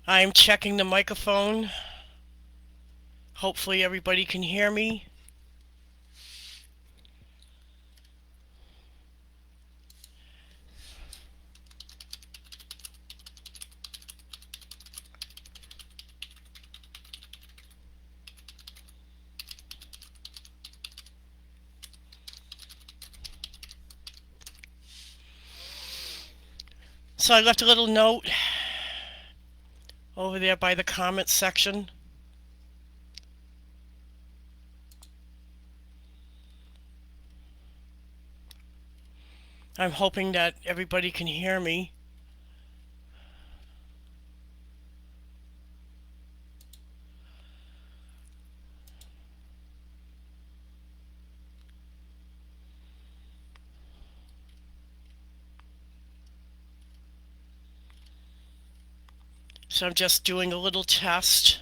I'm checking the microphone. Hopefully everybody can hear me. So I left a little note over there by the comments section. I'm hoping that everybody can hear me. So I'm just doing a little test.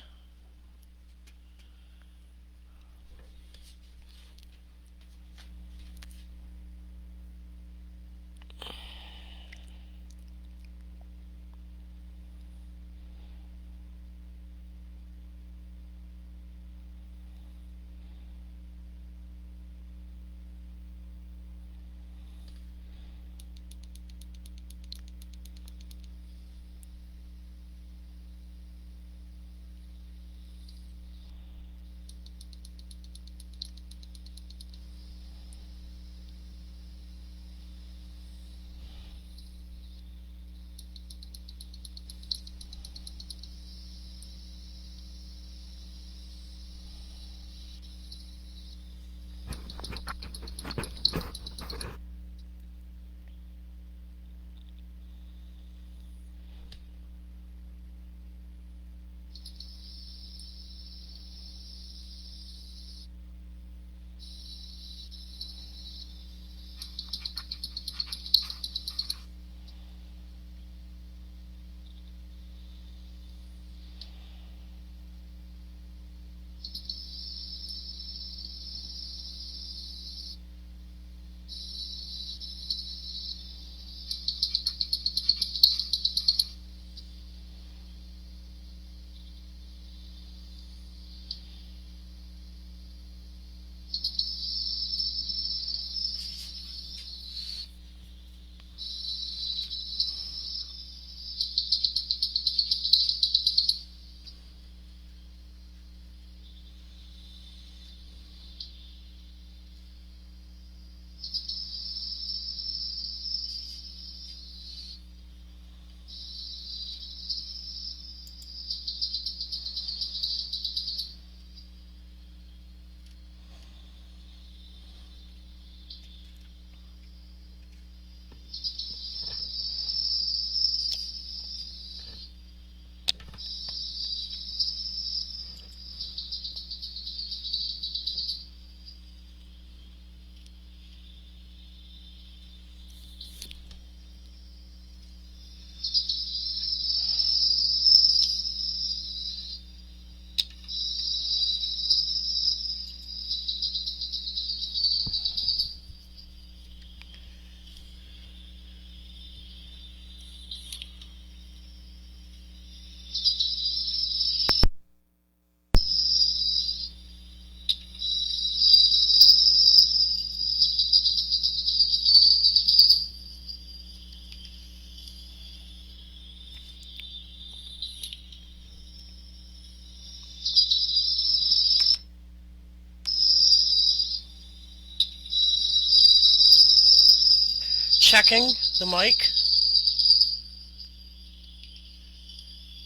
Checking the mic.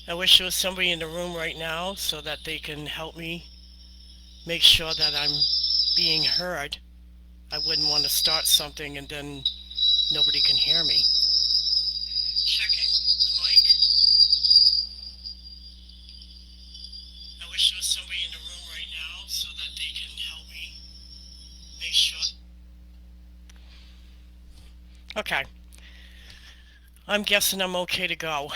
I wish there was somebody in the room right now so that they can help me make sure that I'm being heard. I wouldn't want to start something and then nobody can hear me. Checking the mic. I wish there was somebody in the room right now so that they can help me make sure. Okay. I'm guessing I'm okay to go.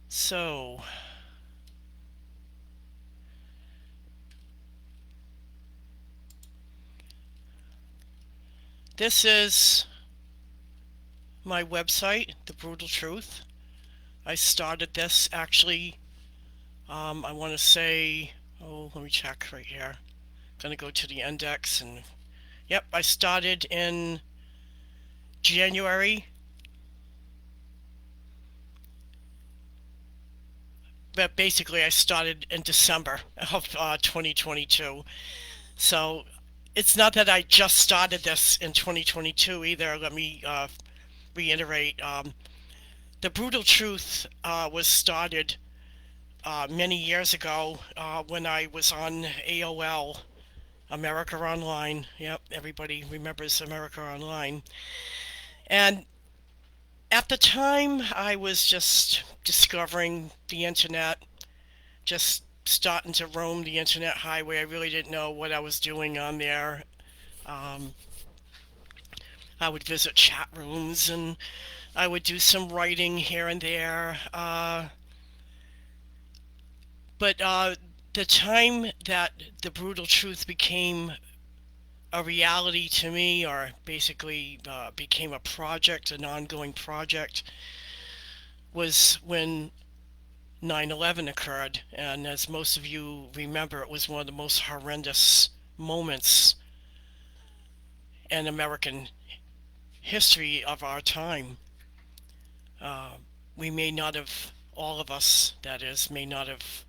So, this is my website, The Brutal Truth. I started this actually, I want to say, oh, let me check right here. Gonna go to the index and, yep, I started in January, but basically I started in December of 2022. So it's not that I just started this in 2022 either. Let me reiterate. The Brutal Truth was started many years ago when I was on AOL, America Online. Yep, everybody remembers America Online. And at the time, I was just discovering the internet, just starting to roam the internet highway. I really didn't know what I was doing on there. Um, I would visit chat rooms and I would do some writing here and there. But the time that the Brutal Truth became a reality to me, or basically became a project, an ongoing project, was when 9/11 occurred. And as most of you remember, it was one of the most horrendous moments in American history of our time. Uh, we may not have, all of us, that is, may not have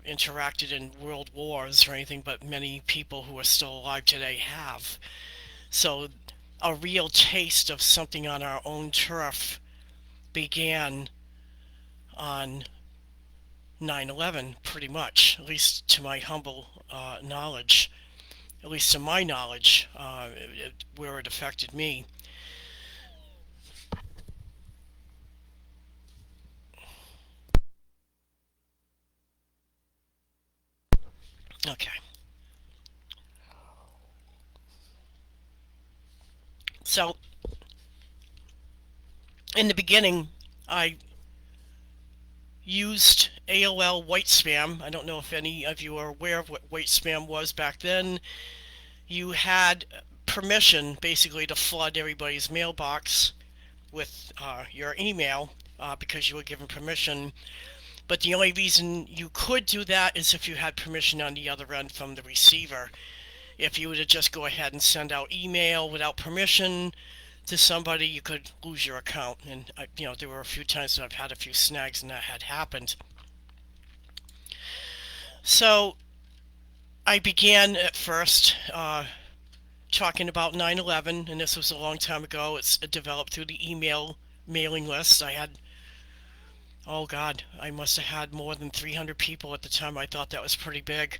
interacted in world wars or anything, but many people who are still alive today have. So a real taste of something on our own turf began on 9/11, pretty much, at least to my humble knowledge, at least to my knowledge, where it affected me. Okay, so in the beginning, I used AOL White Spam. I don't know if any of you are aware of what White Spam was back then. You had permission basically to flood everybody's mailbox with your email because you were given permission. But the only reason you could do that is if you had permission on the other end from the receiver. If you were to just go ahead and send out email without permission to somebody, you could lose your account. And there were a few times that I've had a few snags and that had happened. So I began at first talking about 9/11, and this was a long time ago. It's developed through the email mailing list. I had, oh God, I must have had more than 300 people at the time. I thought that was pretty big.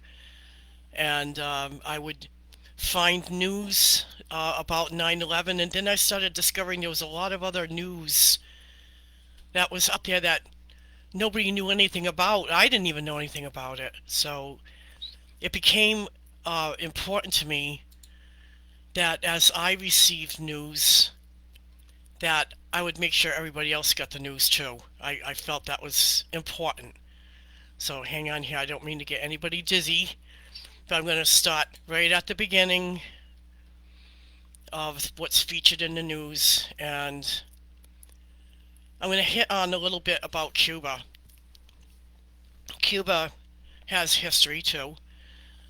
And I would find news about 9/11, and then I started discovering there was a lot of other news that was up there that nobody knew anything about. I didn't even know anything about it. So it became important to me that as I received news, that I would make sure everybody else got the news too. I felt that was important. So hang on here, I don't mean to get anybody dizzy, but I'm going to start right at the beginning of what's featured in the news, and I'm going to hit on a little bit about Cuba. Cuba has history too.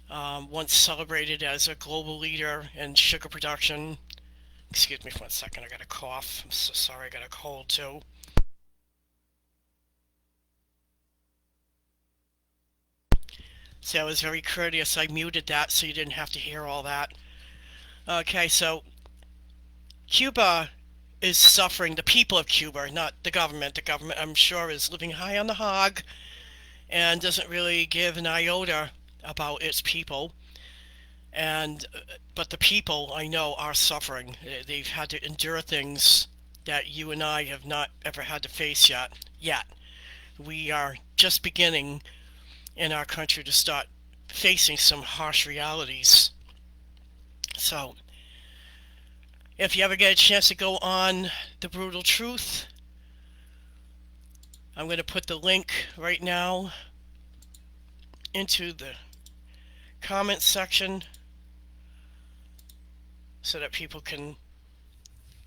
Once celebrated as a global leader in sugar production. Excuse me for 1 second, I got a cough. I'm so sorry, I got a cold too. See, I was very courteous. I muted that so you didn't have to hear all that. Okay, so Cuba is suffering. The people of Cuba, not the government. The government, I'm sure, is living high on the hog and doesn't really give an iota about its people. And but the people I know are suffering. They've had to endure things that you and I have not ever had to face yet. We are just beginning in our country to start facing some harsh realities. So if you ever get a chance to go on The Brutal Truth, I'm going to put the link right now into the comments section so that people can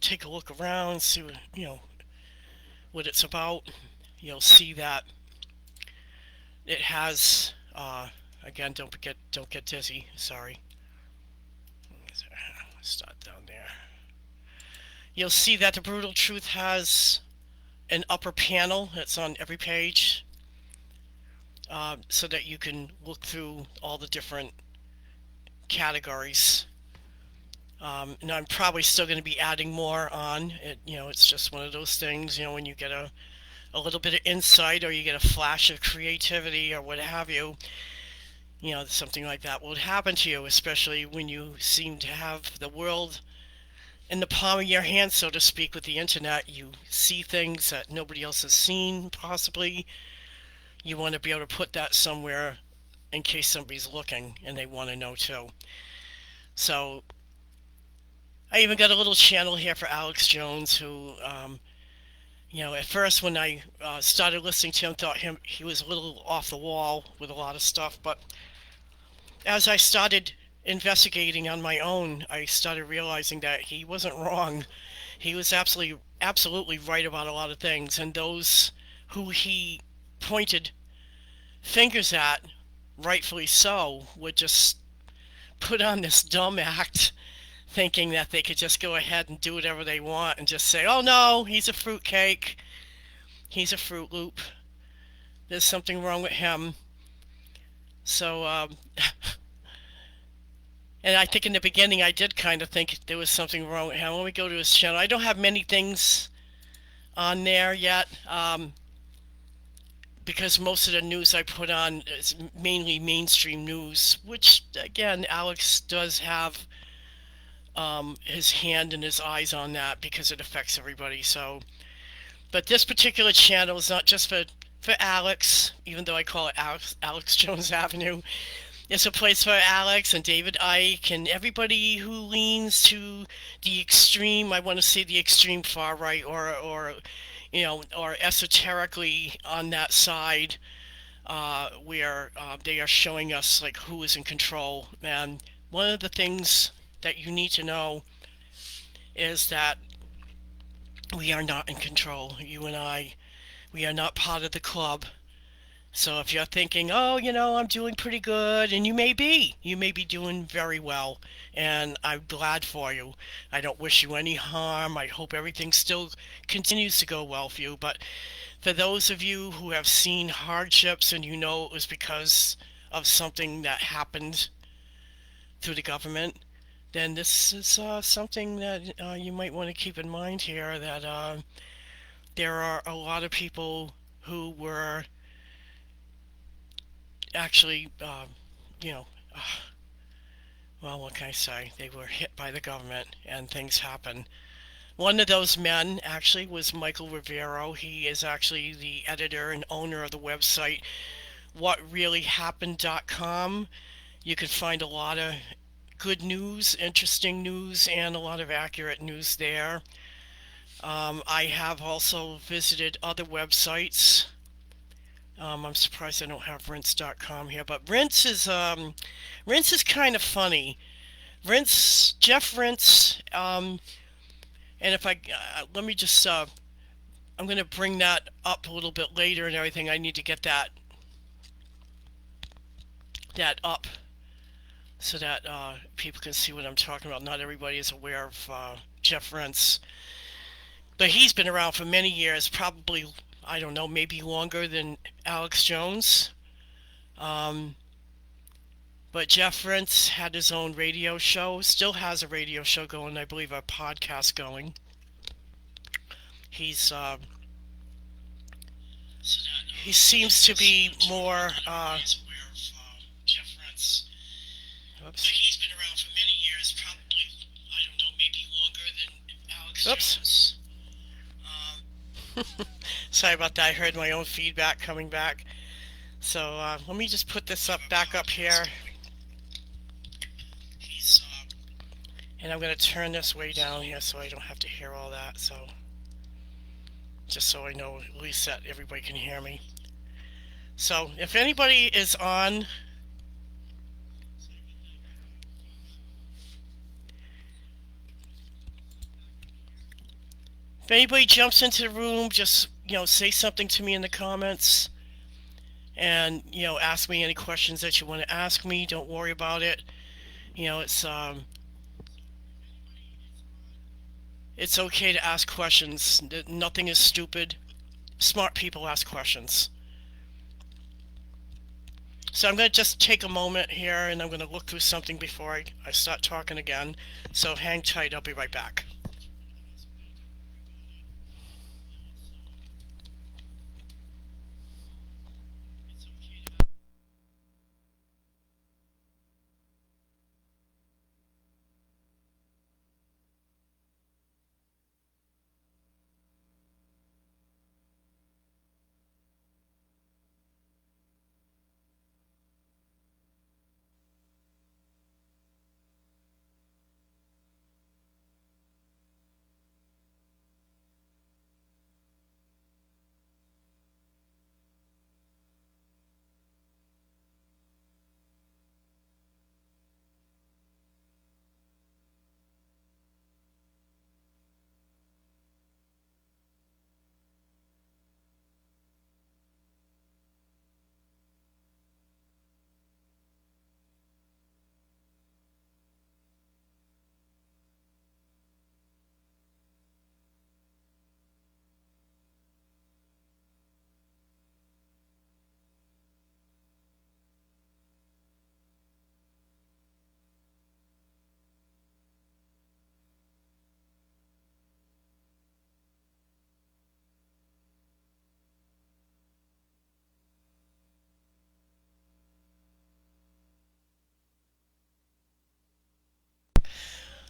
take a look around, see what it's about, you'll see that it has, again, don't get dizzy, sorry. Start down there. You'll see that The Brutal Truth has an upper panel that's on every page, so that you can look through all the different categories. And I'm probably still going to be adding more on. It's just one of those things, when you get a little bit of insight or you get a flash of creativity or what have you, something like that will happen to you, especially when you seem to have the world in the palm of your hand, so to speak, with the internet. You see things that nobody else has seen, possibly. You want to be able to put that somewhere in case somebody's looking and they want to know too. So I even got a little channel here for Alex Jones, who, at first when I started listening to him, thought he was a little off the wall with a lot of stuff. But as I started investigating on my own, I started realizing that he wasn't wrong. He was absolutely right about a lot of things, and those who he pointed fingers at, rightfully so, would just put on this dumb act, thinking that they could just go ahead and do whatever they want and just say, oh no, he's a fruitcake, he's a Fruit Loop, there's something wrong with him. So, and I think in the beginning I did kind of think there was something wrong with him. Let me go to his channel. I don't have many things on there yet, because most of the news I put on is mainly mainstream news, which, again, Alex does have his hand and his eyes on that because it affects everybody. So, but this particular channel is not just for Alex, even though I call it Alex Jones Avenue. It's a place for Alex and David Icke and everybody who leans to the extreme, I want to say the extreme far right, or esoterically on that side, where they are showing us like who is in control. And one of the things that you need to know is that we are not in control. You and I, we are not part of the club. So if you're thinking, oh, I'm doing pretty good, and you may be doing very well, and I'm glad for you. I don't wish you any harm. I hope everything still continues to go well for you. But for those of you who have seen hardships and it was because of something that happened through the government, then this is something that you might want to keep in mind here, that there are a lot of people who were actually, well, what can I say? They were hit by the government and things happen. One of those men actually was Michael Rivero. He is actually the editor and owner of the website whatreallyhappened.com. You can find a lot of good news, interesting news, and a lot of accurate news there. I have also visited other websites. I'm surprised I don't have rinse.com here, but Rinse is kind of funny. Jeff Rinse, and if let me just, I'm going to bring that up a little bit later and everything. I need to get that up so that people can see what I'm talking about. Not everybody is aware of Jeff Rinse, but he's been around for many years, probably, I don't know, maybe longer than Alex Jones. But Jeff Rince had his own radio show, still has a radio show going, I believe a podcast going. He seems to be more, oops. He's been around for many years, probably, I don't know, maybe longer than Alex Jones. Sorry about that. I heard my own feedback coming back. So let me just put this back up here. And I'm going to turn this way down here so I don't have to hear all that. So just so I know at least that everybody can hear me. So if anybody is on, if anybody jumps into the room, just say something to me in the comments, and ask me any questions that you want to ask me. Don't worry about it. It's okay to ask questions. Nothing is stupid. Smart people ask questions. So I'm going to just take a moment here, and I'm going to look through something before I start talking again. So hang tight, I'll be right back.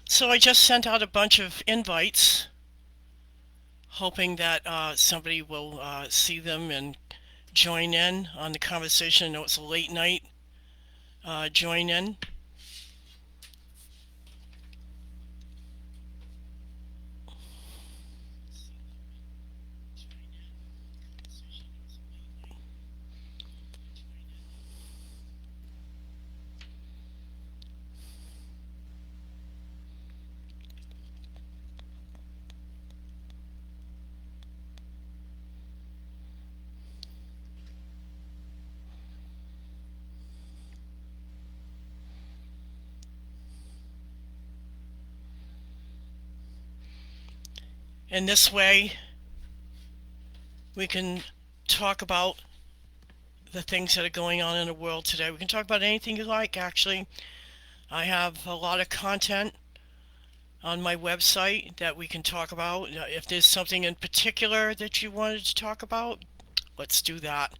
So I just sent out a bunch of invites, hoping that somebody will see them and join in on the conversation. I know it's a late night. Join in. And this way, we can talk about the things that are going on in the world today. We can talk about anything you like, actually. I have a lot of content on my website that we can talk about. If there's something in particular that you wanted to talk about, let's do that.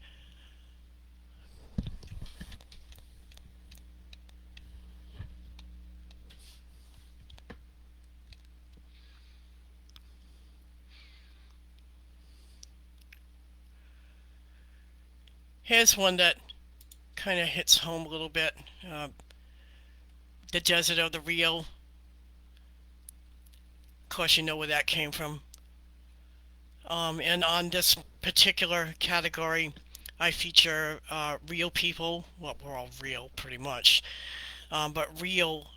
Here's one that kind of hits home a little bit. The Desert of the Real. Of course, you know where that came from. And on this particular category, I feature real people. Well, we're all real, pretty much. But real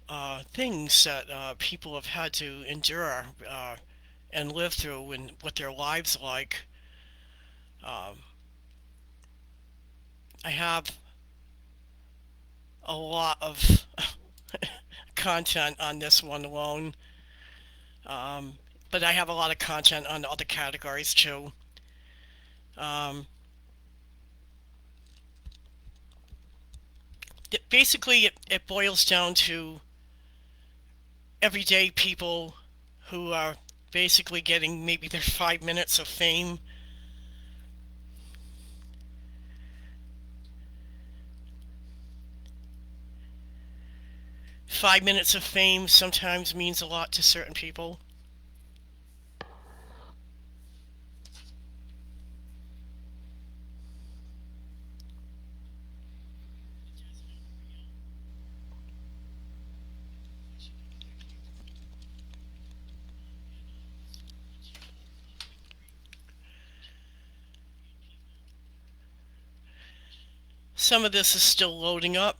things that people have had to endure and live through, and what their lives are like. Um, I have a lot of content on this one alone, um, but I have a lot of content on other categories too. Um, Basically, it boils down to everyday people who are basically getting maybe their 5 minutes of fame. 5 minutes of fame sometimes means a lot to certain people. Some of this is still loading up.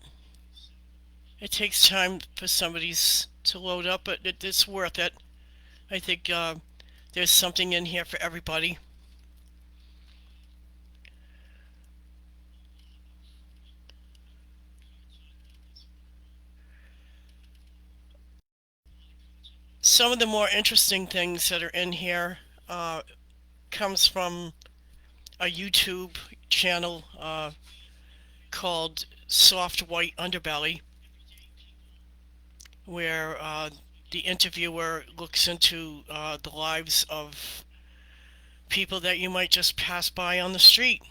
It takes time for somebody's to load up, but it's worth it. I think there's something in here for everybody. Some of the more interesting things that are in here uh, comes from a YouTube channel called Soft White Underbelly, where the interviewer looks into the lives of people that you might just pass by on the street.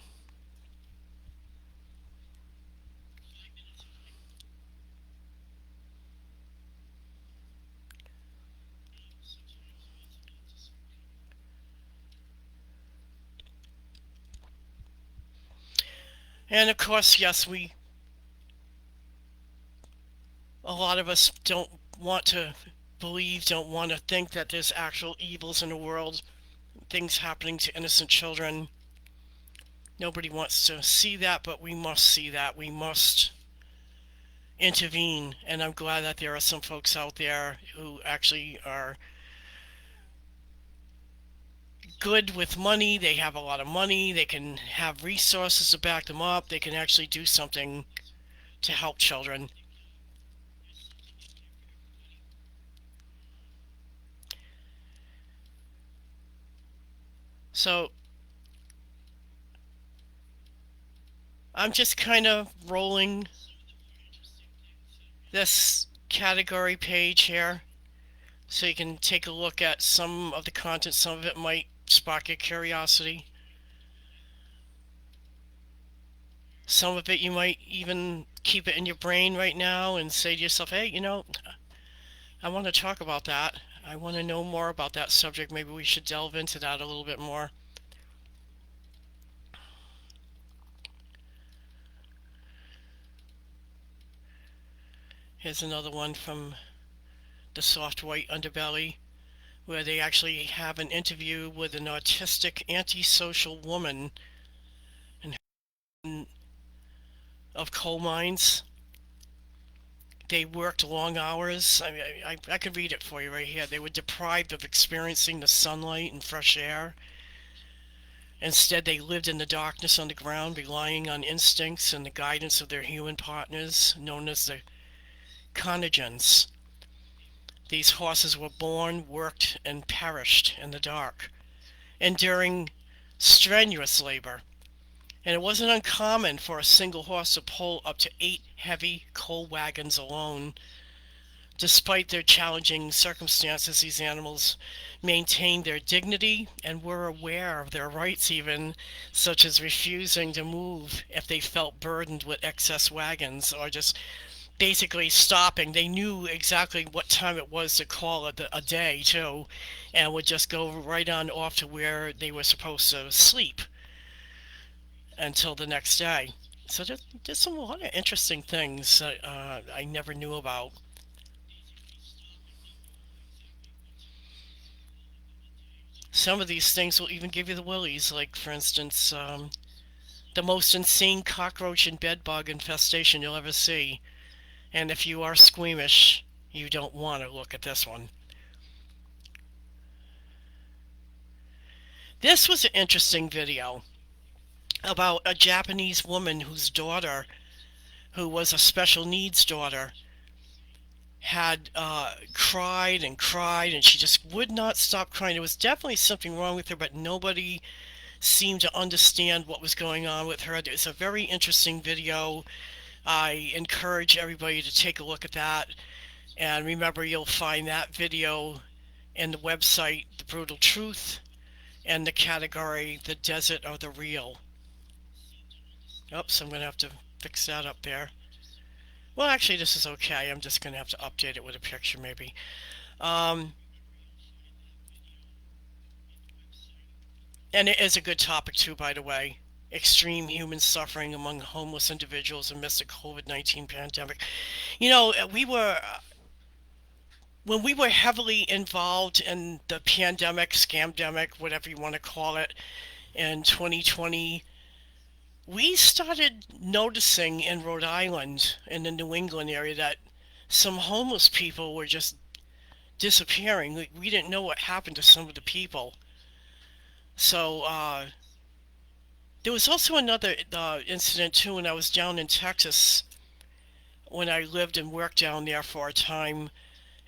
And of course, yes, a lot of us don't want to believe, don't want to think that there's actual evils in the world, things happening to innocent children. Nobody wants to see that, but we must see that. We must intervene. And I'm glad that there are some folks out there who actually are good with money. They have a lot of money. They can have resources to back them up. They can actually do something to help children. So I'm just kind of rolling this category page here so you can take a look at some of the content. Some of it might spark your curiosity. Some of it you might even keep it in your brain right now and say to yourself, hey, I want to talk about that. I want to know more about that subject. Maybe we should delve into that a little bit more. Here's another one from the Soft White Underbelly, where they actually have an interview with an autistic, antisocial woman of coal mines. They worked long hours. I could read it for you right here. They were deprived of experiencing the sunlight and fresh air. Instead, they lived in the darkness underground, relying on instincts and the guidance of their human partners, known as the Conogens. These horses were born, worked, and perished in the dark, enduring strenuous labor. And it wasn't uncommon for a single horse to pull up to 8 heavy coal wagons alone. Despite their challenging circumstances, these animals maintained their dignity and were aware of their rights, even such as refusing to move if they felt burdened with excess wagons, or just basically stopping. They knew exactly what time it was to call it a day, too, and would just go right on off to where they were supposed to sleep until the next day. So there's a lot of interesting things that I never knew about. Some of these things will even give you the willies, like, for instance, the most insane cockroach and bedbug infestation you'll ever see. And if you are squeamish, you don't want to look at this one. This was an interesting video about a Japanese woman whose daughter, who was a special needs daughter, had cried and cried, and she just would not stop crying. There was definitely something wrong with her, but nobody seemed to understand what was going on with her. It's a very interesting video. I encourage everybody to take a look at that. And remember, you'll find that video in the website, The Brutal Truth, and the category, The Desert or the Real. Oops, I'm going to have to fix that up there. Well, actually, this is okay. I'm just going to have to update it with a picture, maybe. And it is a good topic, too, by the way. Extreme human suffering among homeless individuals amidst the COVID-19 pandemic. When we were heavily involved in the pandemic, scamdemic, whatever you want to call it, in 2020, we started noticing in Rhode Island, in the New England area, that some homeless people were just disappearing. We didn't know what happened to some of the people. So there was also another incident too when I was down in Texas, when I lived and worked down there for a time.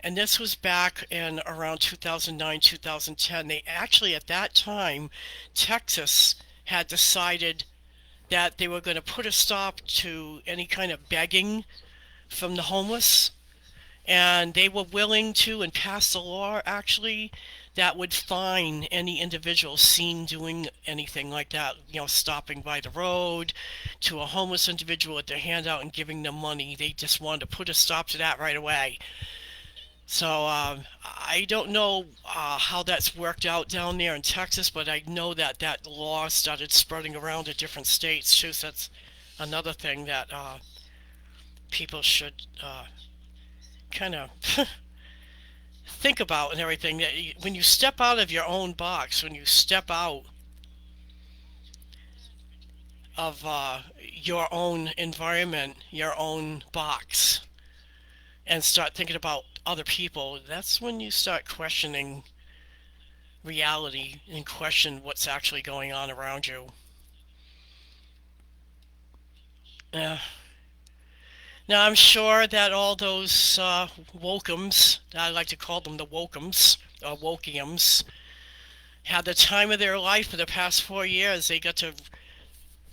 And this was back in around 2009, 2010. They actually, at that time, Texas had decided that they were going to put a stop to any kind of begging from the homeless. And they were willing to and passed a law actually that would fine any individual seen doing anything like that, stopping by the road to a homeless individual with their hand out and giving them money. They just wanted to put a stop to that right away. So I don't know how that's worked out down there in Texas, but I know that that law started spreading around to different states too. So that's another thing that people should kind of think about and everything. That when you step out of your own box, when you step out of your own environment, your own box, and start thinking about other people, that's when you start questioning reality and question what's actually going on around you. Yeah. Now I'm sure that all those wokums, I like to call them the wokums, or wokiums, had the time of their life for the past 4 years. They got to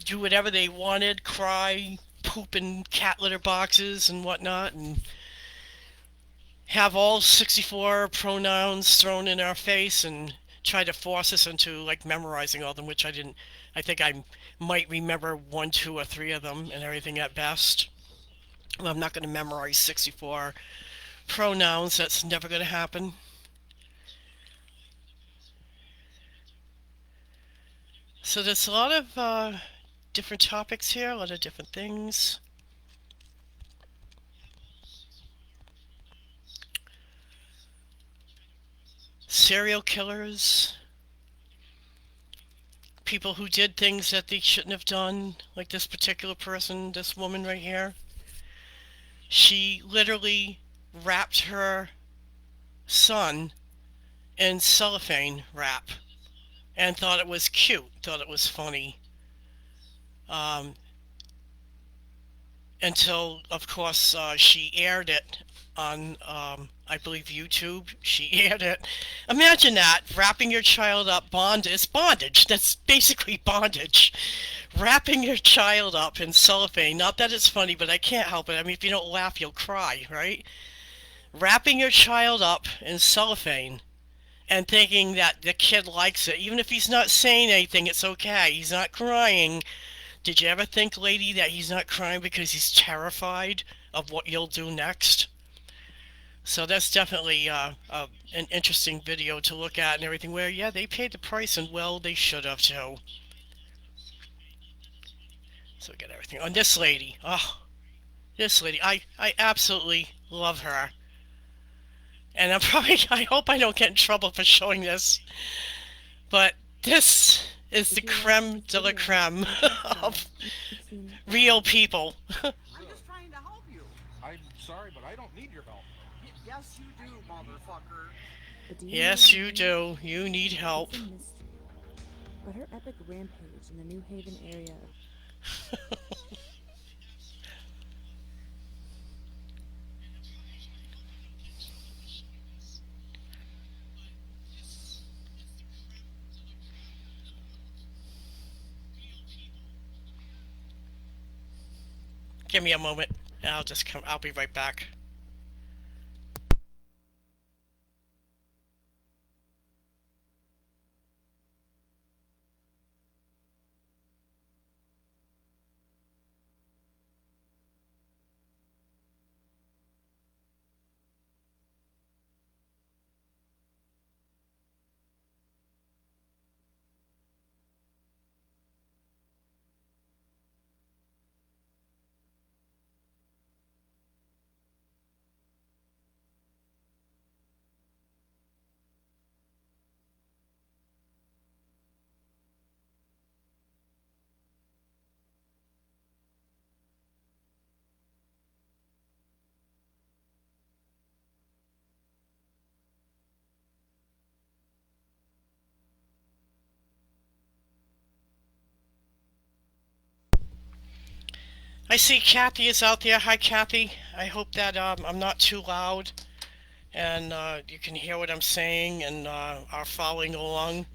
do whatever they wanted, cry, poop in cat litter boxes and whatnot, and have all 64 pronouns thrown in our face and try to force us into like memorizing all of them, which I didn't. I think I might remember one, two, or three of them and everything at best. Well, I'm not going to memorize 64 pronouns. That's never going to happen. So there's a lot of different topics here, a lot of different things. Serial killers, people who did things that they shouldn't have done, like this particular person, this woman right here. She literally wrapped her son in cellophane wrap and thought it was cute, thought it was funny. Um, until, of course, she aired it on, I believe, YouTube. She aired it. Imagine that, wrapping your child up, it's bondage. That's basically bondage. Wrapping your child up in cellophane. Not that it's funny, but I can't help it. I mean, if you don't laugh, you'll cry, right? Wrapping your child up in cellophane and thinking that the kid likes it. Even if he's not saying anything, it's okay. He's not crying. Did you ever think, lady, that he's not crying because he's terrified of what you'll do next? So that's definitely an interesting video to look at and everything where, yeah, they paid the price and, well, they should have too. So we got everything on this lady. Oh, this lady. I absolutely love her. And I hope I don't get in trouble for showing this. But this is the creme de la creme of real people. I'm just trying to help you. I'm sorry, but I don't need your help. Yes, you do, motherfucker. Yes, you do. You need help. But her epic rampage in the New Haven area. Give me a moment. I'll be right back. I see Kathy is out there. Hi, Kathy. I hope that I'm not too loud and you can hear what I'm saying and are following along.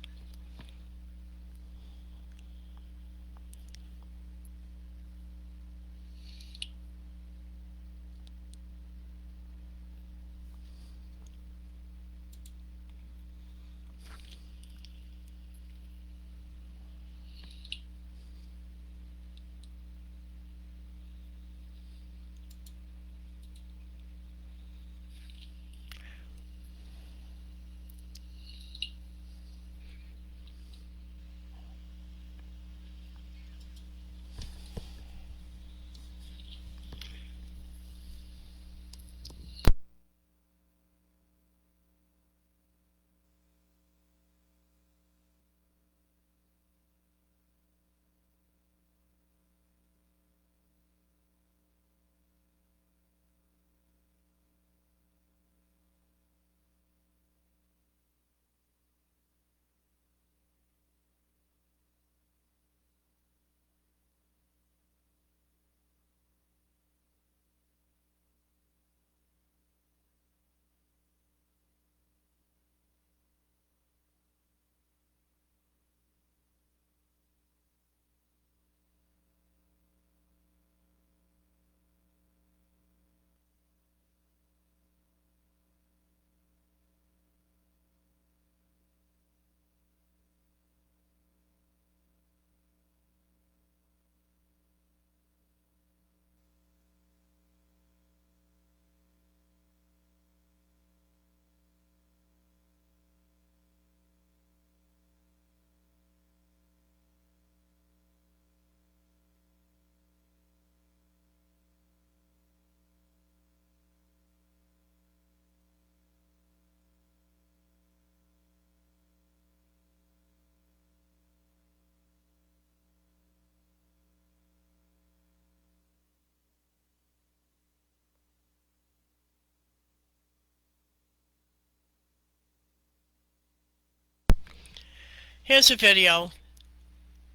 Here's a video.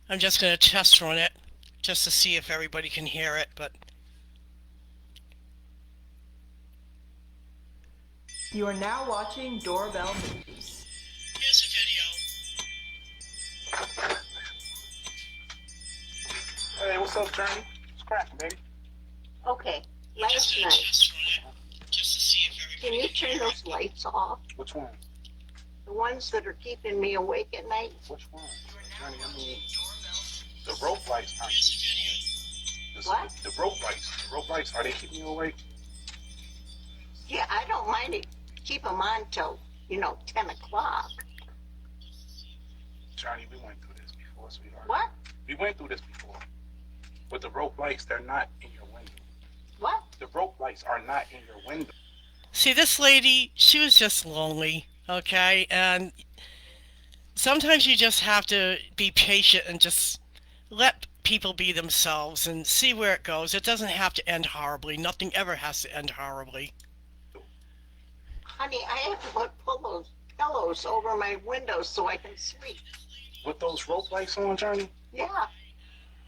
I'm just going to test run it just to see if everybody can hear it, but You are now watching Doorbell News. here's a video. Hey, what's up, Journey? What's cracking, baby? Okay, I'm just last going to night, test run it just to see if can everybody you can hear turn it. those lights off? Which one? The ones that are keeping me awake at night? Which one? Journey, I mean, the rope lights, honey. What? The rope lights. The rope lights, are they keeping you awake? Yeah, I don't mind it. Keep them on till, 10 o'clock. Johnny, we went through this before, sweetheart. What? We went through this before. With the rope lights, they're not in your window. What? The rope lights are not in your window. See, this lady, she was just lonely, okay? And sometimes you just have to be patient and just let people be themselves and see where it goes. It doesn't have to end horribly. Nothing ever has to end horribly. Honey, I have to put pillows over my windows so I can sleep. With those rope lights on, Johnny, Yeah.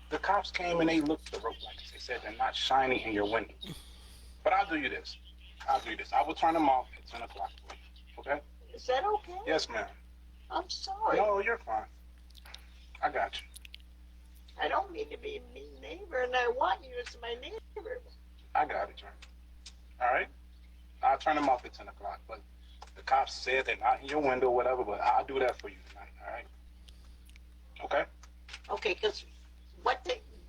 the cops came and they looked at the rope lights. They said they're not shining in your window. But I'll do you this. I will turn them off at 10 o'clock for you. Okay? Is that okay? Yes, ma'am. I'm sorry. No, you're fine. I got you. I don't mean to be a mean neighbor, and I want you as my neighbor. I got it, Johnny. All right? I'll turn them off at 10 o'clock, but the cops said they're not in your window, whatever, but I'll do that for you tonight, all right? Okay? Okay, because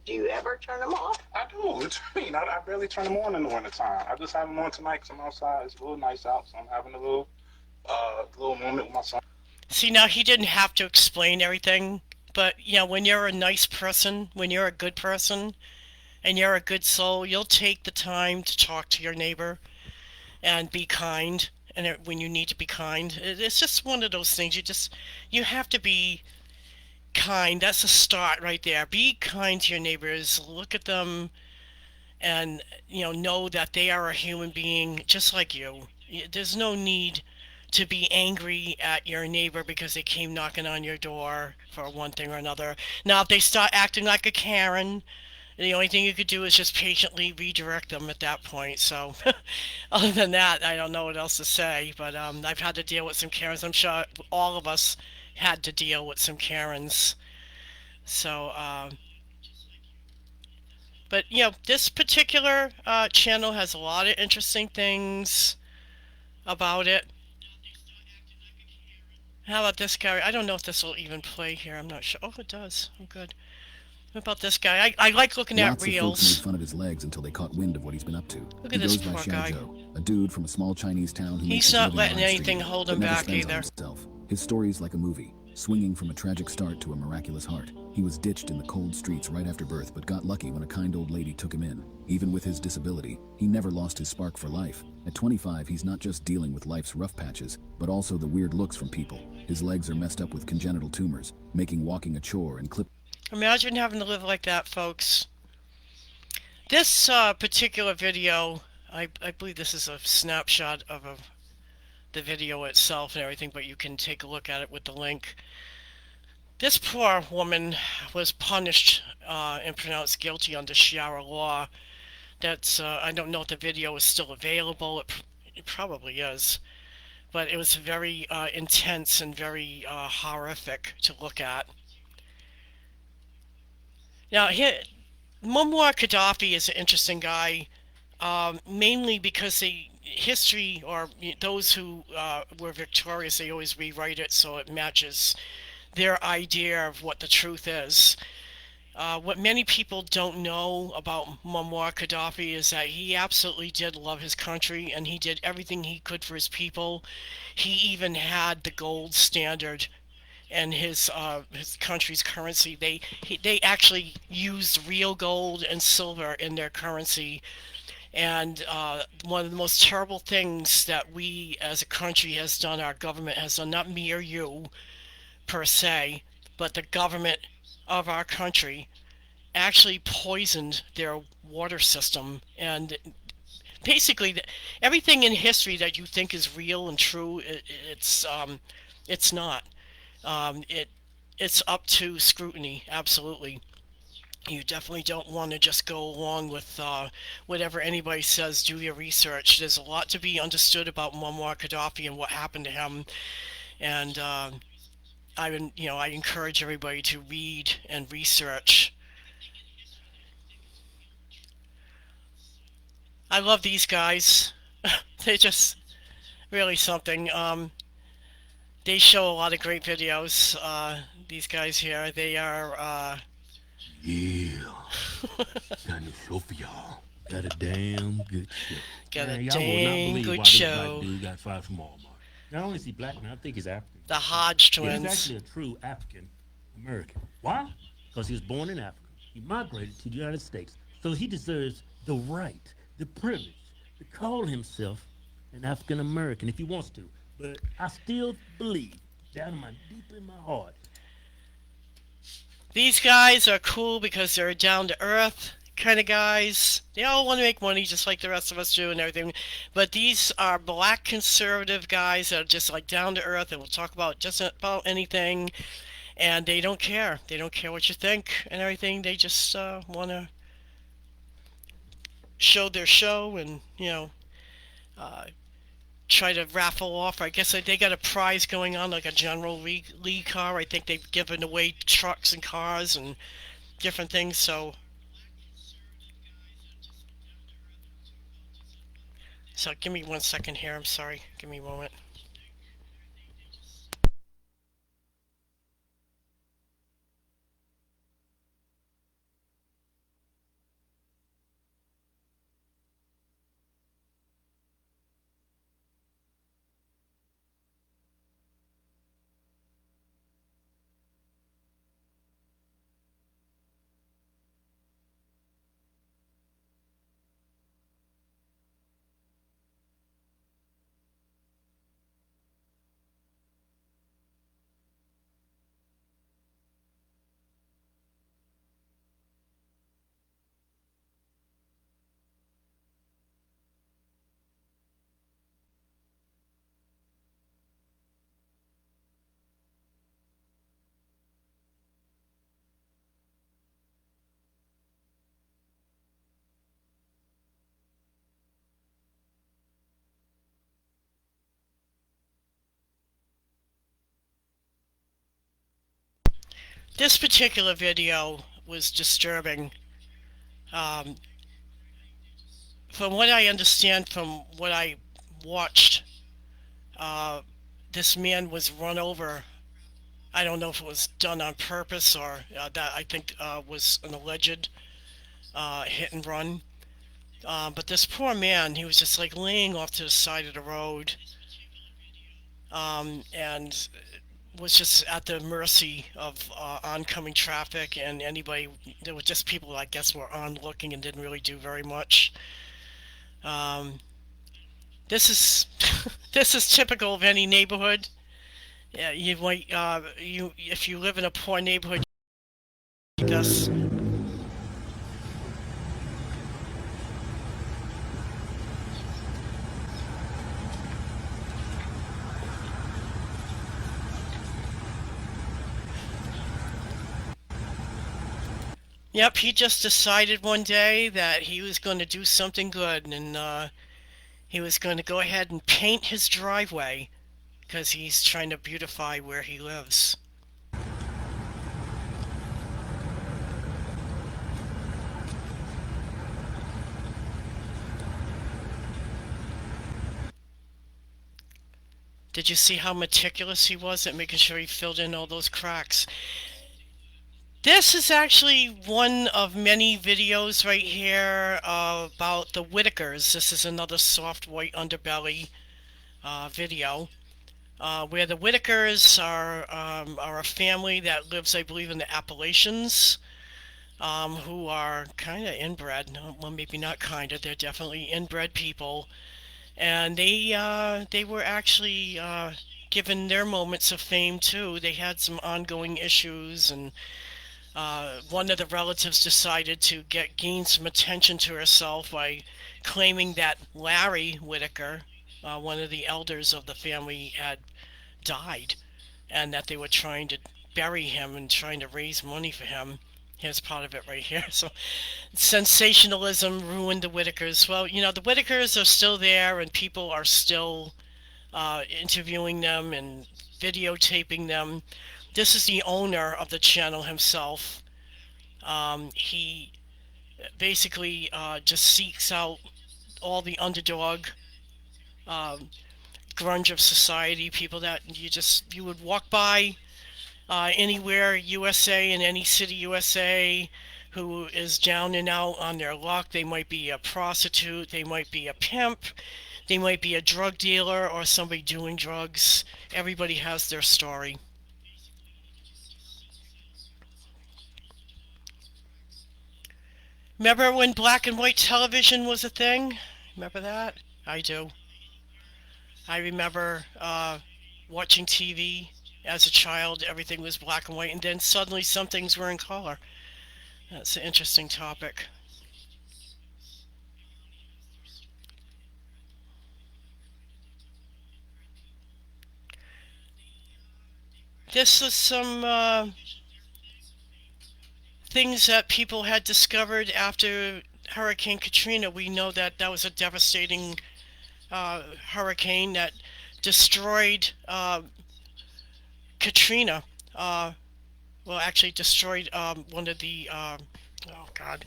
do you ever turn them off? I do. What you mean? I barely turn them on in the wintertime. I just have them on tonight because I'm outside. It's a little nice out, so I'm having a little moment with my son. See, now he didn't have to explain everything, but, when you're a nice person, when you're a good person, and you're a good soul, you'll take the time to talk to your neighbor and be kind, and when you need to be kind. It's just one of those things. You have to be kind. That's a start right there. Be kind to your neighbors. Look at them and, know that they are a human being just like you. There's no need to be angry at your neighbor because they came knocking on your door for one thing or another. Now, if they start acting like a Karen The only thing you could do is just patiently redirect them at that point. So, other than that, I don't know what else to say. But I've had to deal with some Karens. I'm sure all of us had to deal with some Karens. So, but this particular channel has a lot of interesting things about it. How about this guy? I don't know if this will even play here. I'm not sure. Oh, it does. I'm good. What about this guy? I like looking at Lots of folks reels. made fun of his legs until they caught wind of what he's been up to. Look He at this goes by poor guy. Xiaozhou, a dude from a small Chinese town who makes He's his not living letting live anything streaming, hold but him never back spends on either. himself. His story's like a movie, swinging from a tragic start to a miraculous heart. He was ditched in the cold streets right after birth, but got lucky when a kind old lady took him in. Even with his disability, he never lost his spark for life. At 25, he's not just dealing with life's rough patches, but also the weird looks from people. His legs are messed up with congenital tumors, making walking a chore and clip. Imagine having to live like that, folks. This particular video, I believe this is a snapshot of the video itself and everything, but you can take a look at it with the link. This poor woman was punished and pronounced guilty under Sharia law. That's I don't know if the video is still available. It probably is, but it was very intense and very horrific to look at. Now, here, Muammar Gaddafi is an interesting guy, mainly because history, or those who were victorious, they always rewrite it so it matches their idea of what the truth is. What many people don't know about Muammar Gaddafi is that he absolutely did love his country, and he did everything he could for his people. He even had the gold standard and his country's currency. They actually used real gold and silver in their currency. And one of the most terrible things that we as a country has done, our government has done, not me or you per se, but the government of our country actually poisoned their water system. And basically everything in history that you think is real and true, it's not. It's up to scrutiny, absolutely. You definitely don't want to just go along with whatever anybody says. Do your research. There's a lot to be understood about Muammar Gaddafi and what happened to him, and I encourage everybody to read and research. I love these guys. They're just really something. They show a lot of great videos. These guys here, they are. Yeah. Time to show for y'all. Got a damn good show. Got Man, a y'all will not dang believe good why this show. black dude got fired from Walmart. Not only is he black, man, I think he's African. The Hodge Yeah, he's twins. actually a true African American. Why? Because he was born in Africa. He migrated to the United States. So he deserves the right, the privilege to call himself an African American if he wants to. But I still believe, down deep in my heart, These guys are cool because they're down to earth kind of guys. They all want to make money just like the rest of us do and everything. But these are black conservative guys that are just like down to earth and will talk about just about anything. And they don't care. They don't care what you think and everything. They just want to show their show and, try to raffle off. I guess they got a prize going on, like a General Lee car. I think they've given away trucks and cars and different things. So give me 1 second here. I'm sorry. Give me a moment. This particular video was disturbing. Um, from what I understand, from what I watched, this man was run over. I don't know if it was done on purpose or that I think was an alleged hit and run. But this poor man, he was just like laying off to the side of the road, and was just at the mercy of oncoming traffic and anybody. There were just people, I guess, were on looking and didn't really do very much. This is this is typical of any neighborhood. Yeah, you might you if you live in a poor neighborhood, I guess. Yep, he just decided one day that he was going to do something good, and he was going to go ahead and paint his driveway because he's trying to beautify where he lives. Did you see how meticulous he was at making sure he filled in all those cracks? This is actually one of many videos right here about the Whitakers. This is another soft white underbelly video where the Whitakers are a family that lives, I believe, in the Appalachians, who are kind of inbred. Well, maybe not kind of. They're definitely inbred people, and they were actually given their moments of fame too. They had some ongoing issues, and one of the relatives decided to gain some attention to herself by claiming that Larry Whitaker, one of the elders of the family, had died, and that they were trying to bury him and trying to raise money for him. Here's part of it right here. So, sensationalism ruined the Whitakers. Well, you know, the Whitakers are still there, and people are still interviewing them and videotaping them. This is the owner of the channel himself. He basically just seeks out all the underdog, grunge of society, people that you would walk by anywhere USA, in any city USA, who is down and out on their luck. They might be a prostitute, they might be a pimp, they might be a drug dealer or somebody doing drugs. Everybody has their story. Remember when black and white television was a thing? Remember that? I do. I remember watching TV as a child. Everything was black and white, and then suddenly some things were in color. That's an interesting topic. This is some things that people had discovered after Hurricane Katrina. We know that that was a devastating hurricane that destroyed Katrina. Well, actually destroyed one of the, oh God.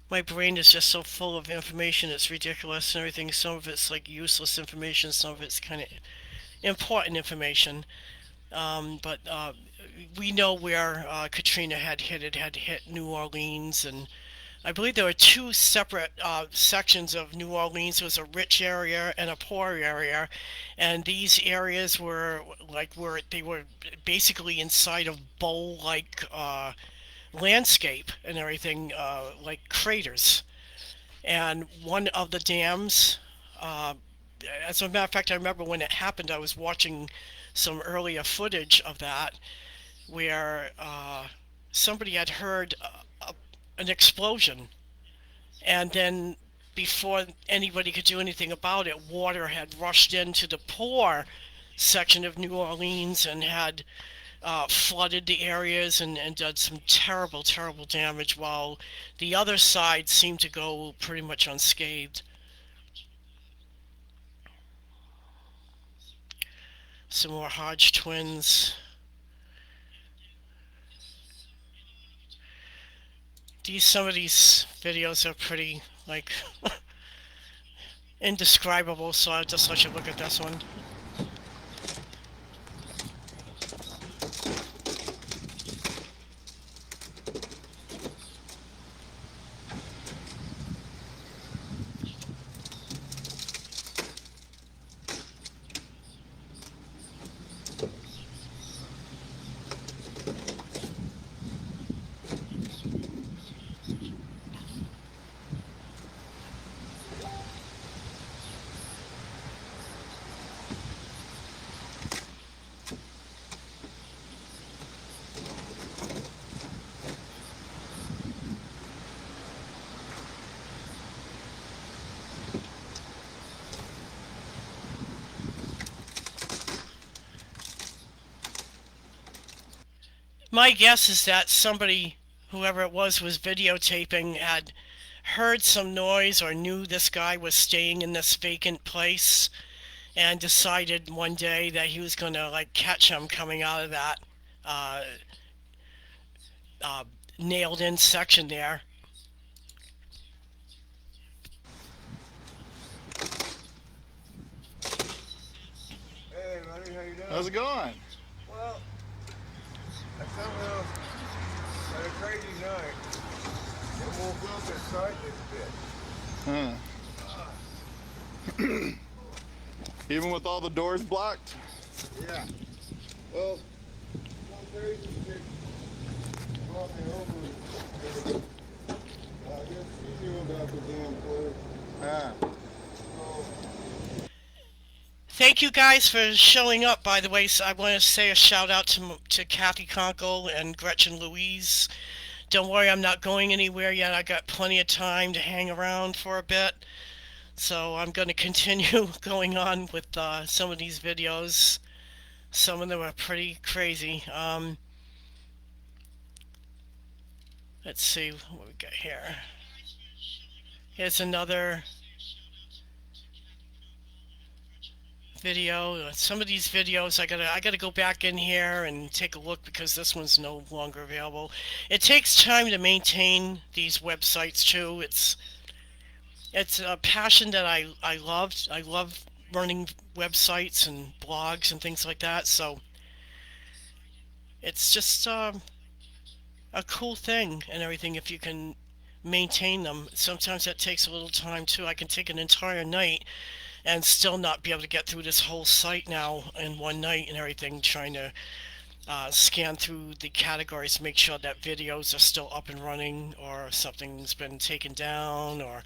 My brain is just so full of information, it's ridiculous and everything. Some of it's like useless information, some of it's kind of important information. But we know where Katrina had hit. It had hit New Orleans, and I believe there were two separate sections of New Orleans. There was a rich area and a poor area, and these areas were they were basically inside of bowl-like landscape and everything, like craters. And one of the dams, as a matter of fact, I remember when it happened, I was watching some earlier footage of that, where somebody had heard an explosion, and then before anybody could do anything about it, water had rushed into the poor section of New Orleans and had flooded the areas and done some terrible, terrible damage, while the other side seemed to go pretty much unscathed. Some more Hodge twins. Some of these videos are pretty, like, indescribable, so I'll just let you look at this one. My guess is that somebody, whoever it was videotaping, had heard some noise or knew this guy was staying in this vacant place and decided one day that he was going to, like, catch him coming out of that nailed in section there. Hey, buddy, how you doing? How's it going? Well, I somehow had a crazy night and woke up inside this bitch. Huh. Even with all the doors blocked? Yeah. Well, one crazy chick brought me over. I guess she knew about the damn place. Ah. So, Thank you guys for showing up, by the way. So I want to say a shout out to Kathy Conkle and Gretchen Louise. Don't worry, I'm not going anywhere yet. I got plenty of time to hang around for a bit. So I'm going to continue going on with some of these videos. Some of them are pretty crazy. Let's see what we got here. Here's another video. Some of these videos I gotta go back in here and take a look because this one's no longer available. It takes time to maintain these websites too. It's a passion that I loved. I love running websites and blogs and things like that, so it's just a cool thing and everything if you can maintain them. Sometimes that takes a little time too. I can take an entire night and still not be able to get through this whole site now in one night and everything, trying to scan through the categories to make sure that videos are still up and running or something's been taken down, or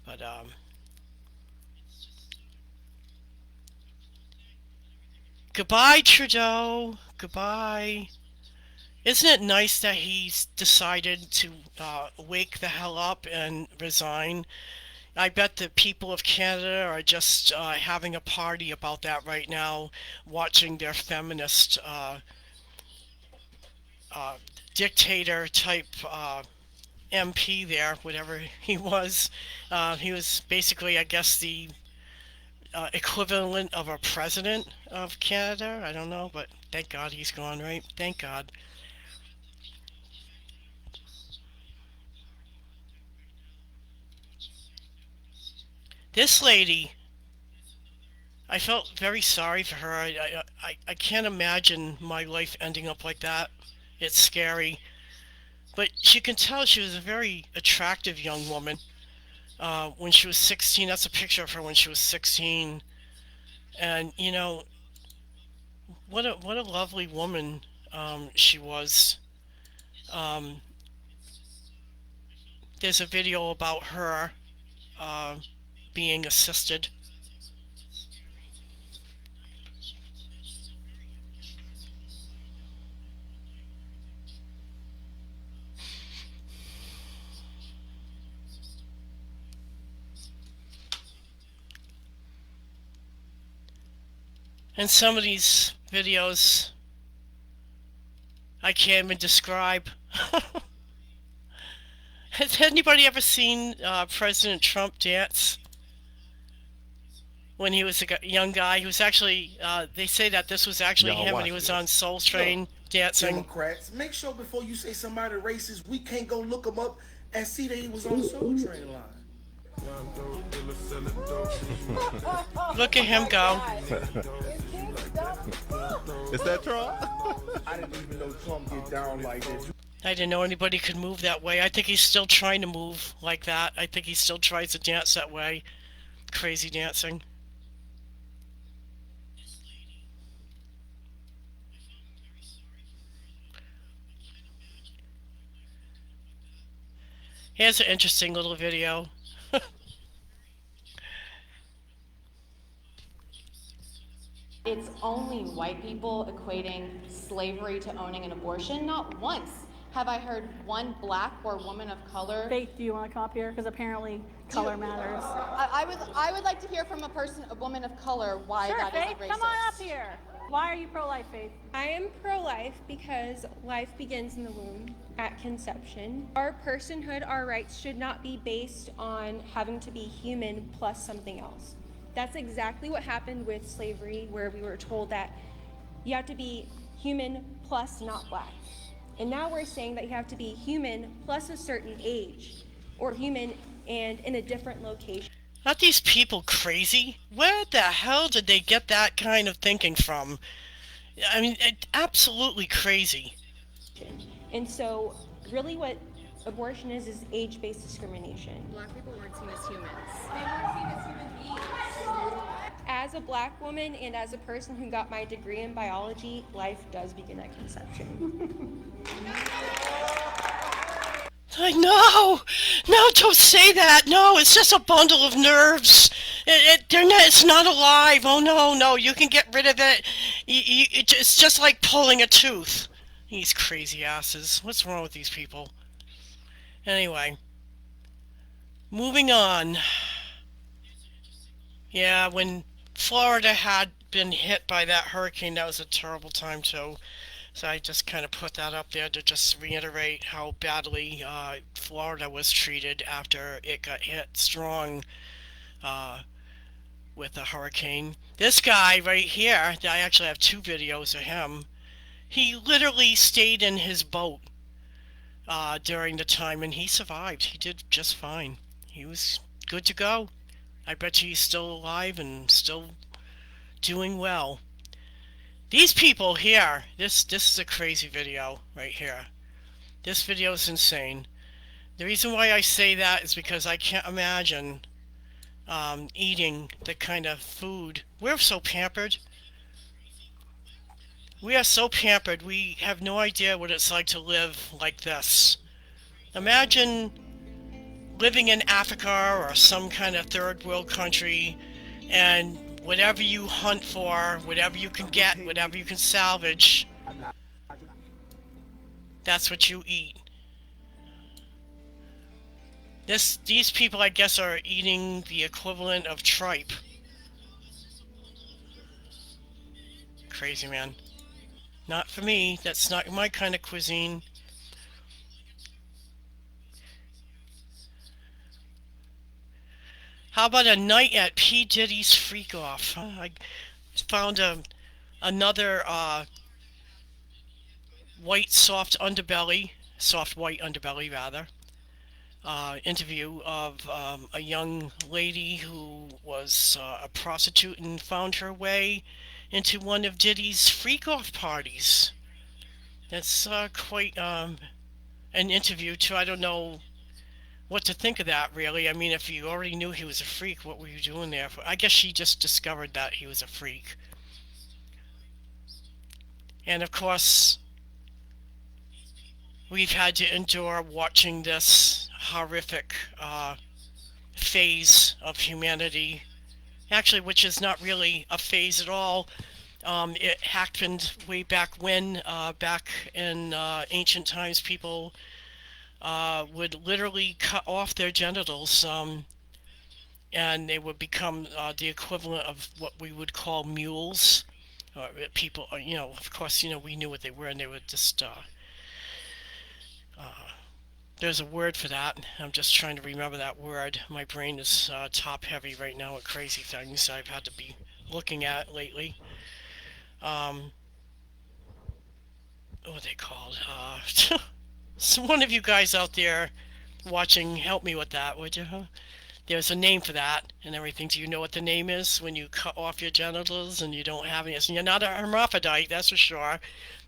but goodbye, Trudeau. Goodbye. Isn't it nice that he's decided to wake the hell up and resign? I bet the people of Canada are just having a party about that right now, watching their feminist dictator type MP there, whatever he was. He was basically, I guess, the equivalent of a president of Canada. I don't know, but thank God he's gone, right? Thank God. This lady, I felt very sorry for her. I can't imagine my life ending up like that. It's scary. But you can tell she was a very attractive young woman. When she was 16, that's a picture of her when she was 16. And, you know, what a lovely woman she was. There's a video about her being assisted. And some of these videos I can't even describe. Has anybody ever seen President Trump dance? When he was a young guy, he was actually, they say that this was actually him when he was on Soul Train dancing. Democrats, make sure before you say somebody racist, we can't go look them up and see that he was on the Soul Train line. Look at him go. Is that Trump? I didn't even know Trump get down like this. I didn't know anybody could move that way. I think he's still trying to move like that. I think he still tries to dance that way. Crazy dancing. Here's an interesting little video. It's only white people equating slavery to owning an abortion. Not once have I heard one black or woman of color. Faith, do you want to come up here? Because apparently color matters. I would like to hear from a woman of color why Sure, that Faith, isn't racist. come on up here. Why are you pro-life, Faith? I am pro-life because life begins in the womb at conception. Our personhood, our rights should not be based on having to be human plus something else. That's exactly what happened with slavery, where we were told that you have to be human plus not black. And now we're saying that you have to be human plus a certain age, or human and in a different location. Aren't these people crazy? Where the hell did they get that kind of thinking from? I mean, absolutely crazy. And so, really what abortion is age-based discrimination. Black people weren't seen as humans. They weren't seen as human beings. As a black woman and as a person who got my degree in biology, life does begin at conception. No, don't say that. No, it's just a bundle of nerves. It's not alive. Oh no, you can get rid of it. It's just like pulling a tooth. These crazy asses. What's wrong with these people? Anyway, moving on. Yeah, when Florida had been hit by that hurricane, that was a terrible time too. So I just kind of put that up there to just reiterate how badly Florida was treated after it got hit strong with a hurricane. This guy right here, I actually have 2 videos of him. He literally stayed in his boat during the time, and he survived. He did just fine. He was good to go. I bet you he's still alive and still doing well. These people here, this is a crazy video right here. This video is insane. The reason why I say that is because I can't imagine eating the kind of food. We're so pampered. We are so pampered. We have no idea what it's like to live like this. Imagine living in Africa or some kind of third world country, and whatever you hunt for, whatever you can get, whatever you can salvage, that's what you eat. These people, I guess, are eating the equivalent of tripe. Crazy, man. Not for me. That's not my kind of cuisine. How about a night at P. Diddy's Freak Off? I found another soft white underbelly rather, interview of a young lady who was a prostitute and found her way into one of Diddy's Freak Off parties. That's quite an interview too. I don't know what to think of that, really. I mean, if you already knew he was a freak, what were you doing there for? I guess she just discovered that he was a freak. And of course, we've had to endure watching this horrific phase of humanity. Actually, which is not really a phase at all. It happened way back when, back in ancient times, people would literally cut off their genitals, and they would become the equivalent of what we would call mules. People, of course, we knew what they were, and they would just, there's a word for that. I'm just trying to remember that word. My brain is top heavy right now with crazy things I've had to be looking at lately. what are they called? So one of you guys out there watching, help me with that, would you? There's a name for that and everything. Do you know what the name is when you cut off your genitals and you don't have any? So you're not a hermaphrodite, that's for sure,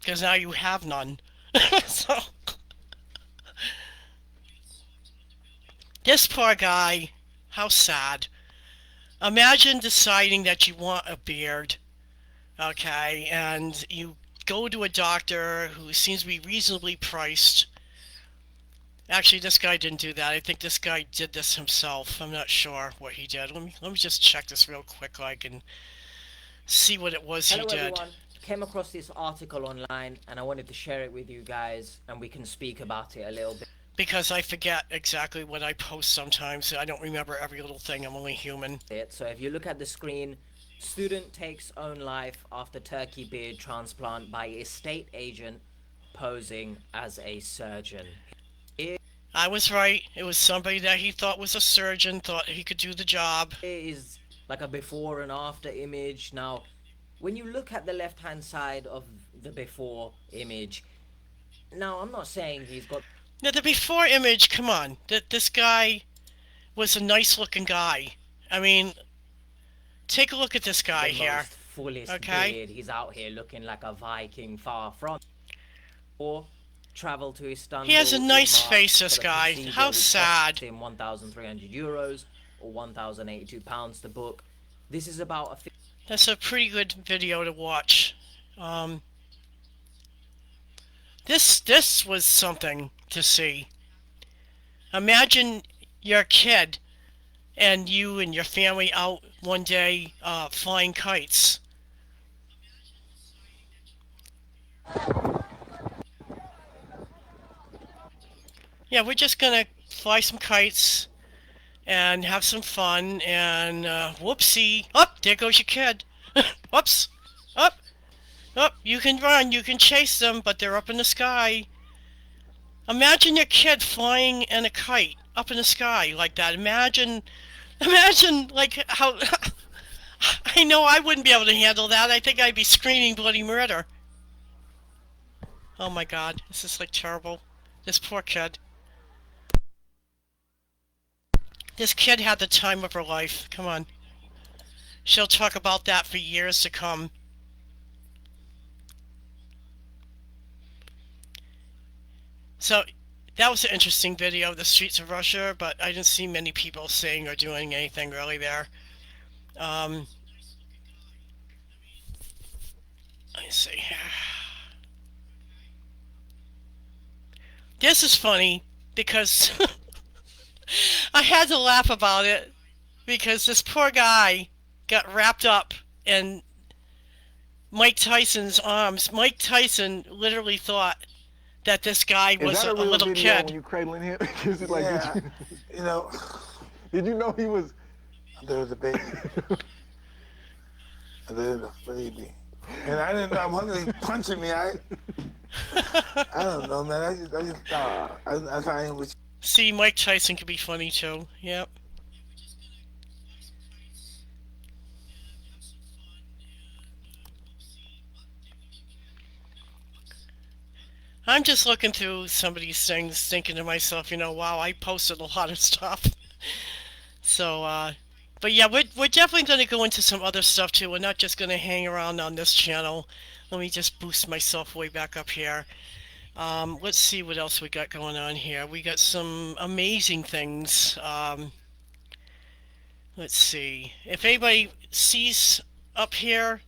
because now you have none. So this poor guy, how sad. Imagine deciding that you want a beard, okay, and you go to a doctor who seems to be reasonably priced. Actually, this guy didn't do that. I think this guy did this himself. I'm not sure what he did. Let me just check this real quick, like, and see what it was he did. Hello everyone. Came across this article online, and I wanted to share it with you guys, and we can speak about it a little bit. Because I forget exactly what I post sometimes. I don't remember every little thing. I'm only human. So if you look at the screen, student takes own life after turkey beard transplant by estate agent posing as a surgeon. I was right. It was somebody that he thought was a surgeon, thought he could do the job. It is like a before and after image. Now, when you look at the left-hand side of the before image, now I'm not saying he's got... Now, the before image, come on. This guy was a nice-looking guy. I mean, take a look at this guy here. Fullest okay? beard. He's out here looking like a Viking far from... Or travel to Istanbul. He has a nice face, this guy. How sad. Him 1,300 euros or 1,082 pounds to book. This is about a... That's a pretty good video to watch. This was something to see. Imagine your kid and you and your family out one day flying kites. Yeah, we're just gonna fly some kites and have some fun, and whoopsie. Up, there goes your kid. Whoops. Up. Up, you can run, you can chase them, but they're up in the sky. Imagine your kid flying in a kite up in the sky like that. Imagine like how... I know I wouldn't be able to handle that. I think I'd be screaming bloody murder. Oh my god, this is like terrible. This poor kid. This kid had the time of her life. Come on. She'll talk about that for years to come. So, that was an interesting video of the streets of Russia, but I didn't see many people saying or doing anything really there. Let me see. This is funny because I had to laugh about it because this poor guy got wrapped up in Mike Tyson's arms. Mike Tyson literally thought that this guy was a little kid. When you cradling him? Is it like, Yeah, you know, did you know he was... there was a baby. There's a baby. And I didn't know, I'm hungry punching me. I don't know, man. I just I find him with... See, Mike Tyson could be funny too. Yep. I'm just looking through some of these things, thinking to myself, you know, wow, I posted a lot of stuff. So, but yeah, we're definitely going to go into some other stuff too. We're not just going to hang around on this channel. Let me just boost myself way back up here. Let's see what else we got going on here. We got some amazing things. Let's see. If anybody sees up here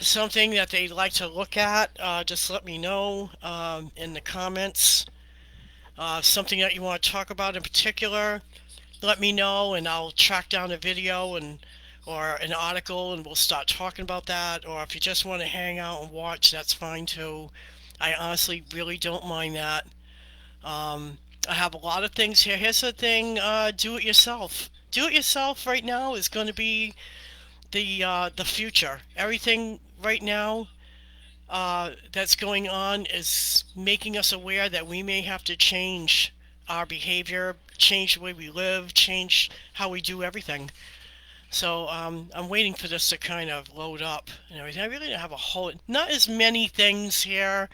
something that they'd like to look at, just let me know in the comments. Something that you want to talk about in particular, let me know and I'll track down a video or an article and we'll start talking about that. Or if you just want to hang out and watch, that's fine too. I honestly really don't mind that. I have a lot of things here. Here's the thing, do it yourself. Do it yourself right now is going to be the future. Everything right now that's going on is making us aware that we may have to change our behavior, change the way we live, change how we do everything. So I'm waiting for this to kind of load up and everything. I really don't have a whole, not as many things here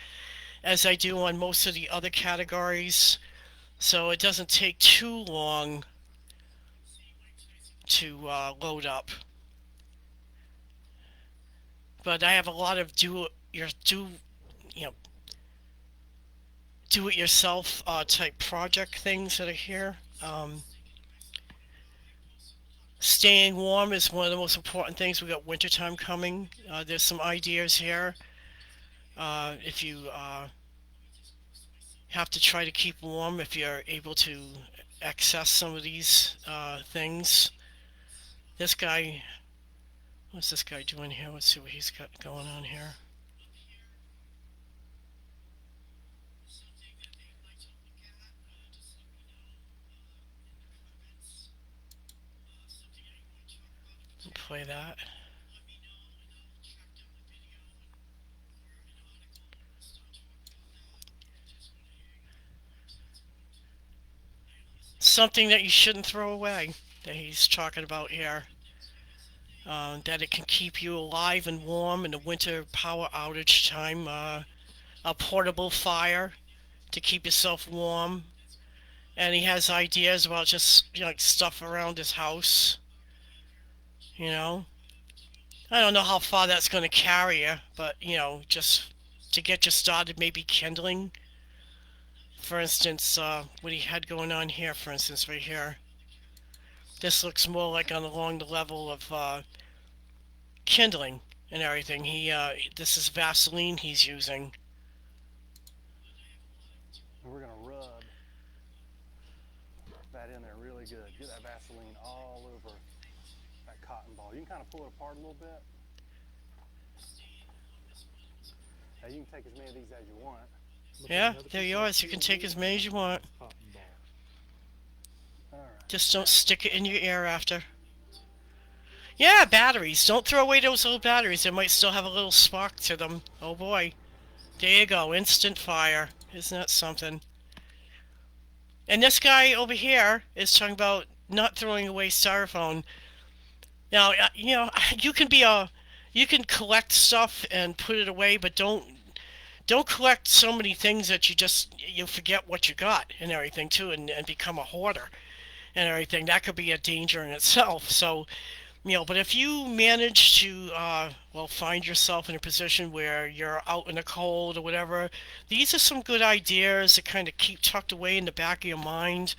as I do on most of the other categories. So it doesn't take too long to load up. But I have a lot of do it yourself type project things that are here. Staying warm is one of the most important things. We got wintertime coming. There's some ideas here. If you have to try to keep warm, if you're able to access some of these things. This guy, what's this guy doing here? Let's see what he's got going on here. Play that. Something that you shouldn't throw away that he's talking about here. That it can keep you alive and warm in the winter power outage time. A portable fire to keep yourself warm. And he has ideas about just like stuff around his house. You know, I don't know how far that's going to carry you, but you know, just to get you started, maybe kindling. For instance, what he had going on here, for instance, right here. This looks more like along the level of kindling and everything. This is Vaseline he's using. We're gonna rub that in there really good. Get that Vaseline all over that cotton ball. You can kind of pull it apart a little bit. Now you can take as many of these as you want. Yeah, they're yours. You can take as many as you want. Just don't stick it in your ear after. Yeah, batteries. Don't throw away those old batteries. They might still have a little spark to them. Oh boy. There you go. Instant fire. Isn't that something? And this guy over here is talking about not throwing away styrofoam. Now, you know, you can collect stuff and put it away, but don't collect so many things that you forget what you got and everything too, and become a hoarder and everything. That could be a danger in itself. So, you know, but if you manage to well, find yourself in a position where you're out in the cold or whatever, these are some good ideas to kind of keep tucked away in the back of your mind,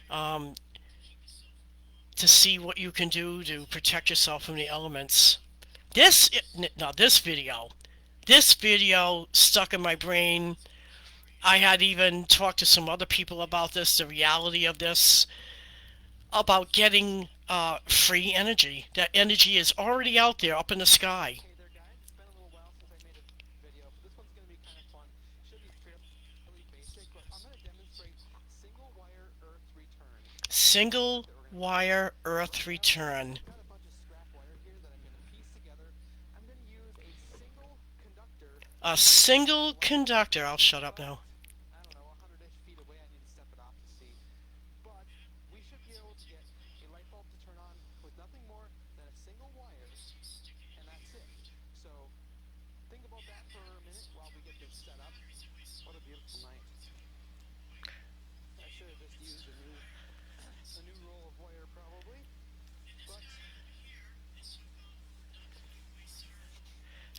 to see what you can do to protect yourself from the elements. This video stuck in my brain. I had even talked to some other people about this, the reality of this, about getting free energy. That energy is already out there up in the sky. Single wire earth return. A single conductor. I'll shut up now.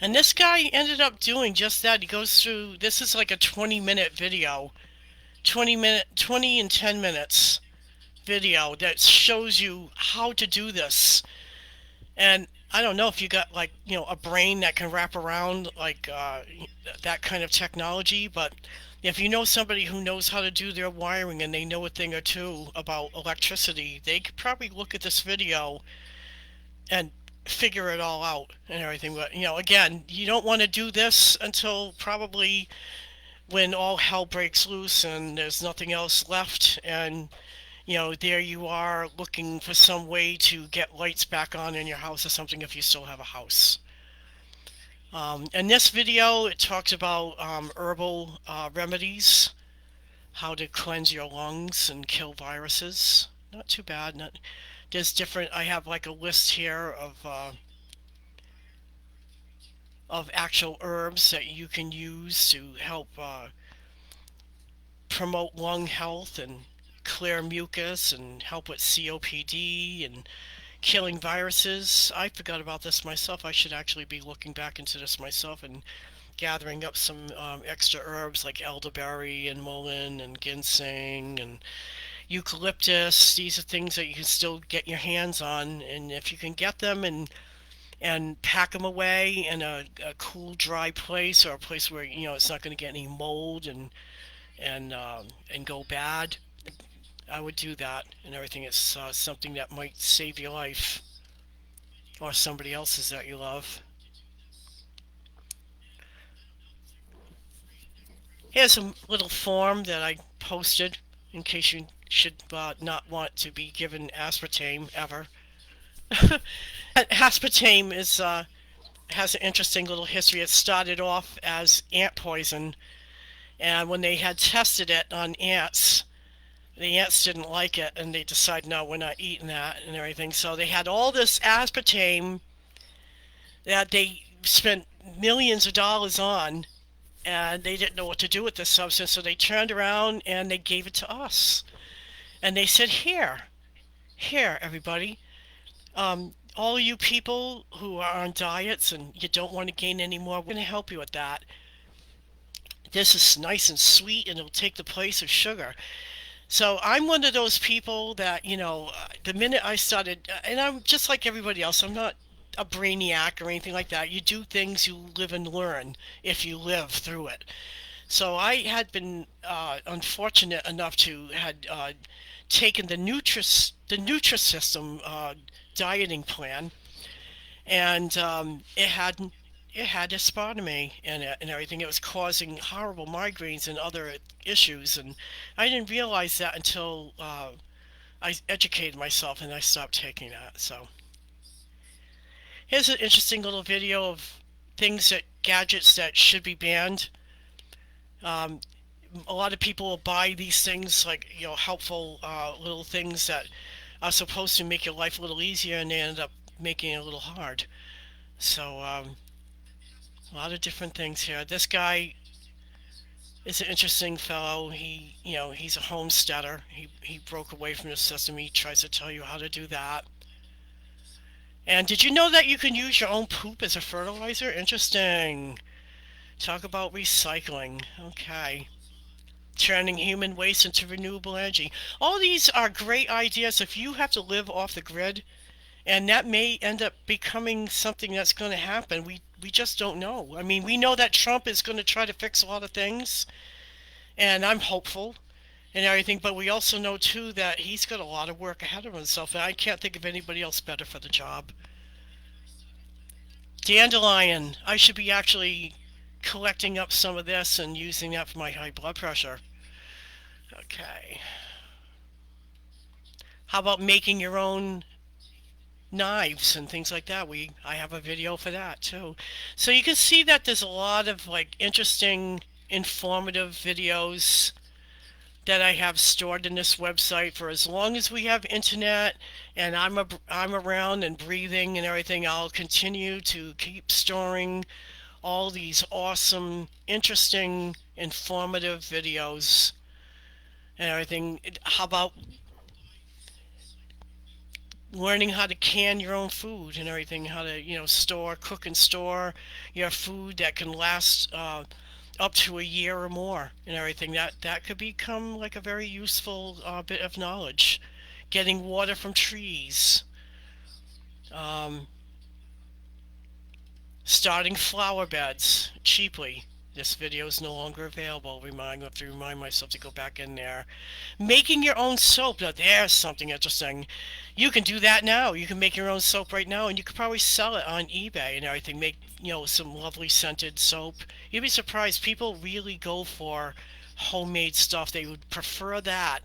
And this guy ended up doing just that. He goes through, this is like a 20-minute video. 20 and 10 minutes video that shows you how to do this. And I don't know if you got, like, you know, a brain that can wrap around like that kind of technology, but if you know somebody who knows how to do their wiring and they know a thing or two about electricity, they could probably look at this video and figure it all out and everything. But, you know, again, you don't want to do this until probably when all hell breaks loose and there's nothing else left, and you know, there you are looking for some way to get lights back on in your house or something if you still have a house. In this video, it talks about herbal remedies, how to cleanse your lungs and kill viruses. Not too bad. there's different, I have like a list here of actual herbs that you can use to help promote lung health and clear mucus and help with COPD and killing viruses. I forgot about this myself. I should actually be looking back into this myself and gathering up some extra herbs like elderberry and mullein and ginseng and eucalyptus. These are things that you can still get your hands on, and if you can get them and pack them away in a cool, dry place, or a place where it's not going to get any mold and go bad, I would do that and everything. It's something that might save your life or somebody else's that you love. Here's a little form that I posted in case you should not want to be given aspartame ever. Aspartame has an interesting little history. It started off as ant poison, and when they had tested it on ants, the ants didn't like it, and they decided, no, we're not eating that and everything. So they had all this aspartame that they spent millions of dollars on, and they didn't know what to do with this substance, so they turned around and they gave it to us. And they said, here, everybody, all you people who are on diets and you don't want to gain any more, we're going to help you with that. This is nice and sweet, and it'll take the place of sugar. So I'm one of those people that, the minute I started, and I'm just like everybody else, I'm not a brainiac or anything like that. You do things, you live and learn if you live through it. So I had been unfortunate enough to had taken the Nutrisystem dieting plan, and it had aspartame in it and everything. It was causing horrible migraines and other issues, and I didn't realize that until I educated myself and I stopped taking that. So here's an interesting little video of gadgets that should be banned. A lot of people will buy these things, like helpful little things that are supposed to make your life a little easier, and they end up making it a little hard. So a lot of different things here. This guy is an interesting fellow. He's a homesteader. He broke away from the system. He tries to tell you how to do that. And did you know that you can use your own poop as a fertilizer? Interesting. Talk about recycling. Okay. Turning human waste into renewable energy. All these are great ideas if you have to live off the grid, and that may end up becoming something that's going to happen. We just don't know. I mean, we know that Trump is going to try to fix a lot of things, and I'm hopeful and everything, but we also know too that he's got a lot of work ahead of himself, and I can't think of anybody else better for the job. Dandelion. I should be actually collecting up some of this and using that for my high blood pressure. Okay. How about making your own knives and things like that? I have a video for that too. So you can see that there's a lot of interesting, informative videos that I have stored in this website for as long as we have internet and I'm around and breathing and everything. I'll continue to keep storing all these awesome, interesting, informative videos and everything. How about learning how to can your own food and everything, how to cook and store your food that can last up to a year or more and everything. That could become like a very useful bit of knowledge. Getting water from trees. Starting flower beds cheaply. This video is no longer available. I have to remind myself to go back in there. Making your own soap. Now there's something interesting. You can do that now. You can make your own soap right now, and you could probably sell it on eBay and everything. Make some lovely scented soap. You'd be surprised. People really go for homemade stuff. They would prefer that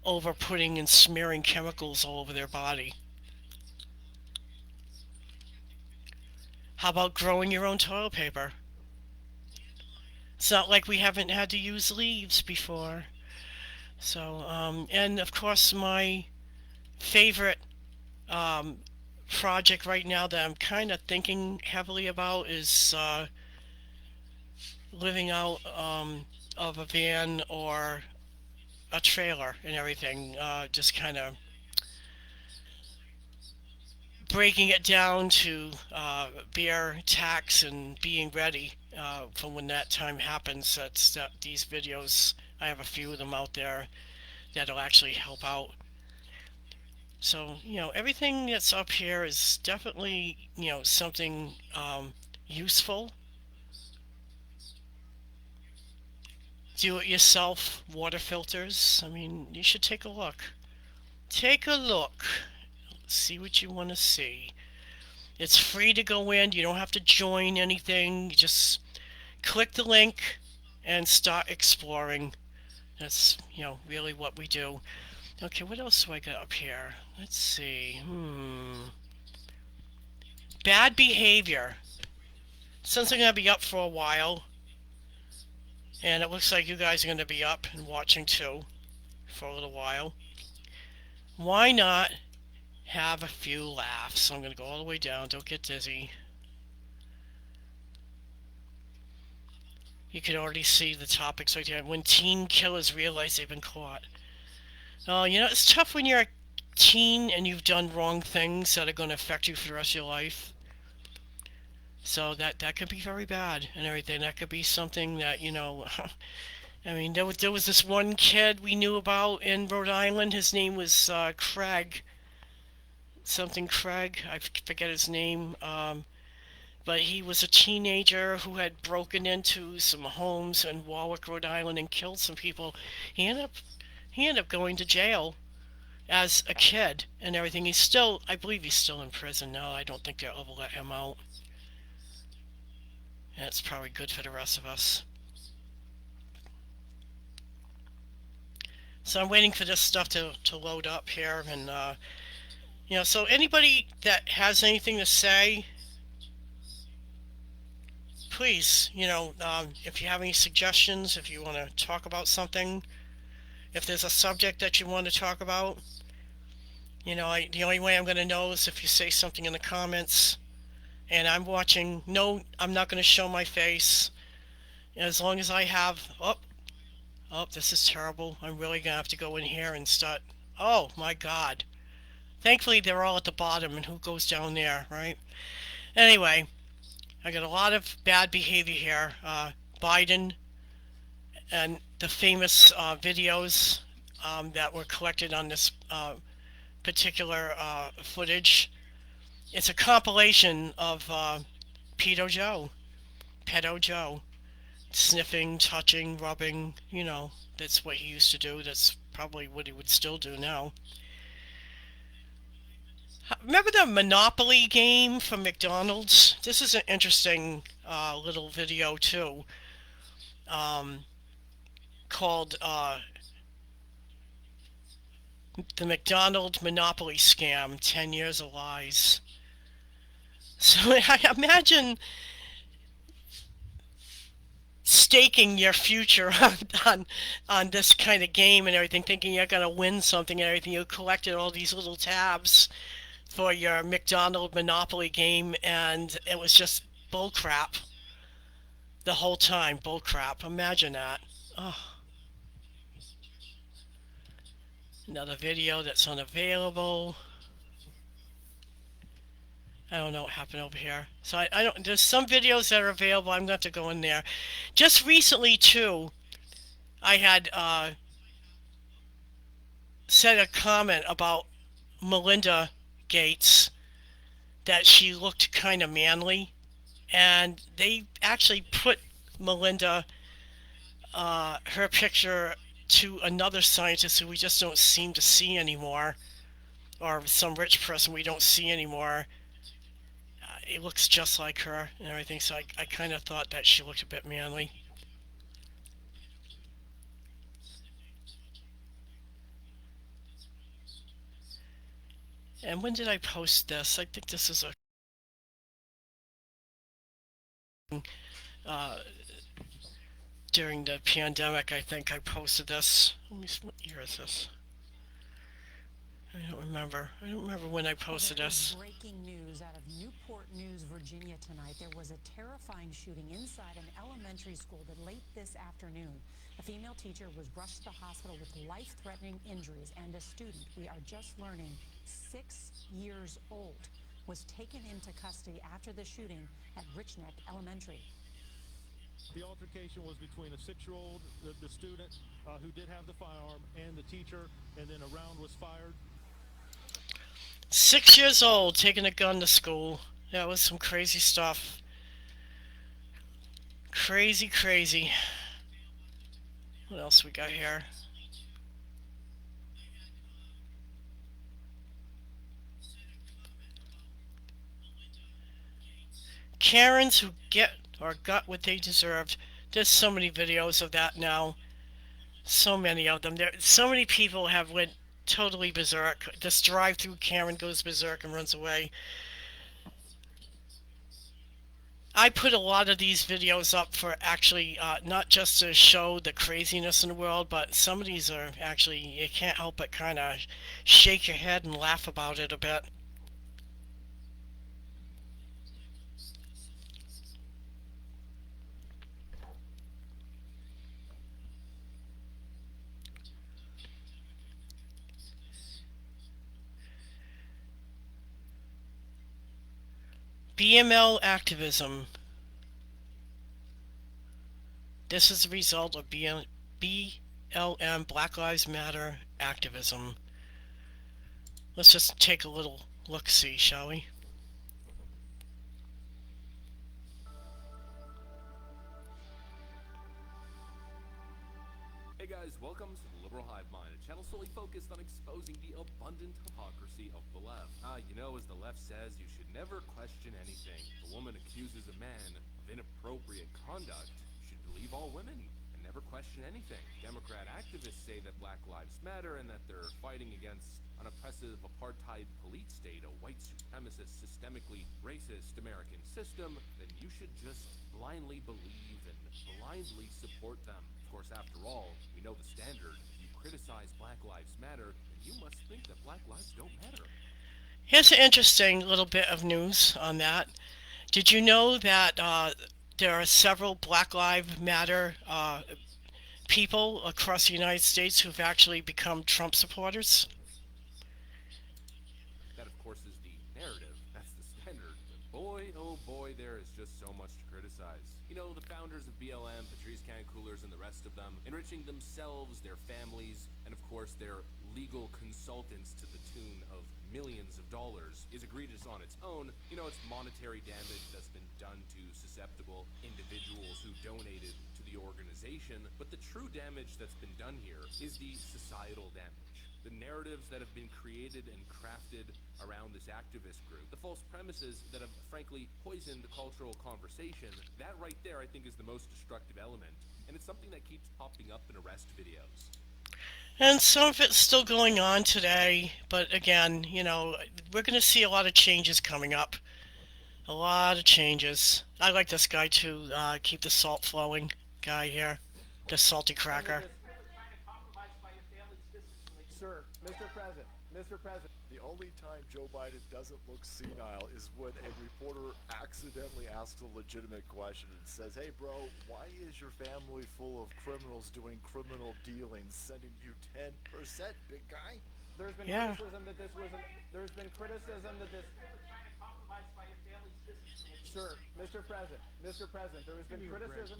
over putting and smearing chemicals all over their body. How about growing your own toilet paper? It's not like we haven't had to use leaves before. So, and of course my favorite project right now that I'm kind of thinking heavily about is living out of a van or a trailer and everything, just kind of breaking it down to bare tax and being ready for when that time happens. That these videos, I have a few of them out there that'll actually help out. So, everything that's up here is definitely, something useful. Do-it-yourself water filters. I mean, you should take a look. Take a look. See what you want to see. It's free to go in. You don't have to join anything. You just click the link and start exploring. That's, really what we do. Okay, what else do I got up here? Let's see. Bad behavior. Since I'm going to be up for a while, and it looks like you guys are going to be up and watching too for a little while, why not have a few laughs? So I'm going to go all the way down. Don't get dizzy. You can already see the topics right here. When teen killers realize they've been caught. Oh, it's tough when you're a teen and you've done wrong things that are going to affect you for the rest of your life. So that could be very bad and everything. That could be something that, I mean, there was this one kid we knew about in Rhode Island. His name was Craig. Something Craig. I forget his name. But he was a teenager who had broken into some homes in Warwick, Rhode Island and killed some people. He ended up going to jail as a kid and everything. I believe he's still in prison now. I don't think they'll ever let him out. And it's probably good for the rest of us. So I'm waiting for this stuff to load up here. And, so anybody that has anything to say, please, if you have any suggestions, if you want to talk about something, if there's a subject that you want to talk about, the only way I'm going to know is if you say something in the comments. And I'm watching. No, I'm not going to show my face. As long as I have... Oh, this is terrible. I'm really going to have to go in here and start... Oh, my God. Thankfully, they're all at the bottom, and who goes down there, right? Anyway, I got a lot of bad behavior here. Biden and the famous videos that were collected on this particular footage. It's a compilation of Pedo Joe. Sniffing, touching, rubbing, that's what he used to do. That's probably what he would still do now. Remember the Monopoly game from McDonald's? This is an interesting little video too. Called the McDonald's Monopoly Scam, 10 Years of Lies. So I imagine staking your future on this kind of game and everything, thinking you're going to win something and everything. You collected all these little tabs for your McDonald's Monopoly game, and it was just bullcrap the whole time. Bullcrap. Imagine that. Oh. Another video that's unavailable. I don't know what happened over here. So I don't, there's some videos that are available. I'm going to have to go in there. Just recently, too, I had said a comment about Melinda Gates, that she looked kind of manly. And they actually put Melinda, her picture, to another scientist who we just don't seem to see anymore. Or some rich person we don't see anymore. It looks just like her and everything, so I kind of thought that she looked a bit manly. And when did I post this? I think this is during the pandemic, I think I posted this. Let me see, what year is this? I don't remember. I don't remember when I posted this. Breaking news out of Newport News, Virginia tonight. There was a terrifying shooting inside an elementary school that late this afternoon. A female teacher was rushed to the hospital with life-threatening injuries, and a student, we are just learning, 6 years old, was taken into custody after the shooting at Richneck Elementary. The altercation was between a 6-year-old, the student who did have the firearm, and the teacher, and then a round was fired. 6 years old, taking a gun to school. That was some crazy stuff. Crazy, crazy. What else we got here? Karens who get or got what they deserved. There's so many videos of that now. So many of them. So many people have went totally berserk. This drive-through Karen goes berserk and runs away. I put a lot of these videos up for actually not just to show the craziness in the world, but some of these are actually, you can't help but kind of shake your head and laugh about it a bit. BML activism. This is the result of BLM, Black Lives Matter activism. Let's just take a little look-see, shall we? Hey guys, welcome to the Liberal Hive Mind, a channel solely focused on exposing the abundant hypocrisy of the left. You know, as the left says, you should never question anything. If a woman accuses a man of inappropriate conduct, you should believe all women and never question anything. Democrat activists say that Black Lives Matter and that they're fighting against an oppressive apartheid police state, a white supremacist, systemically racist American system, then you should just blindly believe and blindly support them. Of course, after all, we know the standard. If you criticize Black Lives Matter, then you must think that Black lives don't matter. Here's an interesting little bit of news on that. Did you know that there are several Black Lives Matter people across the United States who've actually become Trump supporters? That, of course, is the narrative. That's the standard. But boy, oh boy, there is just so much to criticize. You know, the founders of BLM, Patrice Cancoolers, and the rest of them, enriching themselves, their families, and of course their legal consultants to the tune of millions of dollars is egregious on its own. You know, it's monetary damage that's been done to susceptible individuals who donated to the organization, but the true damage that's been done here is the societal damage. The narratives that have been created and crafted around this activist group, the false premises that have frankly poisoned the cultural conversation, that right there I think is the most destructive element, and it's something that keeps popping up in arrest videos. And some of it's still going on today, but again, you know, we're going to see a lot of changes coming up. A lot of changes. I like this guy too, keep the salt flowing guy here. The salty cracker. Sir, Mr. President. The only time Joe Biden doesn't look senile is when a reporter accidentally asks a legitimate question and says, "Hey bro, why is your family full of criminals doing criminal dealings, sending you 10%, big guy?" There's been criticism that this was there's been criticism that this Sir, Mr. President, there has been criticism.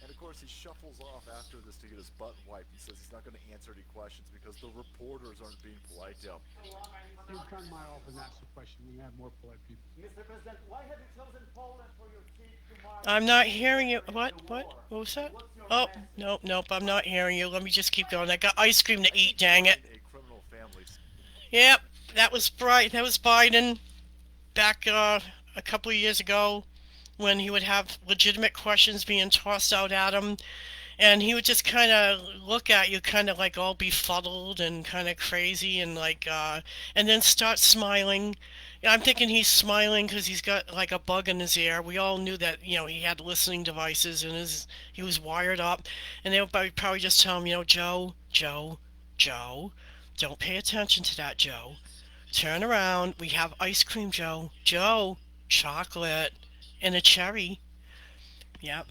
And of course he shuffles off after this to get his butt wiped and says he's not going to answer any questions because the reporters aren't being polite to him. You come my office and ask a question. We have more polite people. Mr. President, why have you chosen Poland for your chief tomorrow? I'm not hearing you. What was that? Oh, nope, I'm not hearing you. Let me just keep going. I got ice cream to eat, dang it. Yep, that was Biden back a couple of years ago, when he would have legitimate questions being tossed out at him, and he would just kind of look at you kind of like all befuddled and kind of crazy, and like and then start smiling. I'm thinking he's smiling because he's got like a bug in his ear. We all knew that, you know, he had listening devices and he was wired up, and they would probably just tell him, you know, Joe, Don't pay attention to that, Joe. Turn around. We have ice cream, Joe. Joe, chocolate and a cherry. Yep.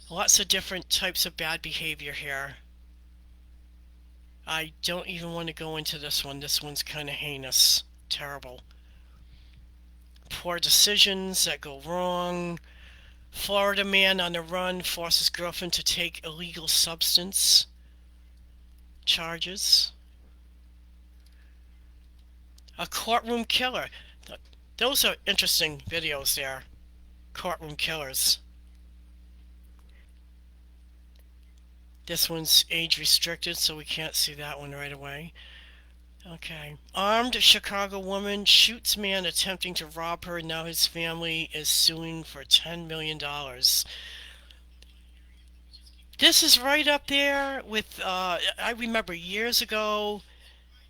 Lots of different types of bad behavior here. I don't even want to go into this one. This one's kind of heinous. Terrible. Poor decisions that go wrong. Florida man on the run forces girlfriend to take illegal substance charges. A courtroom killer. Those are interesting videos there. Courtroom killers. This one's age restricted, so we can't see that one right away. Okay. Armed Chicago woman shoots man attempting to rob her. Now his family is suing for $10 million. This is right up there with, I remember years ago,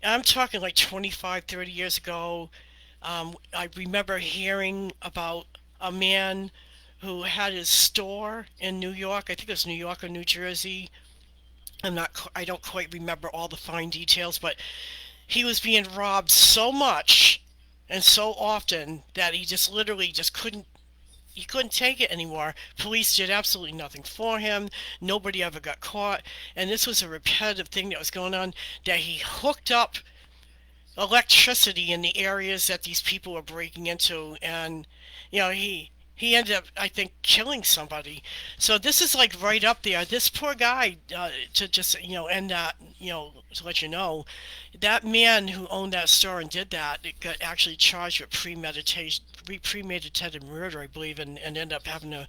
I'm talking like 25, 30 years ago, I remember hearing about a man who had his store in New York. I think it was New York or New Jersey. I don't quite remember all the fine details, but he was being robbed so much and so often that he just literally just couldn't take it anymore. Police did absolutely nothing for him. Nobody ever got caught. And this was a repetitive thing that was going on, that he hooked up electricity in the areas that these people were breaking into. And, you know, he ended up, I think, killing somebody. So this is like right up there. This poor guy, to just, you know, end that, you know, to let you know, that man who owned that store and did that, it got actually charged with premeditated murder, I believe, and ended up having to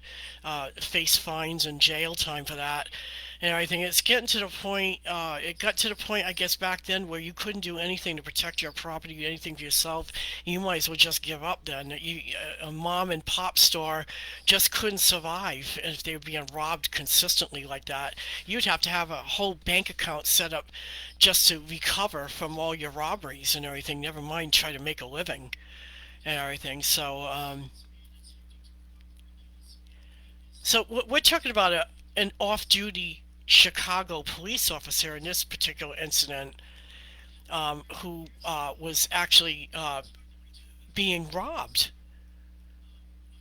face fines and jail time for that. And everything. It's getting to the point, it got to the point, I guess, back then where you couldn't do anything to protect your property, anything for yourself. You might as well just give up then. A mom and pop store just couldn't survive if they were being robbed consistently like that. You'd have to have a whole bank account set up just to recover from all your robberies and everything, never mind try to make a living and everything. So, we're talking about an off-duty Chicago police officer in this particular incident, who was actually being robbed.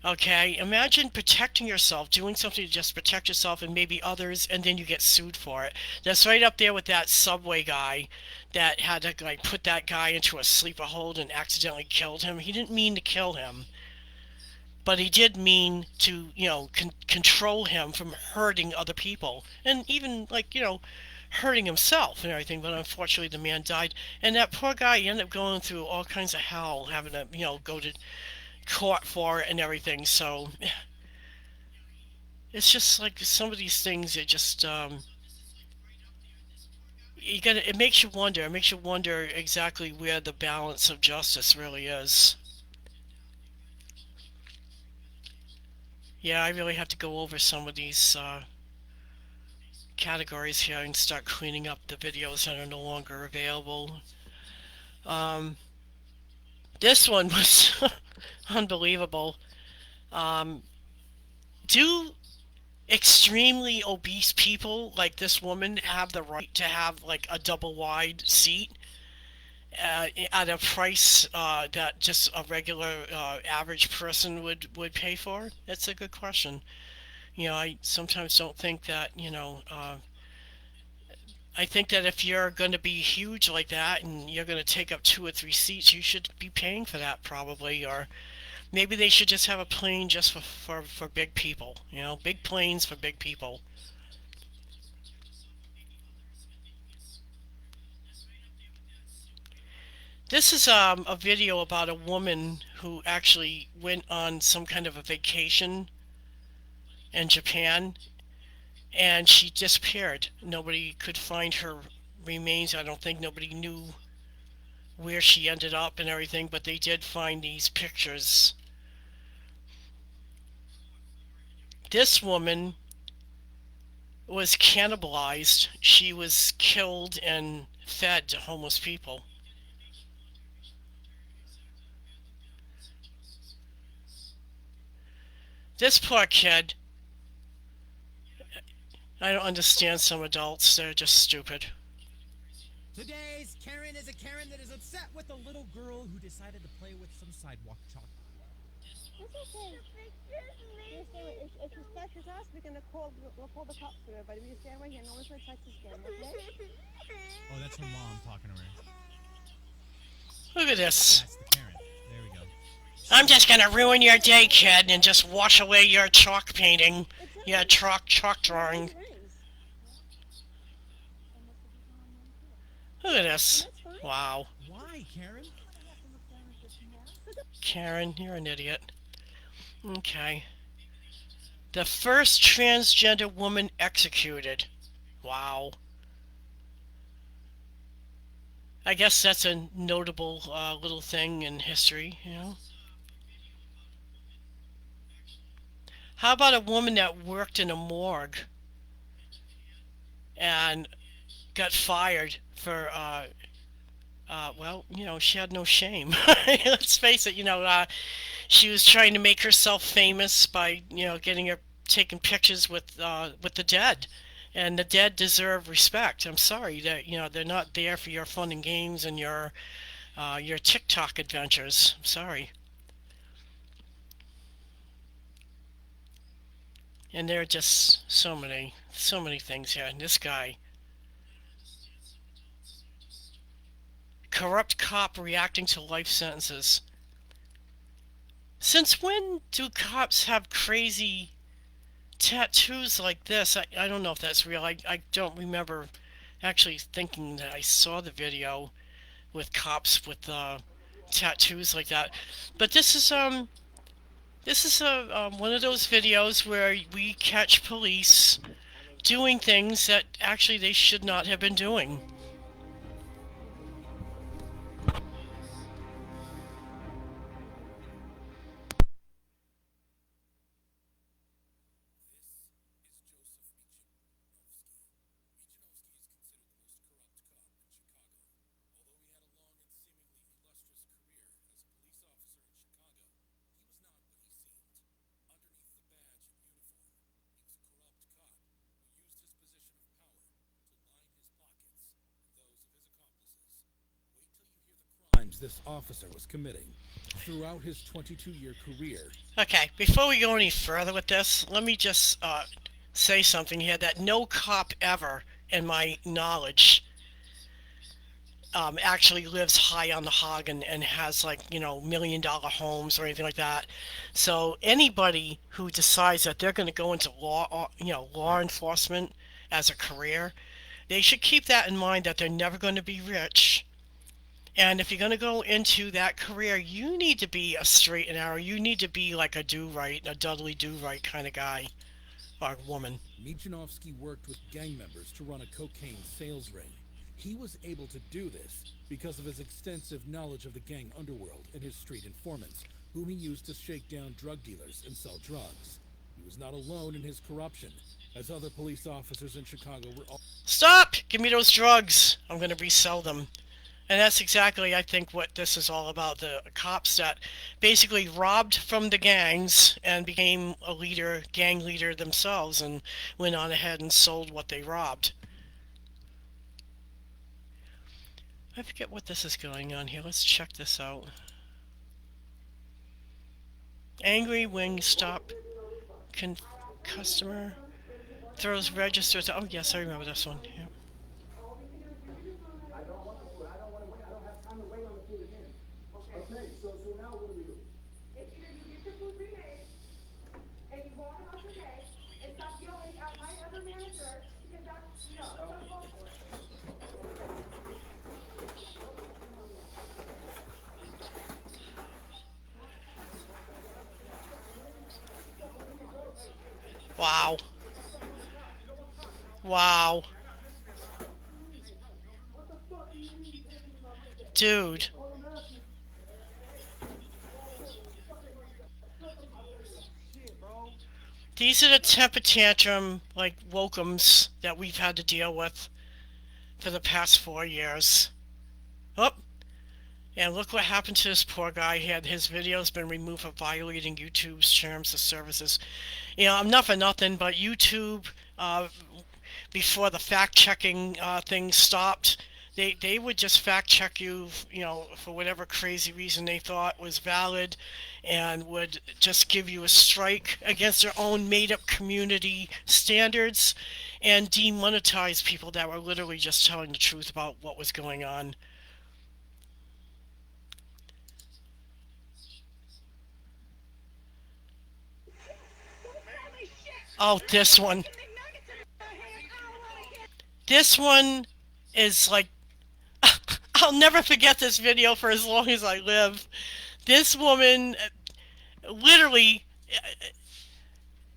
Okay, imagine protecting yourself, doing something to just protect yourself and maybe others, and then you get sued for it. That's right up there with that Subway guy that had to like put that guy into a sleeper hold and accidentally killed him. He didn't mean to kill him, but he did mean to, you know, control him from hurting other people, and even, like, you know, hurting himself and everything. But unfortunately, the man died, and that poor guy ended up going through all kinds of hell, having to, you know, go to court for it and everything. So it's just like some of these things. It just it makes you wonder. It makes you wonder exactly where the balance of justice really is. Yeah, I really have to go over some of these categories here and start cleaning up the videos that are no longer available. This one was unbelievable. Do extremely obese people like this woman have the right to have like a double wide seat at a price that just a regular average person would pay for? That's a good question. You know, I sometimes don't think that, you know, I think that if you're going to be huge like that and you're going to take up 2 or 3 seats, you should be paying for that probably. Or maybe they should just have a plane just for big people, you know, big planes for big people. This is a video about a woman who actually went on some kind of a vacation in Japan, and she disappeared. Nobody could find her remains. I don't think nobody knew where she ended up and everything, but they did find these pictures. This woman was cannibalized. She was killed and fed to homeless people. This poor kid, I don't understand some adults. They're just stupid. Today's Karen is a Karen that is upset with a little girl who decided to play with some sidewalk chalk. It's okay. If you touch his house, we'll call the cops for everybody. We just stand right here. No one's gonna touch his skin, okay? Oh, that's her mom talking to her. Look at this. That's the Karen. There we go. I'm just gonna ruin your day, kid, and just wash away your chalk painting. Your chalk drawing. Look at this. Wow. Why, Karen? Karen, you're an idiot. Okay. The first transgender woman executed. Wow. I guess that's a notable little thing in history, you know? How about a woman that worked in a morgue and got fired for, well, you know, she had no shame. Let's face it, you know, she was trying to make herself famous by, you know, taking pictures with the dead. And the dead deserve respect. I'm sorry that, you know, they're not there for your fun and games and your TikTok adventures. I'm sorry. And there are just so many things here. And this guy, corrupt cop reacting to life sentences. Since when do cops have crazy tattoos like this? I don't know if that's real. I don't remember actually thinking that I saw the video with cops with tattoos like that. But this is one of those videos where we catch police doing things that actually they should not have been doing. This officer was committing throughout his 22-year career. Okay, before we go any further with this, let me just say something here that no cop ever, in my knowledge, actually lives high on the hog and has, like, you know, $1 million homes or anything like that. So anybody who decides that they're going to go into law enforcement as a career, they should keep that in mind, that they're never going to be rich. And if you're going to go into that career, you need to be a straight and narrow. You need to be like a do-right, a Dudley do-right kind of guy or woman. Mijanovsky worked with gang members to run a cocaine sales ring. He was able to do this because of his extensive knowledge of the gang underworld and his street informants, whom he used to shake down drug dealers and sell drugs. He was not alone in his corruption, as other police officers in Chicago were all— Stop! Give me those drugs! I'm going to resell them. And that's exactly, I think, what this is all about. The cops that basically robbed from the gangs and became a leader, gang leader themselves, and went on ahead and sold what they robbed. I forget what this is going on here. Let's check this out. Angry Wingstop customer throws register to— oh yes, I remember this one. Yeah. Wow. Wow. Dude. These are the temper tantrum, like, wokums that we've had to deal with for the past 4 years. Oh, and look what happened to this poor guy. He had his videos been removed for violating YouTube's terms of services. You know, I'm not for nothing, but YouTube, before the fact-checking thing stopped. They would just fact-check you, you know, for whatever crazy reason they thought was valid, and would just give you a strike against their own made-up community standards, and demonetize people that were literally just telling the truth about what was going on. Oh, this one. This one is like, I'll never forget this video for as long as I live. This woman, literally,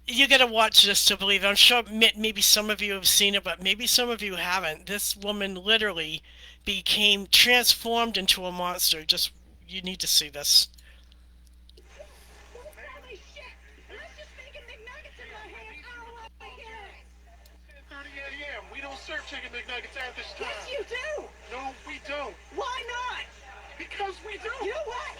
you gotta watch this to believe it. I'm sure maybe some of you have seen it, but maybe some of you haven't. This woman literally became transformed into a monster. Just, you need to see this. 30 a.m. We don't serve chicken McNuggets at this time. Yes, you do. No, we don't. Why not? Because we do. You know what?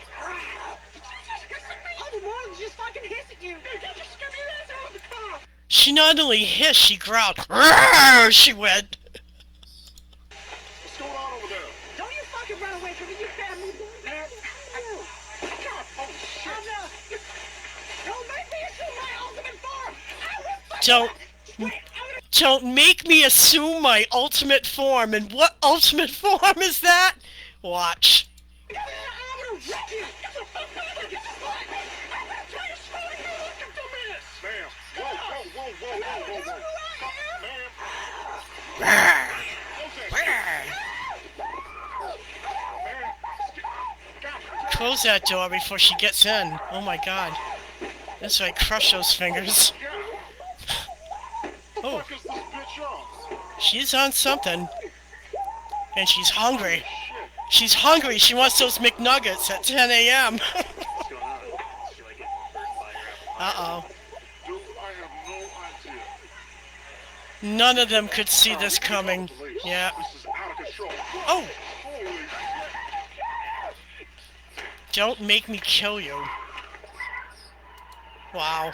Did you just hiss at me? I did more than just fucking hiss at you. Dude, you just scream your ass out of the car. She not only hissed, she growled. Rawr, she went. What's going on over there? Don't you fucking run away from me, you family. Oh, shit. Don't make me assume my ultimate form. Don't make me assume my ultimate form. And what ultimate form is that? Watch. Ma'am, whoa. Ma'am. Close that door before she gets in. Oh my god. That's right, crush those fingers. Oh. She's on something. And she's hungry. She's hungry. She wants those McNuggets at 10 a.m. Uh-oh. None of them could see this coming. Yeah. Oh! Don't make me kill you. Wow.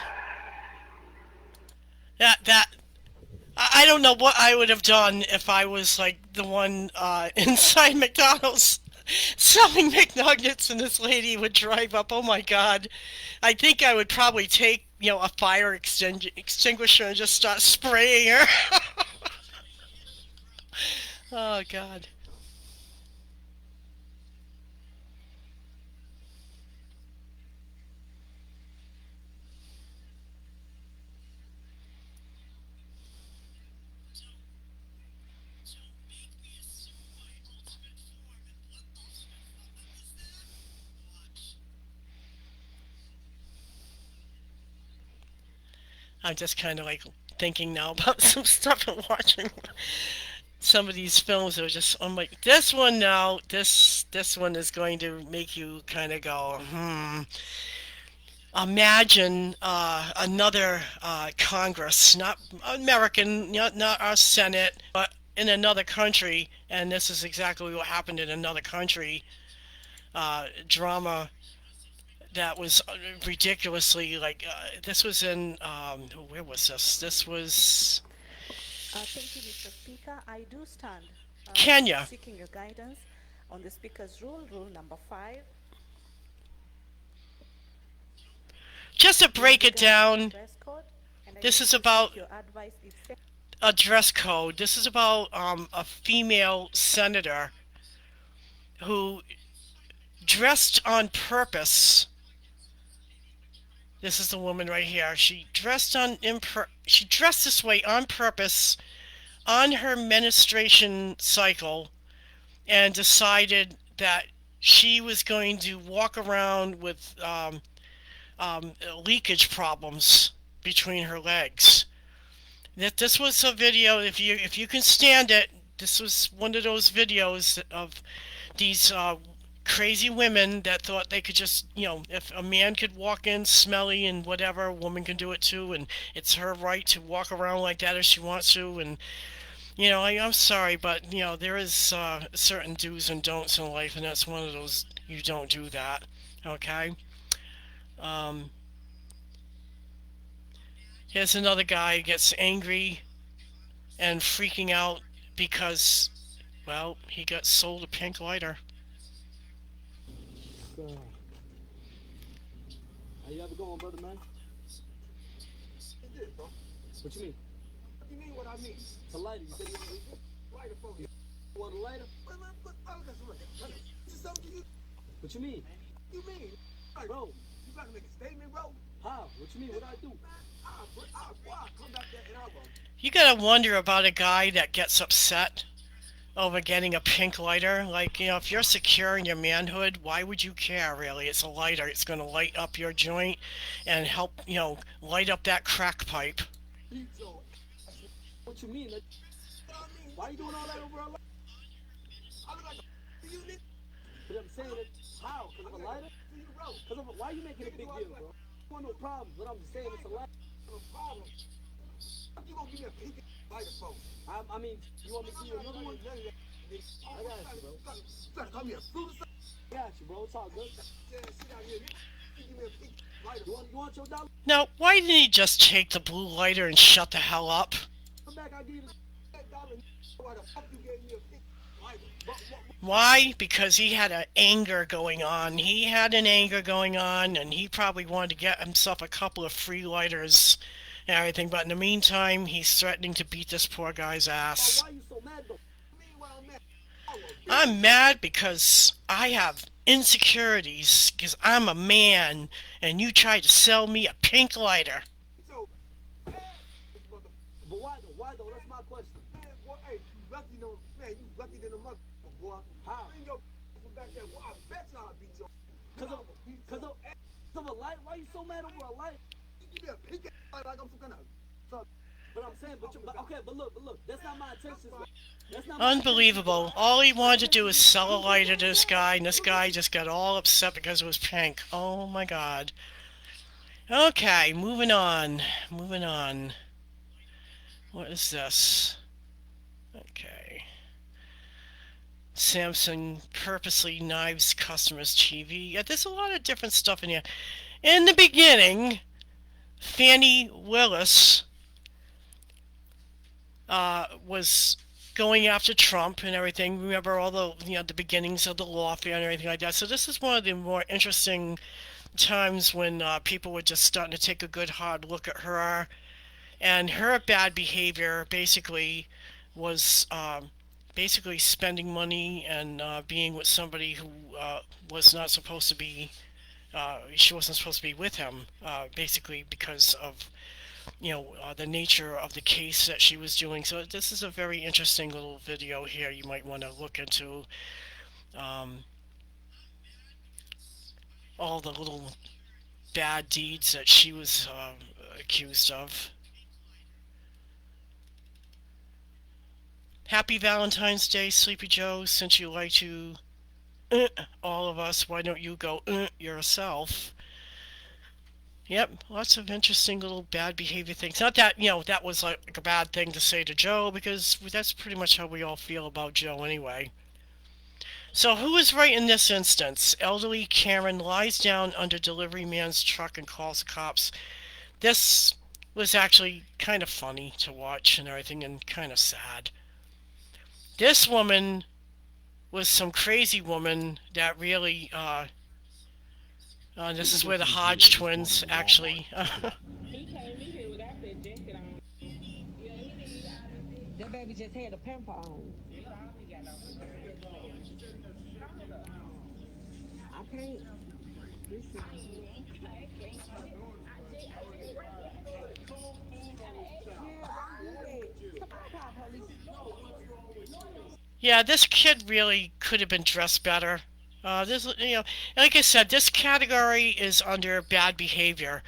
I don't know what I would have done if I was like the one inside McDonald's selling McNuggets and this lady would drive up. Oh my god. I think I would probably take, you know, a fire extinguisher and just start spraying her. Oh god. I'm just kind of like thinking now about some stuff and watching some of these films that are just, I'm like, this one now, this one is going to make you kind of go, Imagine another Congress, not American, not our Senate, but in another country, and this is exactly what happened in another country, drama that was ridiculously, like, this was in, where was this? This was... Thank you, Mr. Speaker. I do stand Kenya. Seeking your guidance on the Speaker's rule number 5. Just to break it down, this is about a dress code. This is about a female senator who dressed on purpose. This is the woman right here. She dressed this way on purpose on her menstruation cycle and decided that she was going to walk around with leakage problems between her legs. This was a video, if you can stand it, this was one of those videos of these crazy women that thought they could just, you know, if a man could walk in smelly and whatever, a woman can do it too, and it's her right to walk around like that if she wants to. And you know, I'm sorry, but you know, there is certain do's and don'ts in life, and that's one of those. You don't do that, okay? Here's another guy who gets angry and freaking out because, well, he got sold a pink lighter. So, how you ever going, brother, man? What you mean? What you mean what I mean? It's a lighter. You said you want a Lighter for you. You want a lighter? What you mean? You mean? Like, Bro. You gotta make a statement, bro. How? What you mean? What I do? I'll come back there and I'll go. You gotta wonder about a guy that gets upset over getting a pink lighter. Like, you know, if you're secure in your manhood, why would you care, really? It's a lighter. It's gonna light up your joint and help, you know, light up that crack pipe. What you mean? Why you doing all that over a lighter? But I'm saying that, how? Because of a lighter? Because of why are you making a big deal, bro? I want no problems, but I'm just saying it's a lighter. No problem. You gonna give me a pink lighter for? I mean, you want me to give you another one? I got you, bro. You trying to call me a fruit or something? I got you, bro. It's all good. Yeah, sit down here. You give me a pink lighter. You want your dollar? Now, why didn't he just take the blue lighter and shut the hell up? Come back, I'll give you that dollar. Why the fuck you gave me a pink lighter? Why? Because he had an anger going on. He had an anger going on, and he probably wanted to get himself a couple of free lighters and everything. But in the meantime, he's threatening to beat this poor guy's ass. Why are you so mad, though? I'm mad because I have insecurities, because I'm a man, and you tried to sell me a pink lighter. But why, though? Why, though? That's my question. Man, boy, hey, you lucky, no, man, you lucky than a mother, boy. How? Bring your from back there, boy. I bet y'all beat your. Cause of a light? Why you so mad over a light? You give me a pink light like I'm some kind of. But I'm saying, but look, that's not my intentions. That's not my Unbelievable. All he wanted to do was sell a lighter to this guy, and this guy just got all upset because it was pink. Oh my god. Okay, moving on. Moving on. What is this? Okay. Samsung purposely knives customers' TV. Yeah, there's a lot of different stuff in here. In the beginning, Fannie Willis was going after Trump and everything. Remember all the, you know, the beginnings of the lawfare and everything like that. So this is one of the more interesting times when people were just starting to take a good hard look at her. And her bad behavior basically was basically spending money and being with somebody who was not supposed to be, she wasn't supposed to be with him, basically because of, you know, the nature of the case that she was doing. So this is a very interesting little video here you might want to look into. All the little bad deeds that she was accused of. Happy Valentine's Day, Sleepy Joe. Since you like to all of us, why don't you go yourself? Yep, lots of interesting little bad behavior things. Not that, you know, that was like a bad thing to say to Joe, because that's pretty much how we all feel about Joe anyway. So who is right in this instance? Elderly Karen lies down under delivery man's truck and calls the cops. This was actually kind of funny to watch and everything, and kind of sad. This woman was some crazy woman that really, this is where the Hodge twins actually... That baby just had a pimple on. I can't. Yeah, this kid really could have been dressed better. This, you know, like I said, this category is under bad behavior.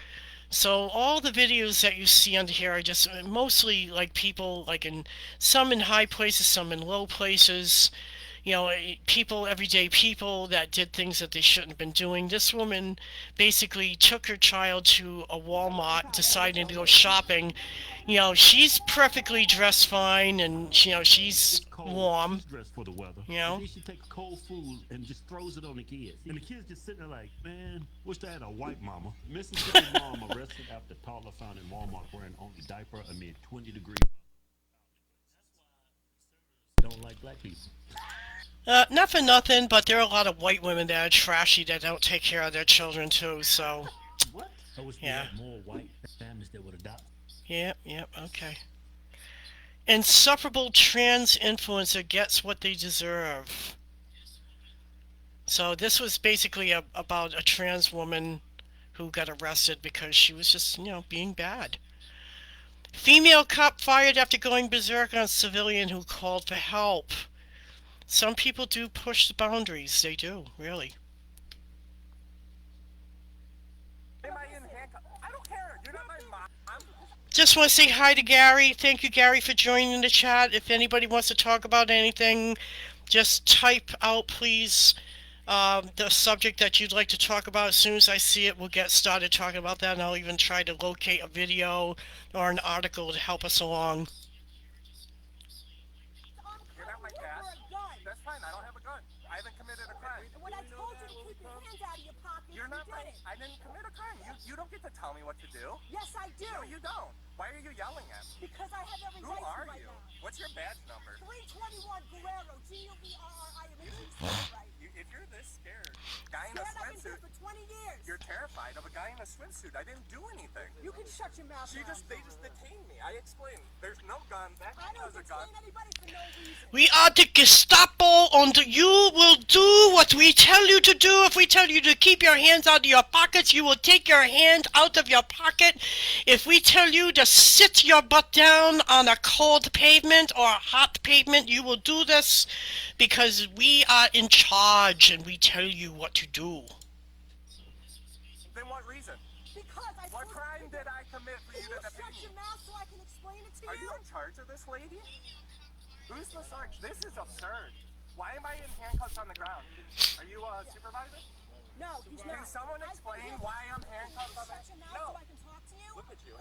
So all the videos that you see under here are just mostly like people, like some in high places, some in low places. You know, people, everyday people that did things that they shouldn't have been doing. This woman basically took her child to a Walmart, deciding to go shopping. You know, she's perfectly dressed fine, and, you know, she's warm. She's dressed for the weather. You know? And then she takes cold food and just throws it on the kids. And the kids just sitting there like, man, wish I had a white mama. Mississippi mom arrested after toddler found in Walmart wearing only diaper amid 20 degrees. don't like black people. Not for nothing, but there are a lot of white women that are trashy that don't take care of their children too, so... What? I wish we Yeah. had more white families that would adopt. Yep, okay. Insufferable trans influencer gets what they deserve. So this was basically about a trans woman who got arrested because she was just, being bad. Female cop fired after going berserk on civilian who called for help. Some people do push the boundaries. They do, really. Just want to say hi to Gary. Thank you, Gary, for joining the chat. If anybody wants to talk about anything, just type out, please, the subject that you'd like to talk about. As soon as I see it, we'll get started talking about that, and I'll even try to locate a video or an article to help us along. You're not my cat. That's fine. I don't have a gun. I haven't committed a crime. When I told you to keep your hands out of your pockets, you're not my... I didn't commit a crime. You don't get to tell me what to do. Yes, I do. No, you don't. Why are you yelling at me? Because I have every right to right now. Who are you? What's your badge number? 321 Guerrero. G-U-E-R-R-I-M-A-G. If you're this scared, guy in a swimsuit for 20 years. You're terrified of a guy in a swimsuit. I didn't do anything. You can shut your mouth. They just detained me. I explained. There's no gun. That guy has a gun. Anybody for no reason. We are the Gestapo, and you will do what we tell you to do. If we tell you to keep your hands out of your pockets, you will take your hand out of your pocket. If we tell you to sit your butt down on a cold pavement or a hot pavement, you will do this because we are in charge and we tell you what to do. Then what reason? Because what crime did I commit for you to shut your mouth so I can explain it to you? Are you in charge of this lady? Who's the sarge? This is absurd. Why am I in handcuffs on the ground? Are you a supervisor? No, he's not. Can someone explain why I'm handcuffed on the ground? Shut your mouth so I can talk to you? Look at you.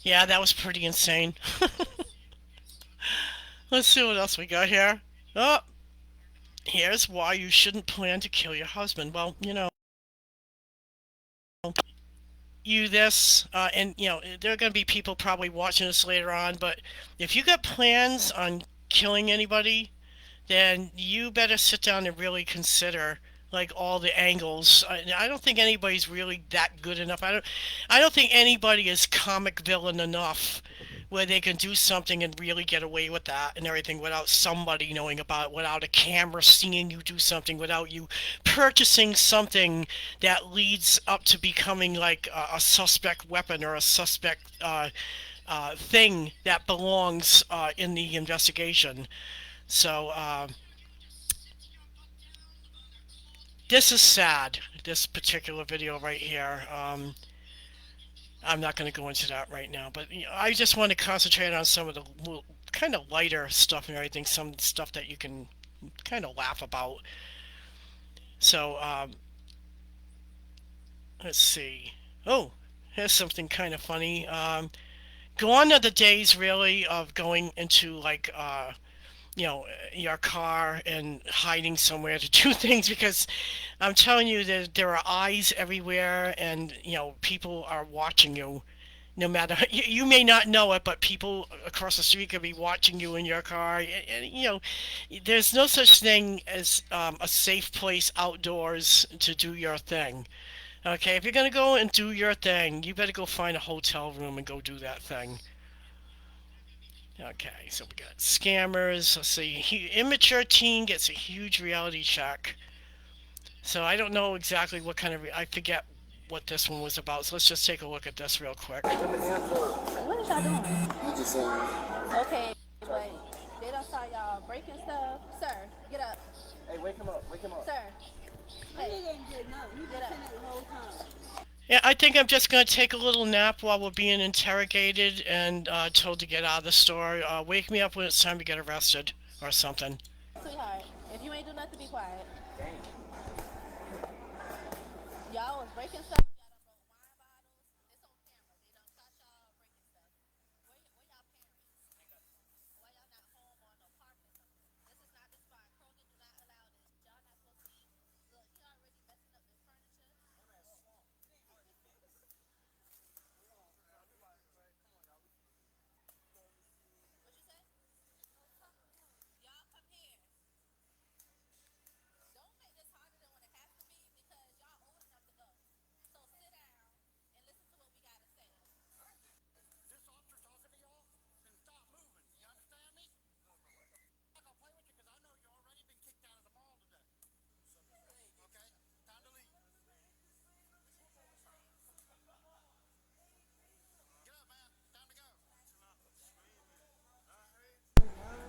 Yeah, that was pretty insane. Let's see what else we got here. Oh, here's why you shouldn't plan to kill your husband. Well, and there are going to be people probably watching this later on, but if you got plans on killing anybody, then you better sit down and really consider like all the angles. I don't think anybody's really that good enough. I don't think anybody is comic villain enough where they can do something and really get away with that and everything without somebody knowing about it, without a camera seeing you do something, without you purchasing something that leads up to becoming like a suspect weapon or a suspect thing that belongs in the investigation. So this is sad, this particular video right here. I'm not going to go into that right now, but I just want to concentrate on some of the kind of lighter stuff and everything, some stuff that you can kind of laugh about. So, let's see. Oh, here's something kind of funny. Gone are the days, really, of going into, like, your car and hiding somewhere to do things, because I'm telling you that there are eyes everywhere, and people are watching you. No matter you may not know it, but people across the street could be watching you in your car. And there's no such thing as a safe place outdoors to do your thing. Okay, if you're gonna go and do your thing, you better go find a hotel room and go do that thing. Okay, so we got scammers. Let's see. Immature teen gets a huge reality check. So I don't know exactly what kind of... I forget what this one was about. So let's just take a look at this real quick. What is y'all doing? Okay, but they don't saw y'all breaking stuff. Sir, get up. Hey, wake him up. Wake him up. Sir. Hey, he didn't get no. You get up the whole time. Yeah, I think I'm just going to take a little nap while we're being interrogated and told to get out of the store. Wake me up when it's time to get arrested or something. Sweetheart, if you ain't do nothing, be quiet. Y'all was breaking stuff.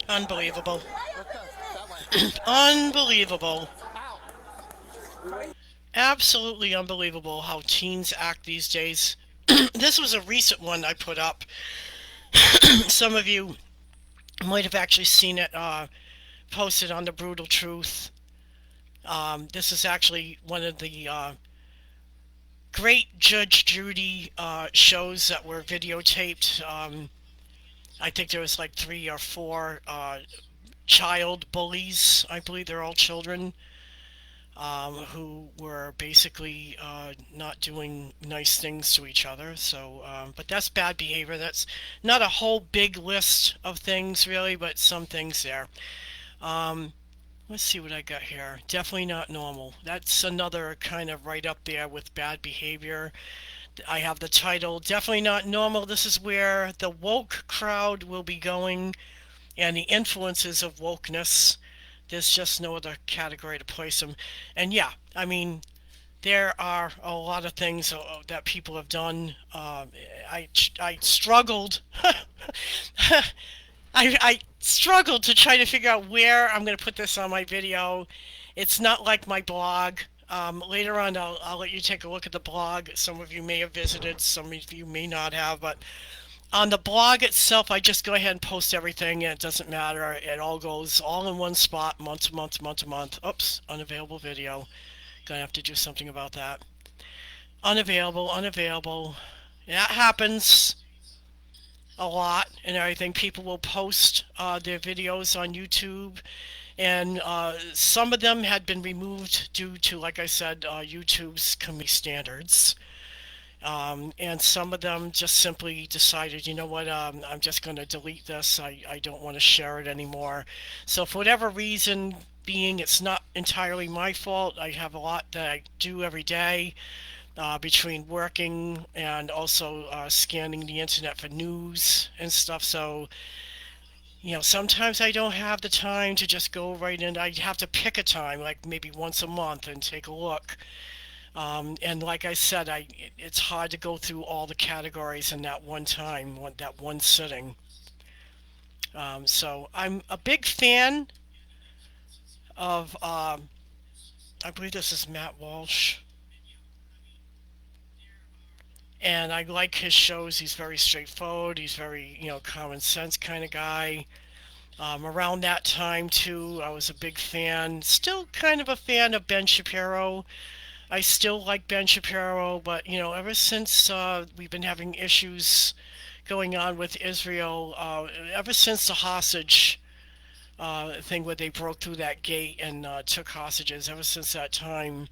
Unbelievable. Unbelievable. Absolutely unbelievable how teens act these days. This was a recent one I put up. Some of you might have actually seen it posted on The Brutal Truth. This is actually one of the great Judge Judy shows that were videotaped. I think there was like 3 or 4 child bullies. I believe they're all children who were basically not doing nice things to each other. So, but that's bad behavior. That's not a whole big list of things really, but some things there. Let's see what I got here. Definitely not normal. That's another kind of right up there with bad behavior. I have the title, Definitely Not Normal. This is where the woke crowd will be going and the influences of wokeness. There's just no other category to place them. And yeah, I mean, there are a lot of things that people have done. I struggled. I struggled to try to figure out where I'm going to put this on my video. It's not like my blog. Later on, I'll let you take a look at the blog. Some of you may have visited, some of you may not have, but on the blog itself, I just go ahead and post everything, and it doesn't matter. It all goes all in one spot, month to month, month to month. Oops, unavailable video. Gonna have to do something about that. Unavailable, unavailable. That happens a lot and everything. People will post their videos on YouTube, and some of them had been removed due to, like I said, YouTube's community standards. And some of them just simply decided, you know what, I'm just going to delete this. I don't want to share it anymore. So for whatever reason, being it's not entirely my fault, I have a lot that I do every day. Between working and also scanning the internet for news and stuff. So, you know, sometimes I don't have the time to just go right in. I have to pick a time, like maybe once a month, and take a look. And like I said, it's hard to go through all the categories in that one time, that one sitting. So I'm a big fan of, I believe this is Matt Walsh. And I like his shows. He's very straightforward. He's very, you know, common sense kind of guy. Around that time, too, I was a big fan. Still kind of a fan of Ben Shapiro. I still like Ben Shapiro, but, you know, ever since we've been having issues going on with Israel, ever since the hostage thing where they broke through that gate and took hostages, ever since that time,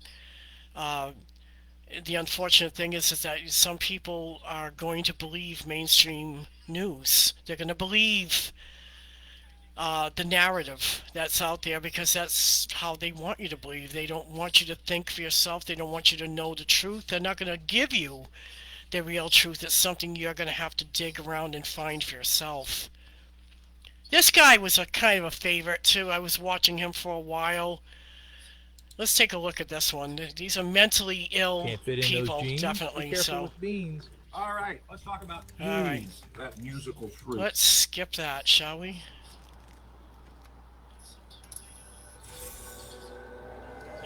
the unfortunate thing is that some people are going to believe mainstream news. They're going to believe the narrative that's out there because that's how they want you to believe. They don't want you to think for yourself. They don't want you to know the truth. They're not going to give you the real truth. It's something you're going to have to dig around and find for yourself. This guy was a kind of a favorite too. I was watching him for a while. Let's take a look at this one. These are mentally ill people, definitely. So, beans. All right, let's talk about all right. That musical fruit. Let's skip that, shall we?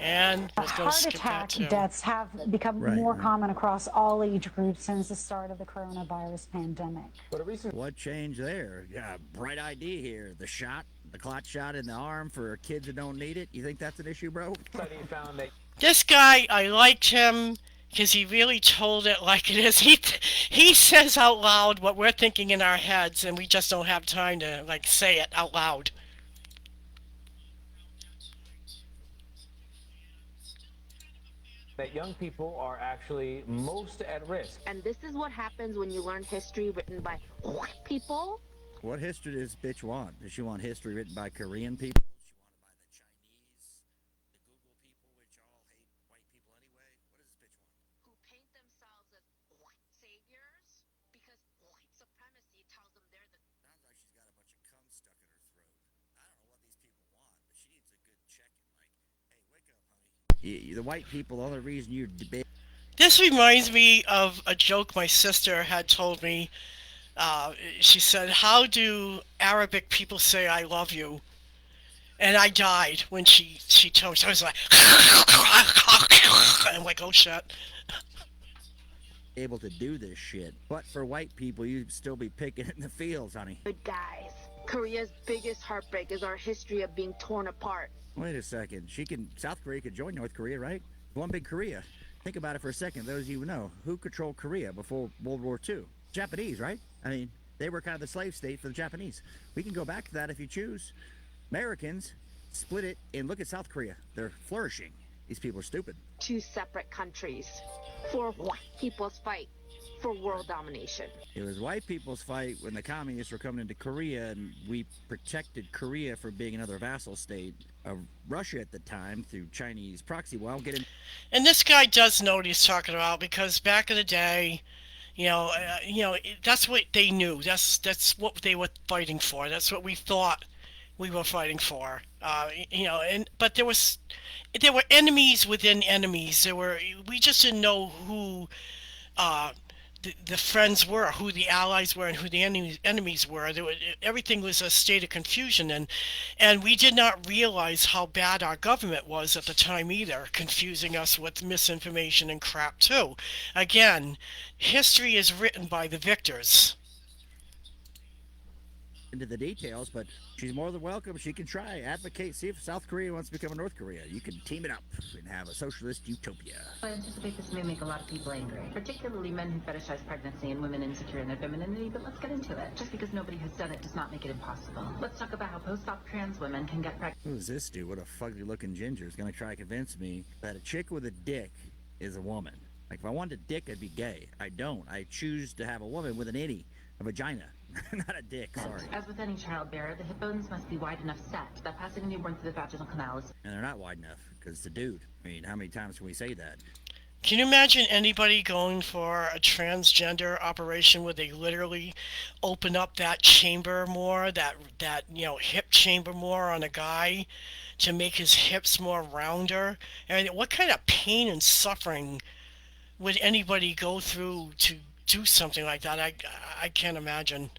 And let's go heart attack deaths have become more common across all age groups since the start of the coronavirus pandemic. What changed there? Yeah, bright idea here. The clot shot in the arm for kids that don't need it. You think that's an issue, bro? This guy, I liked him because he really told it like it is. He says out loud what we're thinking in our heads, and we just don't have time to like say it out loud. That young people are actually most at risk. And this is what happens when you learn history written by people. What history does this bitch want? Does she want history written by Korean people? Does she want it by the Chinese, the Google people, which all hate white people anyway? What does this bitch want? Who paint themselves as saviors because supremacy tells them they're the... Sounds like she's got a bunch of cum stuck in her throat. I don't know what these people want, but she needs a good checking. Like, hey, wake up, honey. The white people, the only reason you're debating. This reminds me of a joke my sister had told me She said, "How do Arabic people say I love you?" And I died when she told me. So I was like, I'm like, oh shit. Able to do this shit. But for white people, you'd still be picking it in the fields, honey. But guys, Korea's biggest heartbreak is our history of being torn apart. Wait a second. South Korea could join North Korea, right? One big Korea. Think about it for a second. Those of you who know, who controlled Korea before World War II? Japanese, right? I mean, they were kind of the slave state for the Japanese. We can go back to that if you choose. Americans split it and look at South Korea. They're flourishing. These people are stupid. Two separate countries for white people's fight for world domination. It was white people's fight when the communists were coming into Korea, and we protected Korea from being another vassal state of Russia at the time through Chinese proxy. Well, I'll get in. And this guy does know what he's talking about, because back in the day, that's what they knew. That's what they were fighting for. That's what we thought we were fighting for. But there were enemies within enemies. We just didn't know who the friends were, who the allies were, and who the enemies were. Everything was a state of confusion, and we did not realize how bad our government was at the time either, confusing us with misinformation and crap too. Again, history is written by the victors. Into the details, but she's more than welcome. She can try, advocate, see if South Korea wants to become a North Korea. You can team it up and have a socialist utopia. I anticipate this may make a lot of people angry, particularly men who fetishize pregnancy and women insecure in their femininity, but let's get into it. Just because nobody has done it does not make it impossible. Let's talk about how post-op trans women can get pregnant. Who's this dude? What a fugly looking ginger is going to try to convince me that a chick with a dick is a woman. Like, if I wanted a dick, I'd be gay. I don't. I choose to have a woman with an innie, a vagina. Not a dick, sorry. As with any child bearer, the hip bones must be wide enough set that passing a newborn through the vaginal canal is... And they're not wide enough, because it's a dude. I mean, how many times can we say that? Can you imagine anybody going for a transgender operation where they literally open up that chamber more, that hip chamber more on a guy to make his hips more rounder? And what kind of pain and suffering would anybody go through to do something like that? I can't imagine.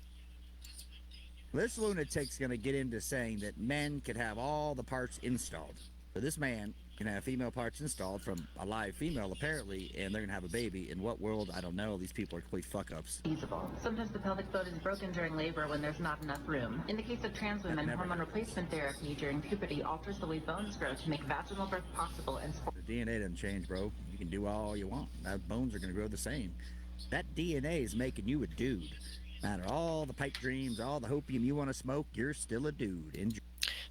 This lunatic's going to get into saying that men could have all the parts installed. So this man can have female parts installed from a live female, apparently, and they're going to have a baby. In what world? I don't know. These people are complete fuck-ups. Feasible. Sometimes the pelvic bone is broken during labor when there's not enough room. In the case of trans women, hormone replacement therapy during puberty alters the way bones grow to make vaginal birth possible and... The DNA doesn't change, bro. You can do all you want. Now, bones are going to grow the same. That DNA is making you a dude. No matter all the pipe dreams, all the opium you want to smoke, you're still a dude. Enjoy.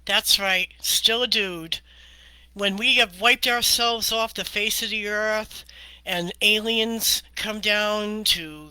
That's right, still a dude. When we have wiped ourselves off the face of the earth and aliens come down to,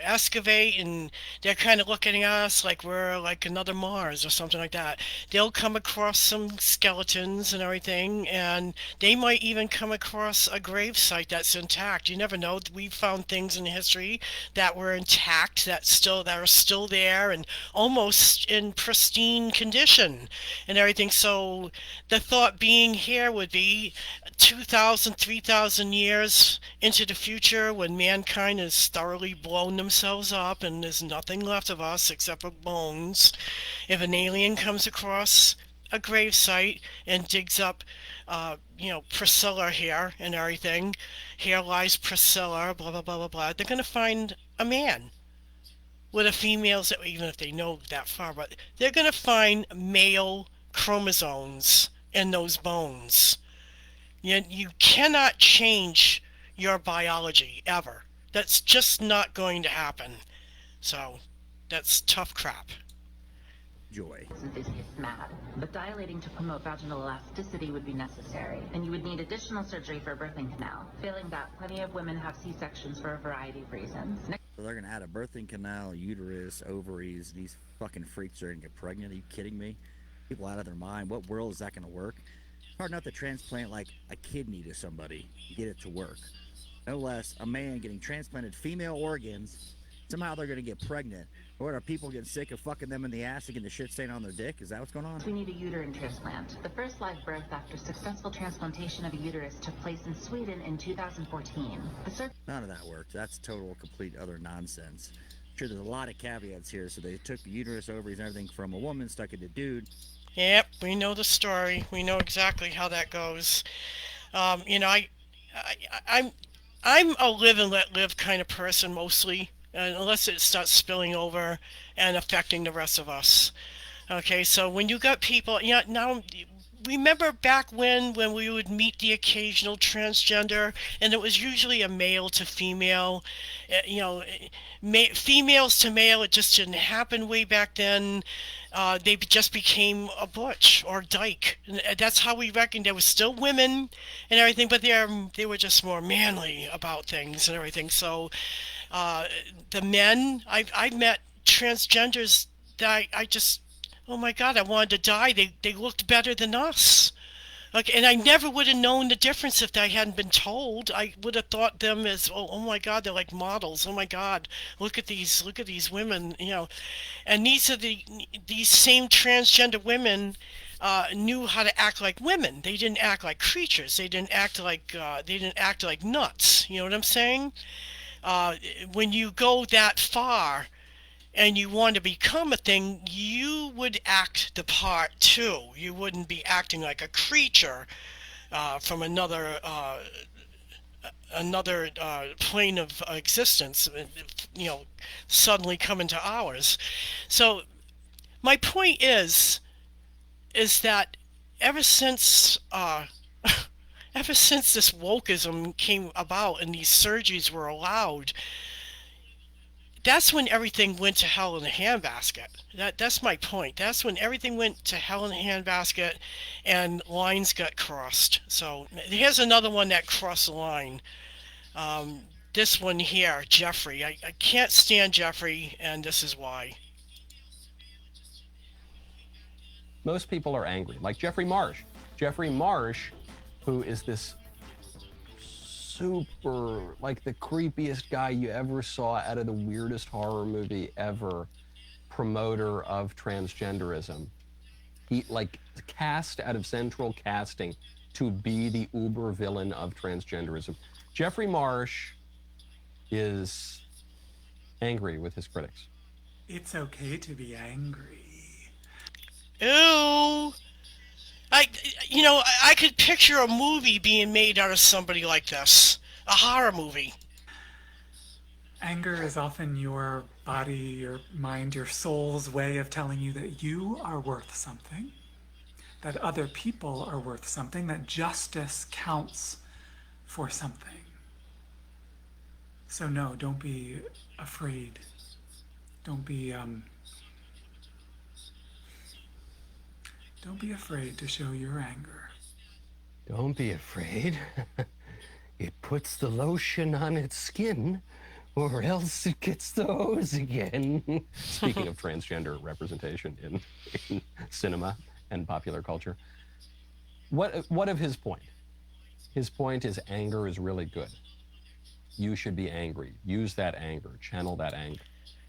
excavate, and they're kind of looking at us like we're like another Mars or something like that. They'll come across some skeletons and everything, and they might even come across a grave site that's intact. You never know. We've found things in history that were intact, that are still there and almost in pristine condition and everything. So the thought being here would be 2,000, 3,000 years into the future, when mankind has thoroughly blown themselves up and there's nothing left of us except for bones, if an alien comes across a gravesite and digs up Priscilla here and everything, here lies Priscilla, blah blah blah blah blah, they're going to find a man with a female, even if they know that far, but they're going to find male chromosomes in those bones. You cannot change your biology, ever. That's just not going to happen. So, that's tough crap. Joy. Enthusiasts mad, but dilating to promote vaginal elasticity would be necessary, and you would need additional surgery for a birthing canal. Failing that, plenty of women have C-sections for a variety of reasons. So they're gonna add a birthing canal, uterus, ovaries. These fucking freaks are gonna get pregnant. Are you kidding me? People out of their mind. What world is that gonna work? Hard enough to transplant like a kidney to somebody, get it to work. No less, a man getting transplanted female organs, somehow they're going to get pregnant. Or are people getting sick of fucking them in the ass and getting the shit stain on their dick? Is that what's going on? We need a uterine transplant. The first live birth after successful transplantation of a uterus took place in Sweden in 2014. None of that worked. That's total, complete other nonsense. sure there's a lot of caveats here. So they took the uterus, ovaries, and everything from a woman, stuck it to a dude. Yep, we know the story. We know exactly how that goes. You know, I'm a live and let live kind of person mostly, unless it starts spilling over and affecting the rest of us. Okay, so when you got people, you know, now remember back when we would meet the occasional transgender, and it was usually a male to female, you know, females to male. It just didn't happen way back then. They just became a butch or dyke. And that's how we reckoned. There was still women and everything, but they were just more manly about things and everything. So the men, I've met transgenders that I just, oh my God, I wanted to die. They looked better than us. Like, and I never would have known the difference if I hadn't been told. I would have thought them as, oh my God, they're like models. Oh my God, look at these women, you know. And these same transgender women knew how to act like women. They didn't act like creatures. They didn't act like nuts. You know what I'm saying? When you go that far and you want to become a thing, you would act the part too. You wouldn't be acting like a creature from another plane of existence, you know, suddenly come into ours. So my point is that ever since this wokeism came about and these surgeries were allowed, that's when everything went to hell in a handbasket. That's my point. That's when everything went to hell in a handbasket and lines got crossed. So here's another one that crossed the line. This one here, Jeffrey. I can't stand Jeffrey, and this is why. Most people are angry, like Jeffrey Marsh. Jeffrey Marsh, who is this super, like the creepiest guy you ever saw out of the weirdest horror movie ever, promoter of transgenderism. He, like, cast out of Central Casting to be the uber villain of transgenderism. Jeffrey Marsh is angry with his critics. It's okay to be angry. Ew! I could picture a movie being made out of somebody like this. A horror movie. Anger is often your body, your mind, your soul's way of telling you that you are worth something, that other people are worth something, that justice counts for something. So no, don't be afraid. Don't be afraid to show your anger. Don't be afraid. It puts the lotion on its skin, or else it gets the hose again. Speaking of transgender representation in cinema and popular culture, what of his point? His point is anger is really good. You should be angry. Use that anger. Channel that anger.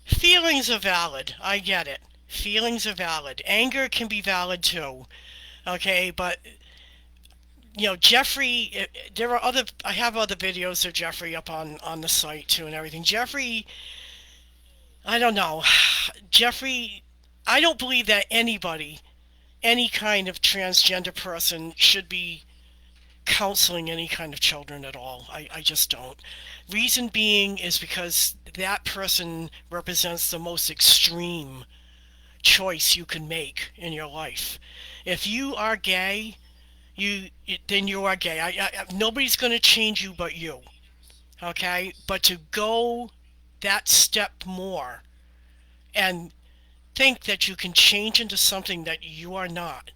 Feelings are valid. I get it. Feelings are valid. Anger can be valid too. Okay, but you know, Jeffrey, I have other videos of Jeffrey up on the site too and everything. Jeffrey, I don't know. Jeffrey, I don't believe that anybody, any kind of transgender person should be counseling any kind of children at all. I just don't. Reason being is because that person represents the most extreme choice you can make in your life. If you are gay, then you are gay. Nobody's going to change you but you. Okay? But to go that step more and think that you can change into something that you are not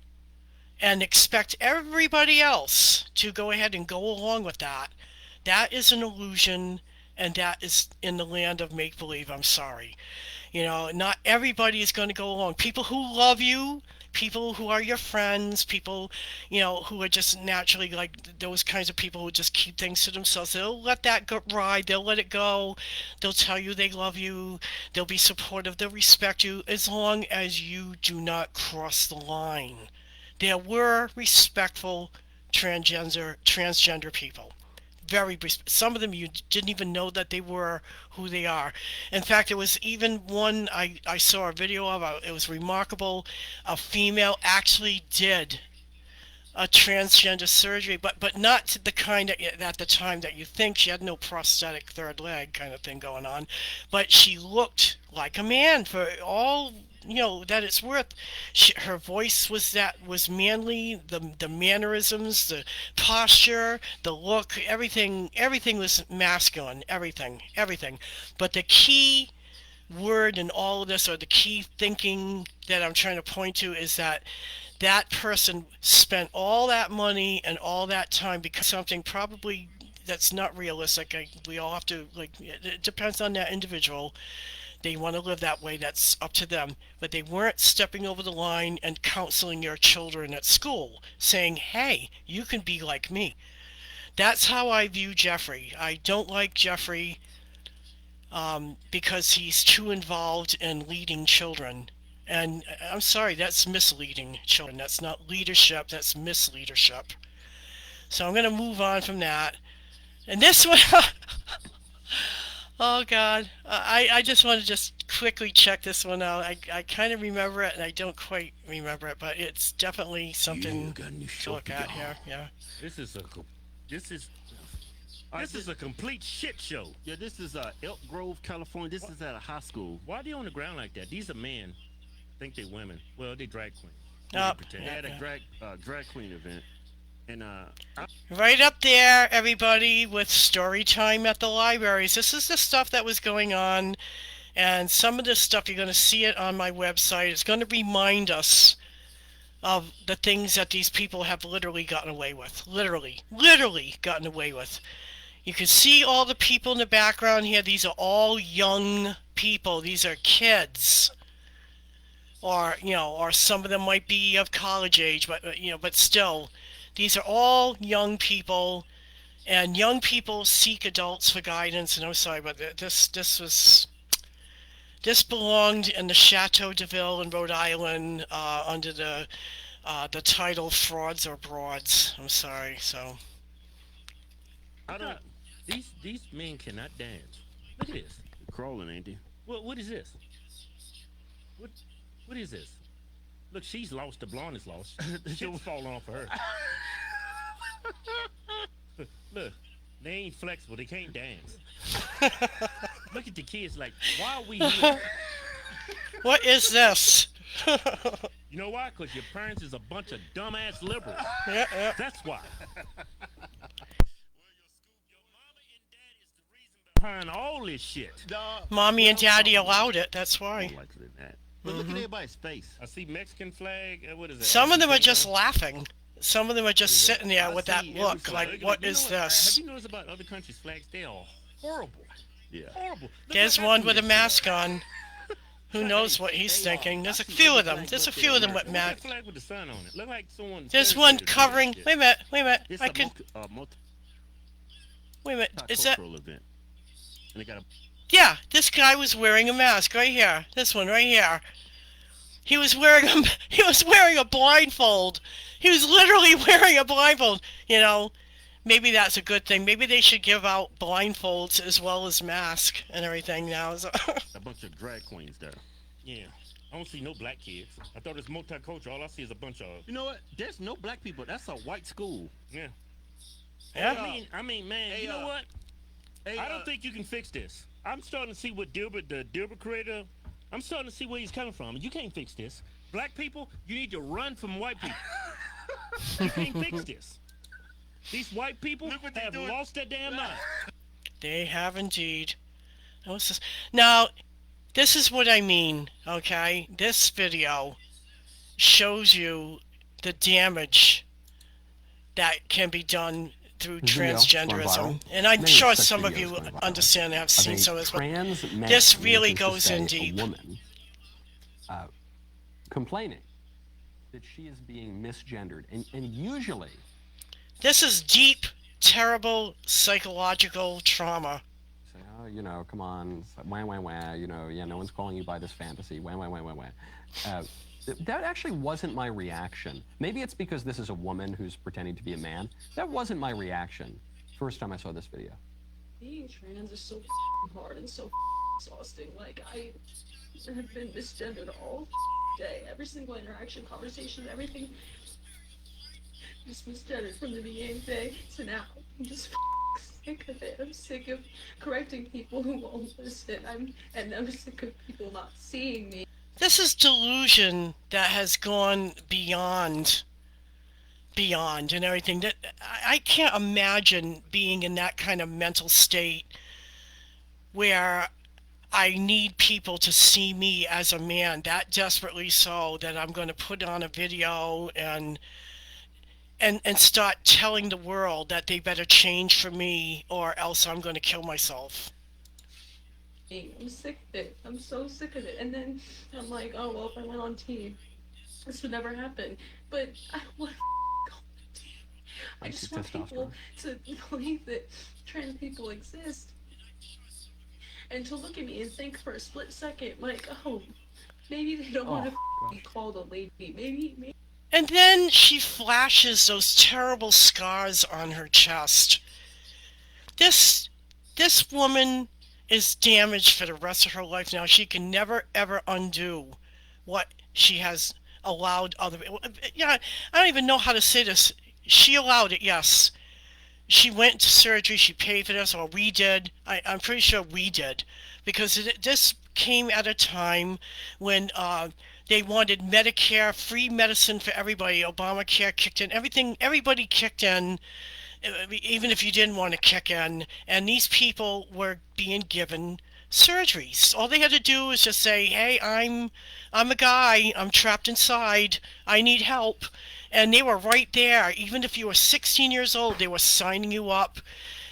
and expect everybody else to go ahead and go along with that, that is an illusion, and that is in the land of make-believe. I'm sorry. You know, not everybody is going to go along. People who love you, people who are your friends, people, you know, who are just naturally like those kinds of people who just keep things to themselves. They'll let that ride. They'll let it go. They'll tell you they love you. They'll be supportive. They'll respect you as long as you do not cross the line. There were respectful transgender people. some of them you didn't even know that they were who they are. In fact, there was even one I saw a video of, it was remarkable. A female actually did a transgender surgery, but not the kind at the time that you think. She had no prosthetic third leg kind of thing going on, but she looked like a man for all that it's worth. Her voice was manly, the mannerisms, the posture, the look, everything was masculine, everything. But the key word in all of this, or the key thinking that I'm trying to point to, is that person spent all that money and all that time because something probably that's not realistic. We all have to, it depends on that individual. They want to live that way, that's up to them. But they weren't stepping over the line and counseling your children at school, saying, hey, you can be like me. That's how I view Jeffrey. I don't like Jeffrey because he's too involved in leading children. And I'm sorry, that's misleading children. That's not leadership, that's misleadership. So I'm going to move on from that. And this one, oh God, I just want to just quickly check this one out. I kind of remember it and I don't quite remember it, but it's definitely something to look at here. Yeah. This is a complete shit show. Yeah, this is Elk Grove, California. This is at a high school. Why are they on the ground like that? These are men. Think they women. Well, they drag queen. They had a drag queen event. And right up there, everybody, with story time at the libraries. This is the stuff that was going on, and some of this stuff you're going to see it on my website. It's going to remind us of the things that these people have literally gotten away with. Literally gotten away with. You can see all the people in the background here. These are all young people. These are kids. Or some of them might be of college age, but still, these are all young people, and young people seek adults for guidance. And I'm sorry, but this belonged in the Chateau de Ville in Rhode Island under the title "Frauds or Broads." I'm sorry. So these men cannot dance. Look at this. They're crawling, ain't they? What is this? What is this? Look, she's lost. The blonde is lost. She'll fall off of her. Look, they ain't flexible. They can't dance. Look at the kids like, why are we here? What is this? You know why? Because your parents is a bunch of dumbass liberals. Yeah. That's why. Behind all this shit. Mommy and Daddy allowed it. That's why. More likely than that. But look at everybody's face. I see Mexican flag. What is that? Some of them are just laughing. Some of them are just sitting there with that look, like, what is this? Have you noticed about other countries' flags? They are horrible. Yeah. Horrible. There's one with a mask on. Who knows what he's thinking? There's a few of them. There's a few of them with masks. Flag with the sun on it. Look like someone. There's one covering. Wait a minute. I can. Wait a minute. Is that? Event. And they got a. Yeah, this guy was wearing a mask right here. This one right here. He was wearing a blindfold. He was literally wearing a blindfold. Maybe that's a good thing. Maybe they should give out blindfolds as well as masks and everything now. So. A bunch of drag queens there. Yeah. I don't see no black kids. I thought it's multicultural. All I see is a bunch of. You know what? There's no black people. That's a white school. Yeah. Yeah. I mean, man. You know what? I don't think you can fix this. I'm starting to see what the Dilbert creator, I'm starting to see where he's coming from. You can't fix this. Black people, you need to run from white people. You can't fix this. These white people have lost their damn mind. They have indeed. Now, this is what I mean, okay? This video shows you the damage that can be done through transgenderism, and I'm sure some of you understand and have seen some of this, but this really goes in deep. A woman complaining that she is being misgendered, and usually this is deep, terrible psychological trauma. Say, oh, come on, wah, wah, wah, yeah, no one's calling you by this fantasy, wah, wah, wah, wah, wah. That actually wasn't my reaction. Maybe it's because this is a woman who's pretending to be a man. That wasn't my reaction. first time I saw this video. Being trans is so hard and so exhausting. Like, I have been misgendered all day. Every single interaction, conversation, everything. Just misgendered from the beginning of the day to now. I'm just sick of it. I'm sick of correcting people who won't listen. I'm sick of people not seeing me. This is delusion that has gone beyond and everything. That I can't imagine being in that kind of mental state where I need people to see me as a man that desperately so that I'm going to put on a video and start telling the world that they better change for me or else I'm going to kill myself. I'm sick of it. I'm so sick of it. And then I'm like, oh, well, if I went on TV, this would never happen. But I don't want to go on TV. I just want people to believe that trans people exist. And to look at me and think for a split second, like, oh, maybe they don't want to be called a lady. Maybe. And then she flashes those terrible scars on her chest. This woman is damaged for the rest of her life now. She can never, ever undo what she has allowed other people. Yeah, I don't even know how to say this. She allowed it, yes. She went to surgery, she paid for this, or we did. I'm pretty sure we did. Because this came at a time when they wanted Medicare, free medicine for everybody. Obamacare kicked in. Everybody kicked in, even if you didn't want to kick in. And these people were being given surgeries. All they had to do was just say, hey, I'm a guy. I'm trapped inside. I need help. And they were right there. Even if you were 16 years old, they were signing you up.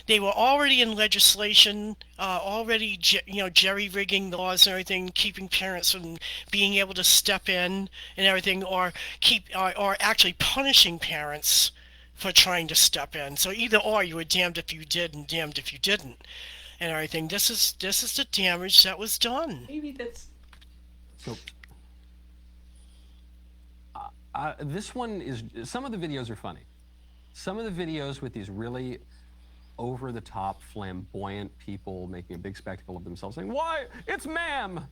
They were already in legislation, already, jerry-rigging laws and everything, keeping parents from being able to step in and everything, or actually punishing parents for trying to step in. So either or, you were damned if you did and damned if you didn't, and everything. This is the damage that was done. Maybe that's. So. This one is. Some of the videos are funny. Some of the videos with these really over-the-top, flamboyant people making a big spectacle of themselves, saying, "Why? It's ma'am.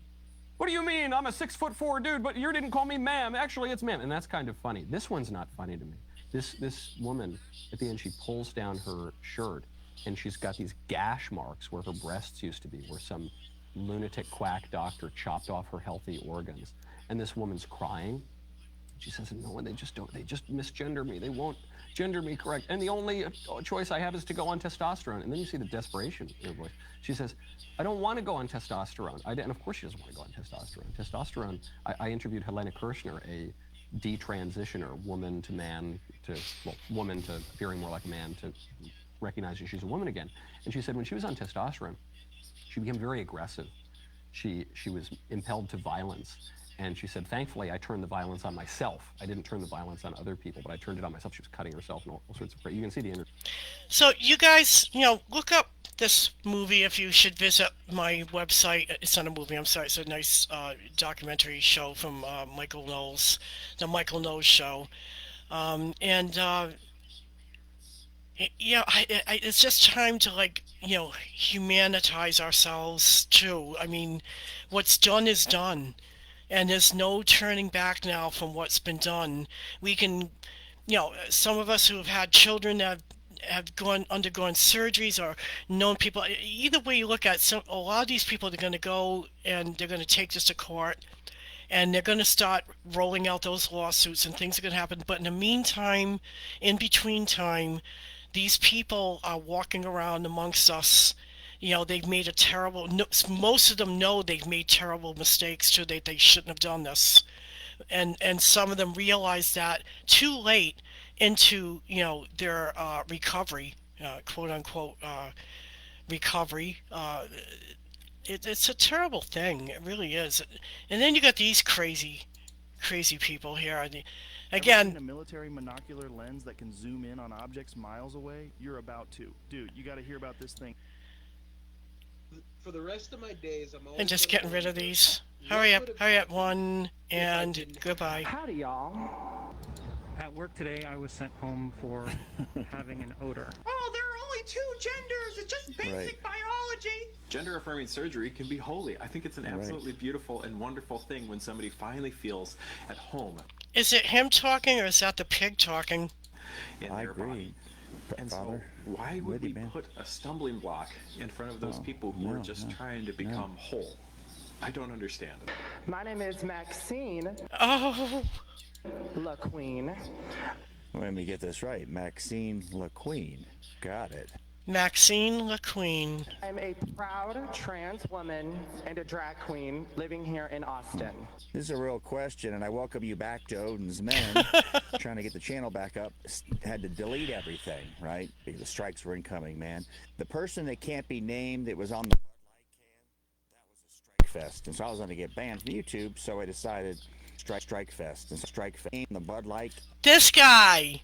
What do you mean? I'm a 6'4" dude, but you didn't call me ma'am. Actually, it's ma'am." And that's kind of funny. This one's not funny to me. This woman, at the end, she pulls down her shirt, and she's got these gash marks where her breasts used to be, where some lunatic quack doctor chopped off her healthy organs. And this woman's crying. She says, "No, they just misgender me. They won't gender me correct. And the only choice I have is to go on testosterone." And then you see the desperation in her voice. She says, "I don't want to go on testosterone." And of course she doesn't want to go on testosterone. Testosterone, I interviewed Helena Kirchner, a detransitioner, woman to man to, well, woman to appearing more like a man to recognizing she's a woman again. And she said when she was on testosterone, she became very aggressive. She was impelled to violence. And she said, thankfully, I turned the violence on myself. I didn't turn the violence on other people, but I turned it on myself. She was cutting herself and all sorts of crazy. You can see the interview. So you guys, look up this movie if you should visit my website. It's not a movie, I'm sorry. It's a nice documentary show from Michael Knowles, the Michael Knowles Show. It's just time to, humanitize ourselves, too. I mean, what's done is done. And there's no turning back now from what's been done. We can, some of us who have had children that have undergone surgeries or known people, either way you look at it, a lot of these people are going to go and they're going to take this to court and they're going to start rolling out those lawsuits and things are going to happen. But in the meantime, in between time, these people are walking around amongst us. They've made most of them know they've made terrible mistakes too. They shouldn't have done this. And some of them realize that too late into, their recovery, quote unquote, recovery. It's a terrible thing. It really is. And then you got these crazy people here. Again, a military monocular lens that can zoom in on objects miles away? You're about to. Dude, you got to hear about this thing. For the rest of my days, I'm always and just getting rid of these. Hurry up, one, and goodbye. Howdy, y'all. At work today, I was sent home for having an odor. Oh, there are only two genders. It's just basic biology. Gender affirming surgery can be holy. I think it's an absolutely beautiful and wonderful thing when somebody finally feels at home. Is it him talking or is that the pig talking? I agree. And so, why would we put a stumbling block in front of those people who are just trying to become whole? I don't understand it. My name is Maxine. Oh. LaQueen. Let me get this right. Maxine LaQueen. Got it. Maxine LaQueen. I'm a proud trans woman and a drag queen living here in Austin. This is a real question, and I welcome you back to Odin's Men. Trying to get the channel back up. Had to delete everything, right? Because the strikes were incoming, man. The person that can't be named that was on the Bud Light can, that was a strike fest. And so I was going to get banned from YouTube, so I decided strike fest. And strike fest, the Bud Light. This guy!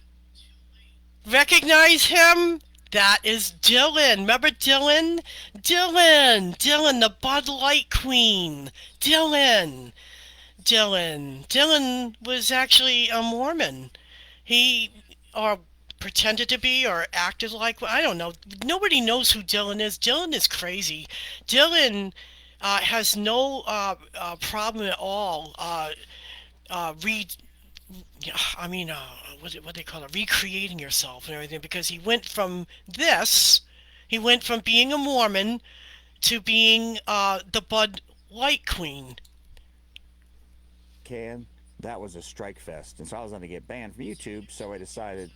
Recognize him? That is Dylan. Remember Dylan? Dylan, the Bud Light Queen. Dylan was actually a Mormon. He, or pretended to be, or acted like, I don't know. Nobody knows who Dylan is. Dylan is crazy. Dylan has no problem at all what they call it, recreating yourself and everything, because he went from being a Mormon to being the Bud Light Queen. That was a strike fest, and so I was going to get banned from YouTube, so I decided to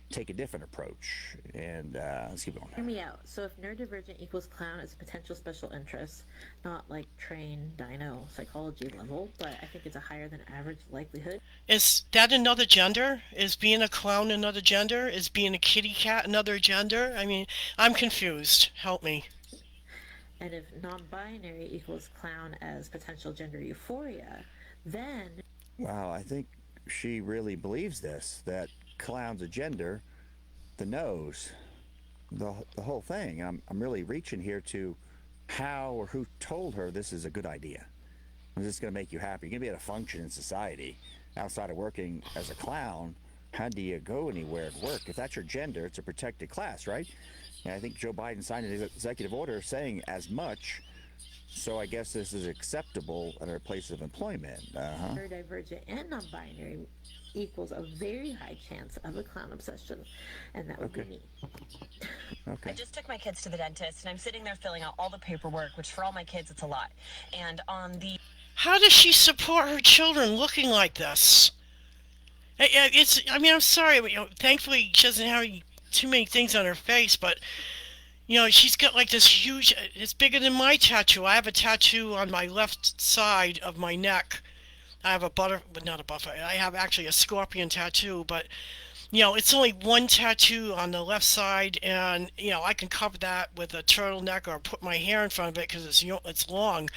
take a different approach. And let's keep going. Hear me out. So if neurodivergent equals clown is a potential special interest, not like trained dino psychology level, but I think it's a higher than average likelihood. Is that another gender? Is being a clown another gender? Is being a kitty cat another gender? I mean, I'm confused. Help me. And if non-binary equals clown as potential gender euphoria, then... Wow, I think she really believes this, that clown's a gender, the nose, the whole thing. I'm really reaching here to how or who told her this is a good idea. Is this going to make you happy? You're going to be able to function in society outside of working as a clown. How do you go anywhere at work? If that's your gender, it's a protected class, right? And I think Joe Biden signed an executive order saying as much. So I guess this is acceptable at our place of employment. Neurodivergent and non-binary equals a very high chance of a clown obsession, and that would be me. I just took my kids to the dentist, and I'm sitting there filling out all the paperwork, which for all my kids, it's a lot. And on the... How does she support her children looking like this? I'm sorry, but, thankfully she doesn't have too many things on her face, but... she's got like this huge, it's bigger than my tattoo. I have a tattoo on my left side of my neck. I have I have actually a scorpion tattoo, but, it's only one tattoo on the left side, and, I can cover that with a turtleneck or put my hair in front of it because it's long.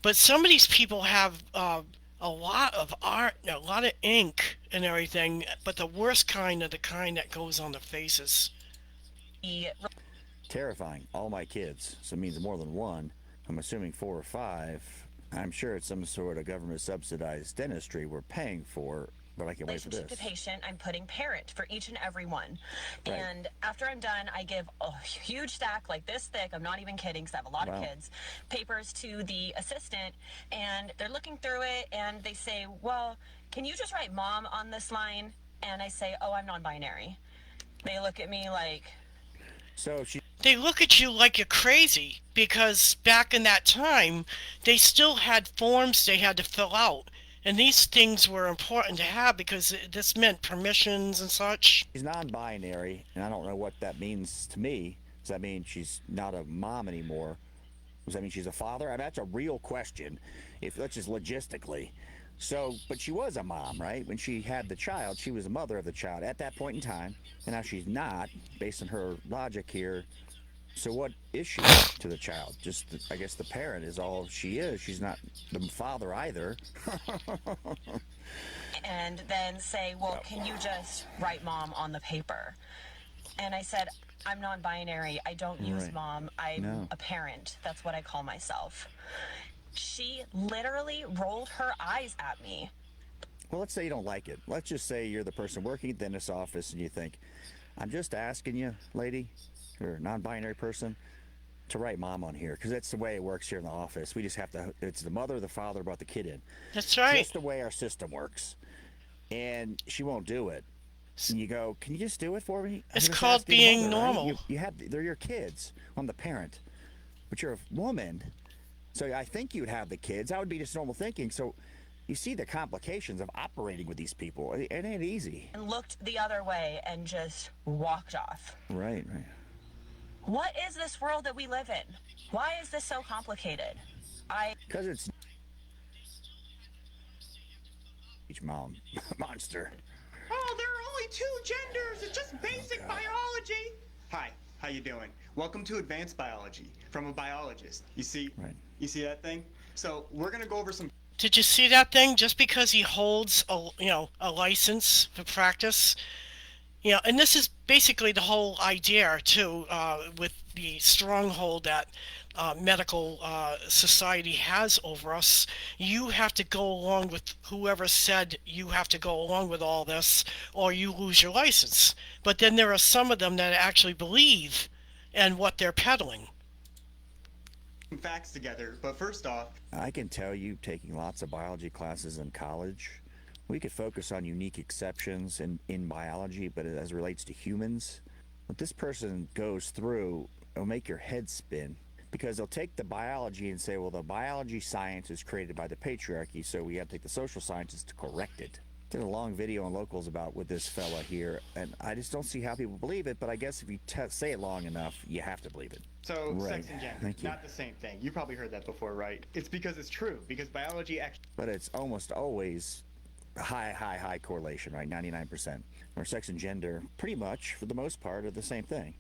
But some of these people have a lot of art, a lot of ink and everything, but the worst kind of the kind that goes on the faces. Terrifying. All my kids, so it means more than one. I'm assuming 4 or 5. I'm sure it's some sort of government subsidized dentistry we're paying for, but I can't wait for this. Relationship to patient, I'm putting parent for each and every one. Right. And after I'm done, I give a huge stack like this thick, I'm not even kidding because I have a lot of kids, papers to the assistant, and they're looking through it and they say, well, can you just write mom on this line? And I say, oh, I'm non-binary. They look at me like... They look at you like you're crazy, because back in that time, they still had forms they had to fill out. And these things were important to have because this meant permissions and such. She's non-binary, and I don't know what that means to me. Does that mean she's not a mom anymore? Does that mean she's a father? I mean, that's a real question, if that's just logistically. So, but she was a mom, right? When she had the child, she was the mother of the child at that point in time, and now she's not, based on her logic here. So what is she to the child? Just, I guess the parent is all she is. She's not the father either. And then say, well, can you just write mom on the paper? And I said, I'm non-binary. I don't use mom. I'm a parent. That's what I call myself. She literally rolled her eyes at me. Well, let's say you don't like it. Let's just say you're the person working at the dentist's office and you think, I'm just asking you, lady, or non-binary person, to write mom on here, because that's the way it works here in the office. We just have to, it's the mother or the father brought the kid in. That's right. Just the way our system works. And she won't do it. And you go, can you just do it for me? It's I'm just called asking being mother, right? normal. They're your kids. I'm the parent. But you're a woman. So I think you'd have the kids. That would be just normal thinking. So you see the complications of operating with these people. It ain't easy. And looked the other way and just walked off. Right. What is this world that we live in? Why is this so complicated? Because it's monster. Oh, there are only 2 genders. It's just basic biology. Hi, how you doing? Welcome to Advanced Biology from a biologist. You see that thing? So we're gonna go over some. Did you see that thing? Just because he holds a license for practice, and this is basically the whole idea too, with the stronghold that medical society has over us. You have to go along with whoever said you have to go along with all this, or you lose your license. But then there are some of them that actually believe in what they're peddling. Facts together, but first off, I can tell you, taking lots of biology classes in college, we could focus on unique exceptions in biology, but as it relates to humans, what this person goes through will make your head spin, because they'll take the biology and say, well, the biology science is created by the patriarchy, so we have to take the social sciences to correct it. Did a long video on Locals about with this fella here, and I just don't see how people believe it, but I guess if you say it long enough, you have to believe it. so Right. sex and gender, Thank you. not the same thing. You probably heard that before, right? It's because it's true, because biology actually. But it's almost always high correlation, right? 99%. Or sex and gender, pretty much, for the most part, are the same thing.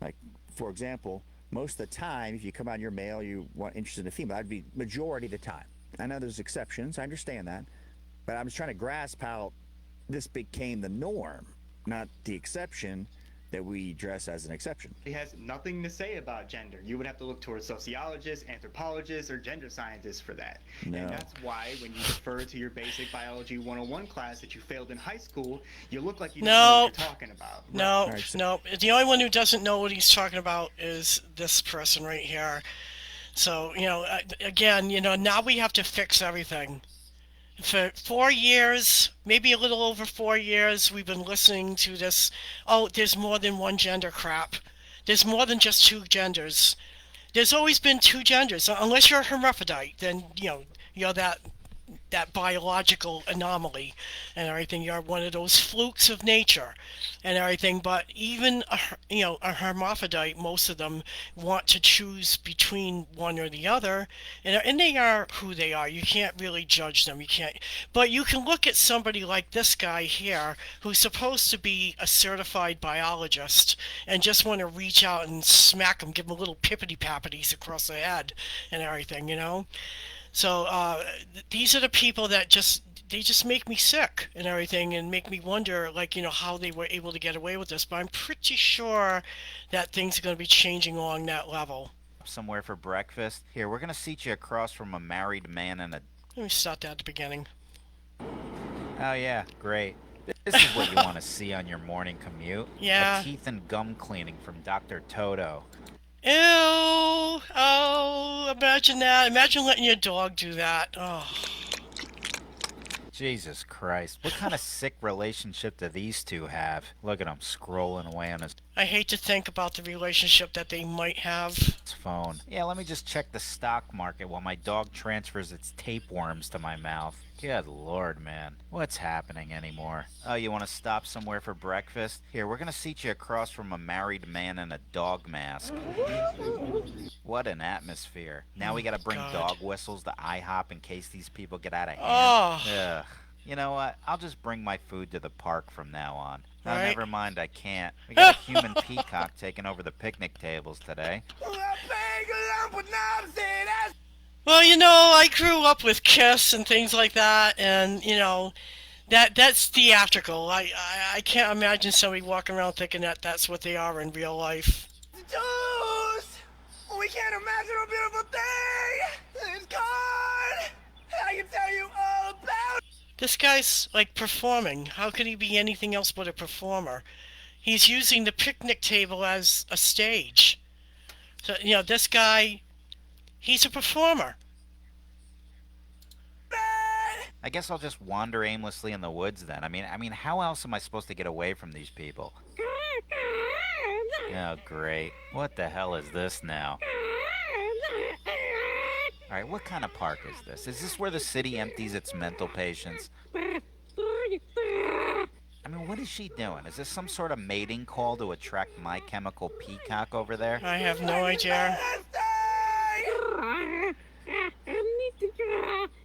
Like, for example, most of the time, if you come out, you're male, you want interested in a female, that'd be majority of the time. I know there's exceptions, I understand that, but I'm just trying to grasp how this became the norm, not the exception that we dress as an exception. It has nothing to say about gender. You would have to look towards sociologists, anthropologists, or gender scientists for that. No. And that's why when you refer to your basic biology 101 class that you failed in high school, you look like you don't know what you're talking about. No. The only one who doesn't know what he's talking about is this person right here. So, again, now we have to fix everything. For 4 years, maybe a little over 4 years, we've been listening to this, there's more than one gender crap. There's more than just 2 genders. There's always been 2 genders. Unless you're a hermaphrodite, then, you're that biological anomaly and everything. You're one of those flukes of nature and everything. But even a hermaphrodite, most of them want to choose between one or the other, and they are who they are. You can't really judge them. You can't. But you can look at somebody like this guy here, who's supposed to be a certified biologist, and just want to reach out and smack him, give him a little pippity-pappities across the head and everything, So these are the people that just make me sick and everything, and make me wonder, how they were able to get away with this. But I'm pretty sure that things are going to be changing along that level. Somewhere for breakfast. Here, we're going to seat you across from a married man and a... Let me start that at the beginning. Oh, yeah, great. This is what you want to see on your morning commute. Yeah. A teeth and gum cleaning from Dr. Toto. Ew! Oh, imagine that. Imagine letting your dog do that. Oh. Jesus Christ. What kind of sick relationship do these two have? Look at him scrolling away on his I hate to think about the relationship that they might have. phone. Yeah, let me just check the stock market while my dog transfers its tapeworms to my mouth. Good lord, man. What's happening anymore? Oh, you want to stop somewhere for breakfast? Here, we're going to seat you across from a married man in a dog mask. What an atmosphere. Now we got to bring dog whistles to IHOP in case these people get out of hand. Ugh. You know what? I'll just bring my food to the park from now on. Oh, Right. never mind, I can't. We got a human peacock taking over the picnic tables today. Well, I grew up with Kiss and things like that, and, that's theatrical. I can't imagine somebody walking around thinking that that's what they are in real life. Juice! We can't imagine a beautiful thing! It's gone! I can tell you all about it! This guy's, performing. How could he be anything else but a performer? He's using the picnic table as a stage. So, you know, this guy, he's a performer. I guess I'll just wander aimlessly in the woods then. I mean, how else am I supposed to get away from these people? Oh, great. What the hell is this now? Alright, what kind of park is this? Is this where the city empties its mental patients? I mean, what is she doing? Is this some sort of mating call to attract My Chemical Peacock over there? I have no idea.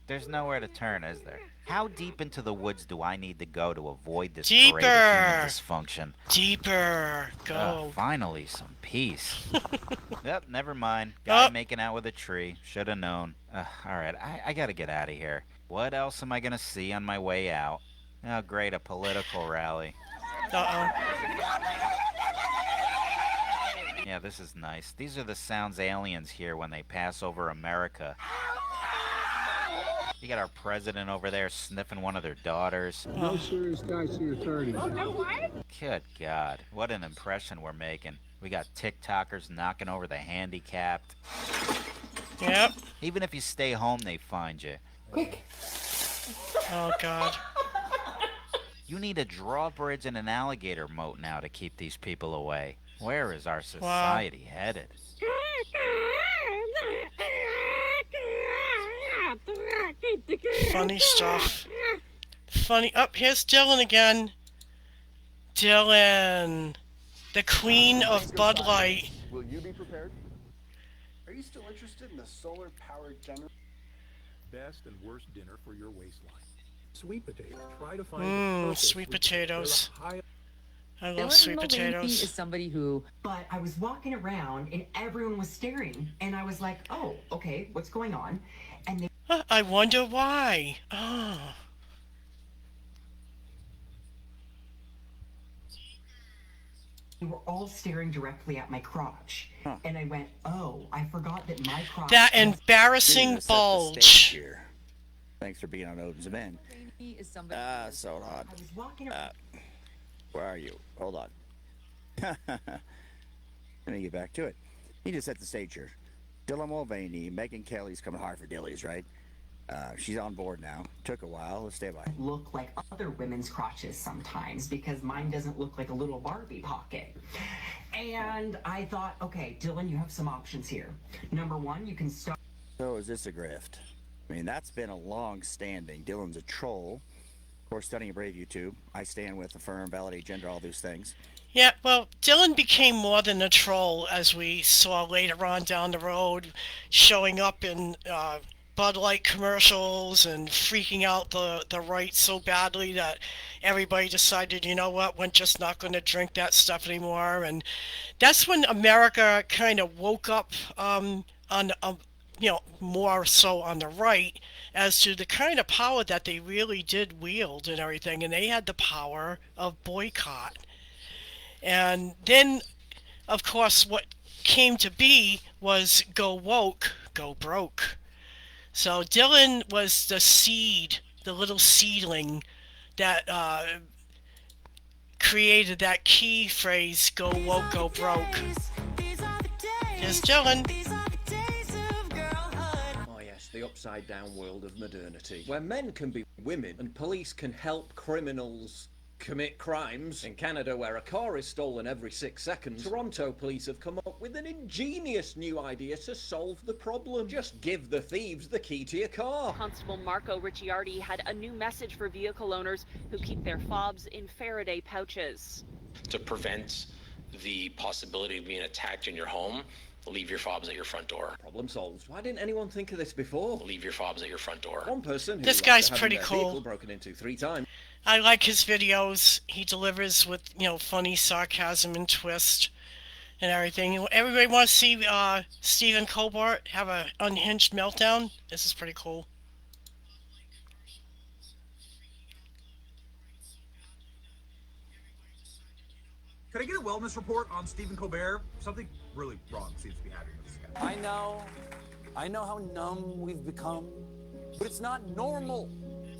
There's nowhere to turn, is there? How deep into the woods do I need to go to avoid this Deeper! parade of human dysfunction? Deeper. Go. Finally, some peace. Yep, never mind. Guy making out with a tree. Should have known. Alright, I gotta get out of here. What else am I gonna see on my way out? Oh, great, a political rally. Uh-oh. Yeah, this is nice. These are the sounds aliens hear when they pass over America. You got our president over there sniffing one of their daughters. No serious guys to your 30. Good God, what an impression we're making. We got TikTokers knocking over the handicapped. Yep. Even if you stay home, they find you. Quick. Oh, God. You need a drawbridge and an alligator moat now to keep these people away. Where is our society headed? Funny stuff. Funny. Here's Dylan again. Dylan. The queen of Bud Light. Will you be prepared? Are you still interested in the solar-powered generator? Best and worst dinner for your waistline. Sweet potato. Try to find sweet potatoes. I love Dylan sweet Mulvaney potatoes. is somebody who, but I was walking around and everyone was staring, and I was like, "Oh, okay, what's going on?" And they I wonder why. Oh. were all staring directly at my crotch, and I went, "Oh, I forgot that my crotch." That was-" embarrassing bulge. Thanks for being on Odin's Event. Is somebody So odd. I was walking around. Where are you? Hold on. Let me get back to it. You just set the stage here. Dylan Mulvaney, Megan Kelly's coming hard for Dillies, right? She's on board now. Took a while. Let's stay by. Look like other women's crotches sometimes, because mine doesn't look like a little Barbie pocket. And I thought, okay, Dylan, you have some options here. Number one, you can start. So is this a grift? I mean, that's been a long-standing. Dylan's a troll. Of course, studying Brave YouTube. I stand with, affirm, validate, gender, all those things. Yeah, well, Dylan became more than a troll, as we saw later on down the road, showing up in Bud Light commercials and freaking out the right so badly that everybody decided, you know what, we're just not going to drink that stuff anymore. And that's when America kind of woke up more so on the right as to the kind of power that they really did wield and everything. And they had the power of boycott. And then, of course, what came to be was go woke, go broke. So Dylan was the seed, the little seedling that created that key phrase, go woke, go broke. Here's Dylan. Oh yes, the upside down world of modernity, where men can be women and police can help criminals commit crimes. In Canada, where a car is stolen every 6 seconds, Toronto police have come up with an ingenious new idea to solve the problem. Just give the thieves the key to your car. Constable Marco Ricciardi had a new message for vehicle owners who keep their fobs in Faraday pouches. To prevent the possibility of being attacked in your home, leave your fobs at your front door. Problem solved. Why didn't anyone think of this before? Leave your fobs at your front door. One person who This guy's after having pretty their cool. vehicle broken into 3 times. I like his videos. He delivers with, funny sarcasm and twist and everything. Everybody wants to see Stephen Colbert have an unhinged meltdown? This is pretty cool. Could I get a wellness report on Stephen Colbert? Something really wrong seems to be happening with this guy. I know how numb we've become, but it's not normal.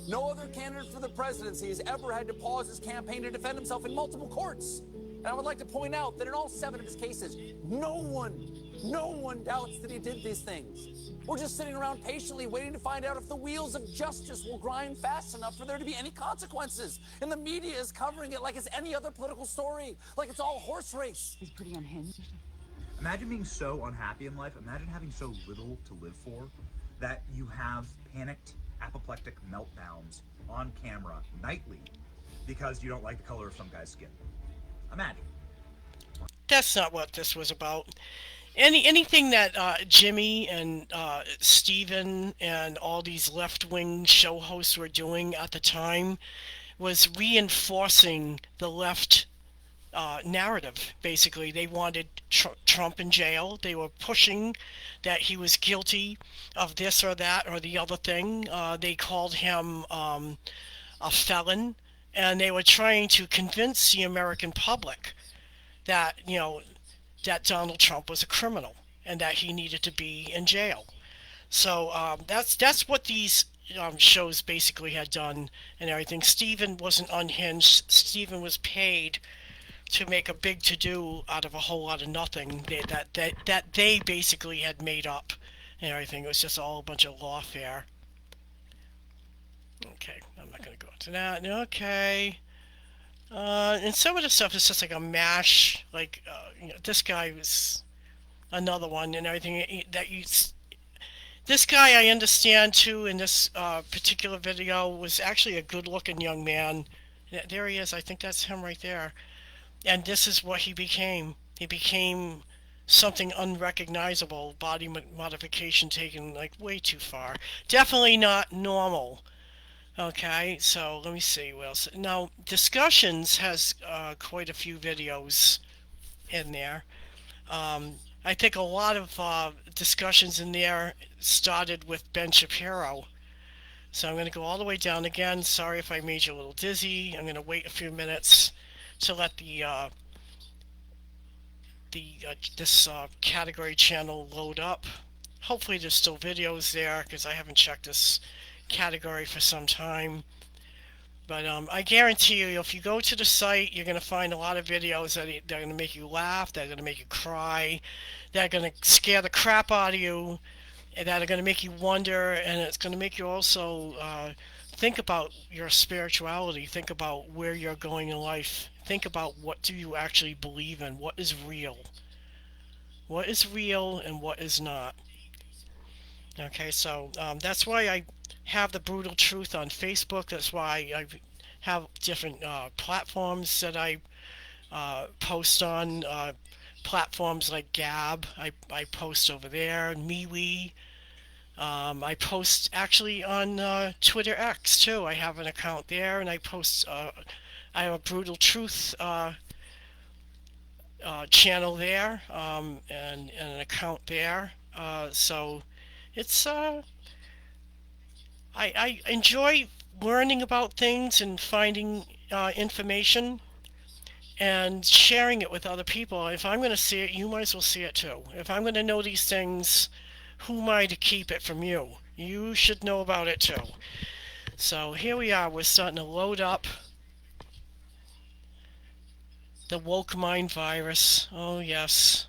No other candidate for the presidency has ever had to pause his campaign to defend himself in multiple courts. And I would like to point out that in all 7 of his cases, no one doubts that he did these things. We're just sitting around patiently waiting to find out if the wheels of justice will grind fast enough for there to be any consequences. And the media is covering it like it's any other political story, like it's all horse race. He's pretty unhinged. Imagine being so unhappy in life. Imagine having so little to live for that you have panicked, apoplectic meltdowns on camera nightly because you don't like the color of some guy's skin. Imagine. That's not what this was about. Anything that Jimmy and Steven and all these left-wing show hosts were doing at the time was reinforcing the left narrative. Basically, they wanted Trump in jail. They were pushing that he was guilty of this or that or the other thing. They called him a felon, and they were trying to convince the American public that, you know, that Donald Trump was a criminal and that he needed to be in jail. So that's what these shows basically had done and everything. Steven wasn't unhinged. Steven was paid to make a big to-do out of a whole lot of nothing that they basically had made up and everything. It was just all a bunch of lawfare. Okay, I'm not going to go into that. Okay. And some of the stuff is just like a mash, like, you know, this guy was another one and everything that you... This guy, I understand, too, in this particular video, was actually a good-looking young man. There he is. I think that's him right there. And this is what he became. He became something unrecognizable, body modification taken, like, way too far. Definitely not normal. Okay, so let me see what else. Now, Discussions has quite a few videos in there. I think a lot of discussions in there started with Ben Shapiro. So I'm going to go all the way down again. Sorry if I made you a little dizzy. I'm going to wait a few minutes to let this category channel load up. Hopefully there's still videos there because I haven't checked this category for some time. But I guarantee you, if you go to the site, you're going to find a lot of videos that are going to make you laugh, that are going to make you cry, that are going to scare the crap out of you, and that are going to make you wonder, and it's going to make you also think about your spirituality, think about where you're going in life, think about what do you actually believe in, what is real. What is real and what is not. Okay, so that's why I have the Brutal Truth on Facebook. That's why I have different platforms that I post on. Platforms like Gab, I post over there. MeWe. I post actually on Twitter X too. I have an account there, and I post. I have a Brutal Truth channel there, and an account there. So it's I enjoy learning about things and finding information and sharing it with other people. If I'm going to see it, you might as well see it too. If I'm going to know these things, who am I to keep it from you? You should know about it too. So here we are. We're starting to load up the woke mind virus. Oh yes.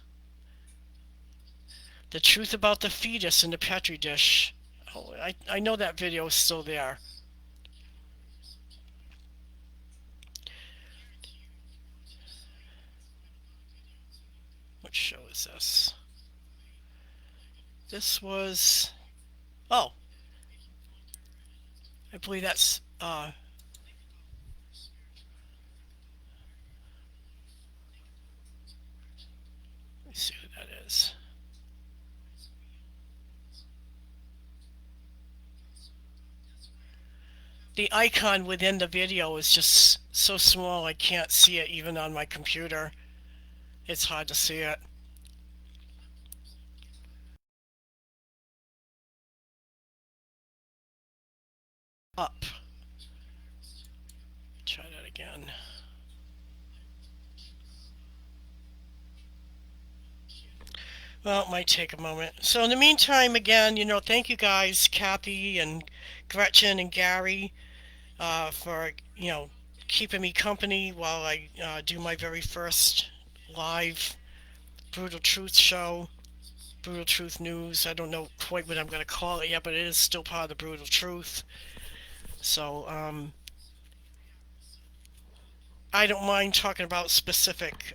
The truth about the fetus in the Petri dish. Oh, I know that video is still there. What show is this? This was... Oh! I believe that's... Let me see who that is. The icon within the video is just so small I can't see it even on my computer. It's hard to see it. Up. Try that again. Well, it might take a moment. So in the meantime, again, thank you guys, Kathy and Gretchen and Gary, for, keeping me company while I do my very first live Brutal Truth show, Brutal Truth News. I don't know quite what I'm going to call it yet, but it is still part of the Brutal Truth. So, I don't mind talking about specific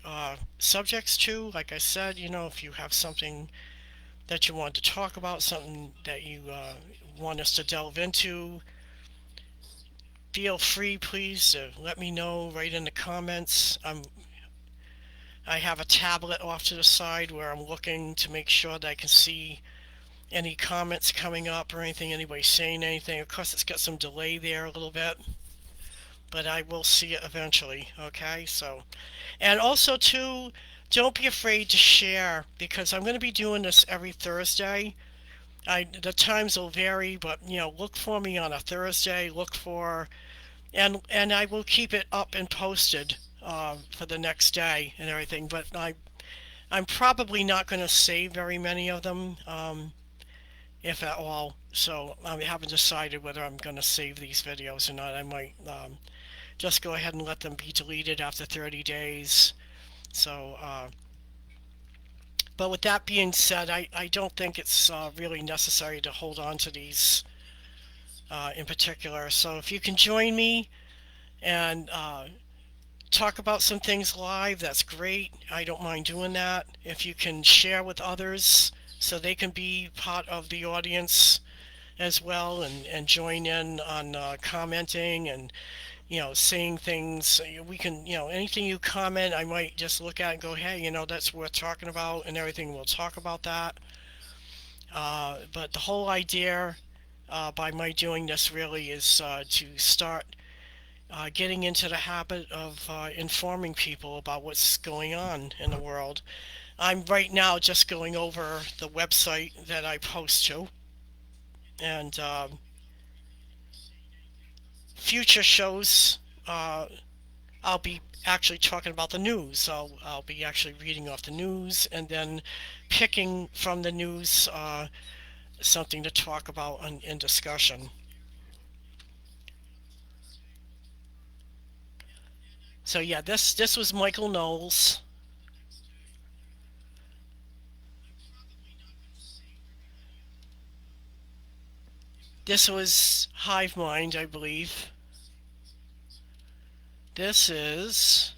subjects too. Like I said, you know, if you have something that you want to talk about, something that you want us to delve into, feel free, please, to let me know right in the comments. I have a tablet off to the side where I'm looking to make sure that I can see any comments coming up or anything, anybody saying anything. Of course, it's got some delay there a little bit, but I will see it eventually, okay? So, and also too, don't be afraid to share, because I'm going to be doing this every Thursday. The times will vary, but you know, look for me on a Thursday. Look for, and I will keep it up and posted for the next day and everything. But I'm probably not going to save very many of them, if at all. So I haven't decided whether I'm going to save these videos or not. I might just go ahead and let them be deleted after 30 days. So. But with that being said, I don't think it's really necessary to hold on to these in particular. So if you can join me and talk about some things live, that's great. I don't mind doing that. If you can share with others so they can be part of the audience as well and join in on commenting and, you know, saying things. We can, you know, anything you comment, I might just look at and go, hey, you know, that's worth talking about and everything. We'll talk about that. But the whole idea by my doing this really is to start getting into the habit of informing people about what's going on in the world. I'm right now just going over the website that I post to, and future shows, I'll be actually talking about the news. I'll be actually reading off the news and then picking from the news something to talk about in discussion. So yeah, this was Michael Knowles. This was Hive Mind, I believe. This is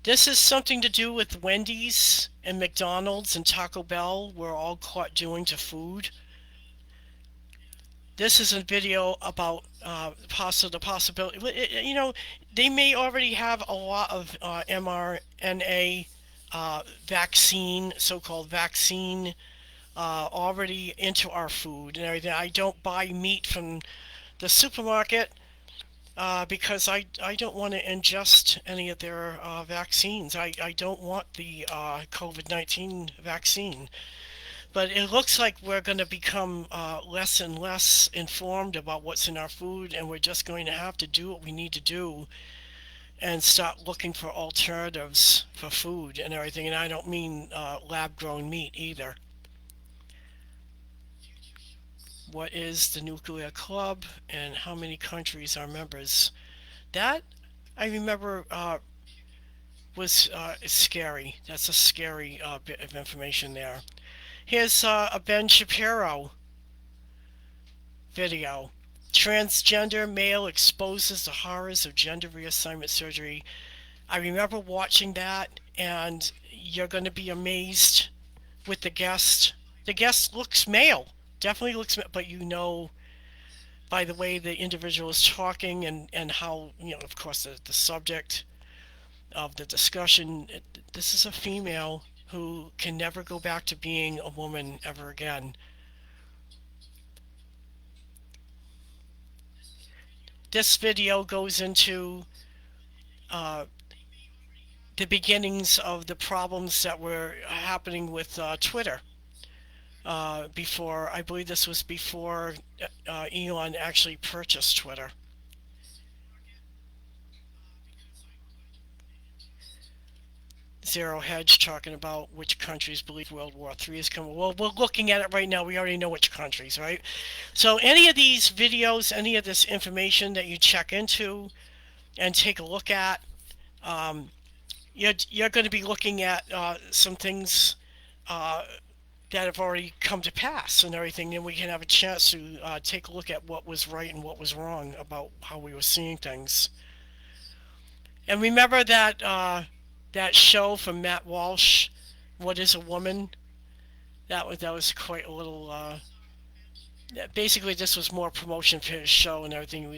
something to do with Wendy's and McDonald's and Taco Bell. We're all caught doing to food. This is a video about the possibility. You know, they may already have a lot of mRNA vaccine, so-called vaccine, already into our food and everything. I don't buy meat from the supermarket because I don't want to ingest any of their vaccines. I don't want the COVID-19 vaccine. But it looks like we're going to become less and less informed about what's in our food, and we're just going to have to do what we need to do and start looking for alternatives for food and everything. And I don't mean lab-grown meat either. What is the Nuclear Club and how many countries are members? That, I remember, was scary. That's a scary bit of information there. Here's a Ben Shapiro video. Transgender male exposes the horrors of gender reassignment surgery. I remember watching that, and you're going to be amazed with the guest. The guest looks male, definitely looks male, but you know by the way the individual is talking and how, you know, of course, the subject of the discussion. This is a female who can never go back to being a woman ever again. This video goes into the beginnings of the problems that were happening with Twitter. Before, I believe this was before Elon actually purchased Twitter. Zero Hedge talking about which countries believe World War III is coming. Well, we're looking at it right now. We already know which countries, right? So any of these videos, any of this information that you check into and take a look at, you're going to be looking at some things that have already come to pass and everything, and we can have a chance to take a look at what was right and what was wrong about how we were seeing things. And remember that that show from Matt Walsh, What is a Woman? That was quite a little. Basically, this was more promotion for his show and everything.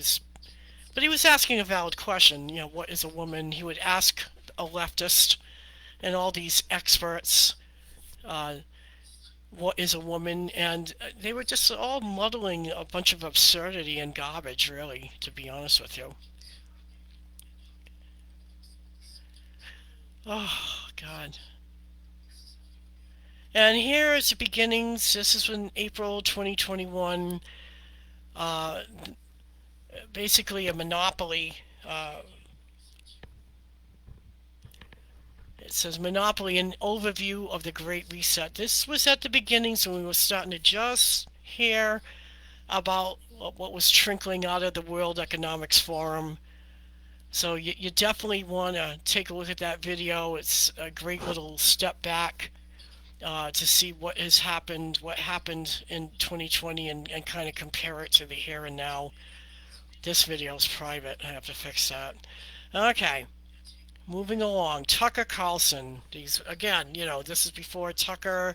But he was asking a valid question. You know, what is a woman? He would ask a leftist and all these experts, what is a woman? And they were just all muddling a bunch of absurdity and garbage, really, to be honest with you. Oh, God. And here is the beginnings. This is in April 2021. Basically a monopoly. It says Monopoly, an overview of the Great Reset. This was at the beginnings when we were starting to just hear about what was trickling out of the World Economics Forum. So you definitely want to take a look at that video. It's a great little step back to see what has happened, what happened in 2020, and kind of compare it to the here and now. This video is private. I have to fix that. Okay, moving along. Tucker Carlson. These again, you know, this is before Tucker.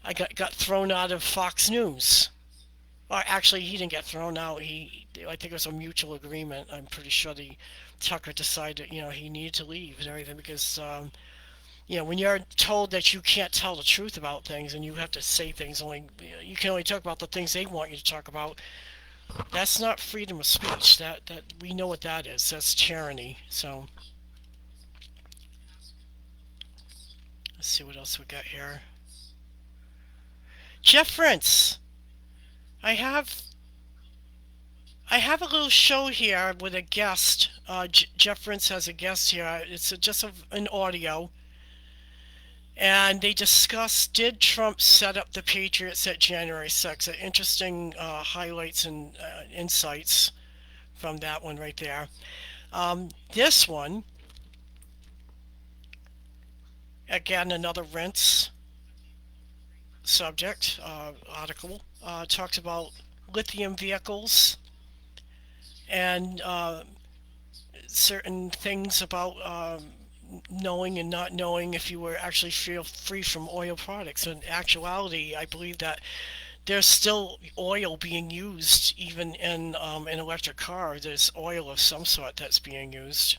I got thrown out of Fox News. Or actually, he didn't get thrown out. I think it was a mutual agreement. I'm pretty sure Tucker decided, you know, he needed to leave and everything because, you know, when you're told that you can't tell the truth about things and you have to say things you can only talk about the things they want you to talk about. That's not freedom of speech. That we know what that is. That's tyranny. So let's see what else we got here. Jeff Rense. I have a little show here with a guest. Jeff Rense has a guest here. It's just an audio. And they discuss, did Trump set up the Patriots at January 6th? Interesting highlights and insights from that one right there. This one, again, another Rense subject article, talks about lithium vehicles and certain things about knowing and not knowing if you were actually free from oil products. In actuality, I believe that there's still oil being used even in an electric car. There's oil of some sort that's being used.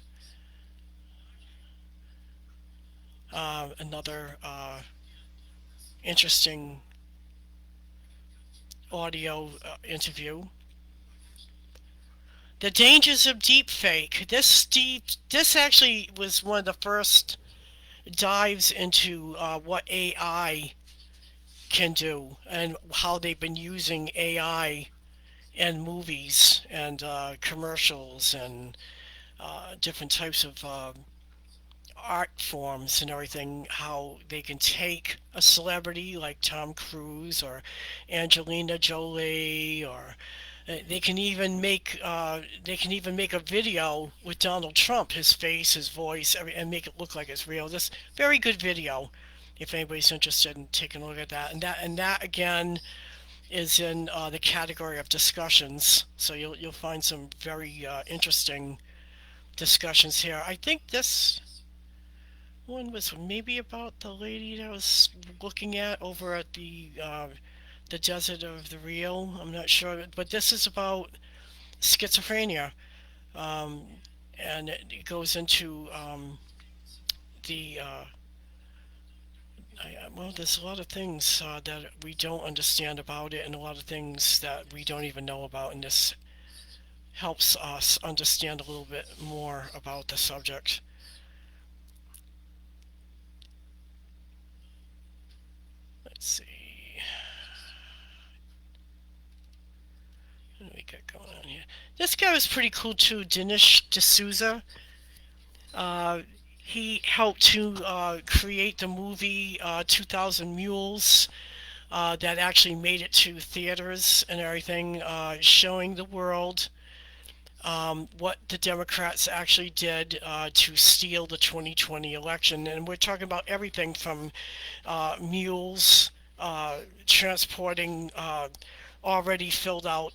Another interesting audio interview. The dangers of deepfake. This actually was one of the first dives into what AI can do and how they've been using AI in movies and commercials and different types of art forms and everything, how they can take a celebrity like Tom Cruise or Angelina Jolie, or they can even make a video with Donald Trump, his face, his voice, and make it look like it's real. This very good video, if anybody's interested in taking a look at that. And that again is in the category of discussions. So you'll find some very interesting discussions here. I think this one was maybe about the lady that I was looking at over at the Desert of the Rio. I'm not sure, but this is about schizophrenia, and it goes into well, there's a lot of things that we don't understand about it, and a lot of things that we don't even know about, and this helps us understand a little bit more about the subject. Let's see. What do we got going on here? This guy was pretty cool too, Dinesh D'Souza. He helped to create the movie 2000 Mules that actually made it to theaters and everything, showing the world what the Democrats actually did to steal the 2020 election. And we're talking about everything from mules transporting already filled out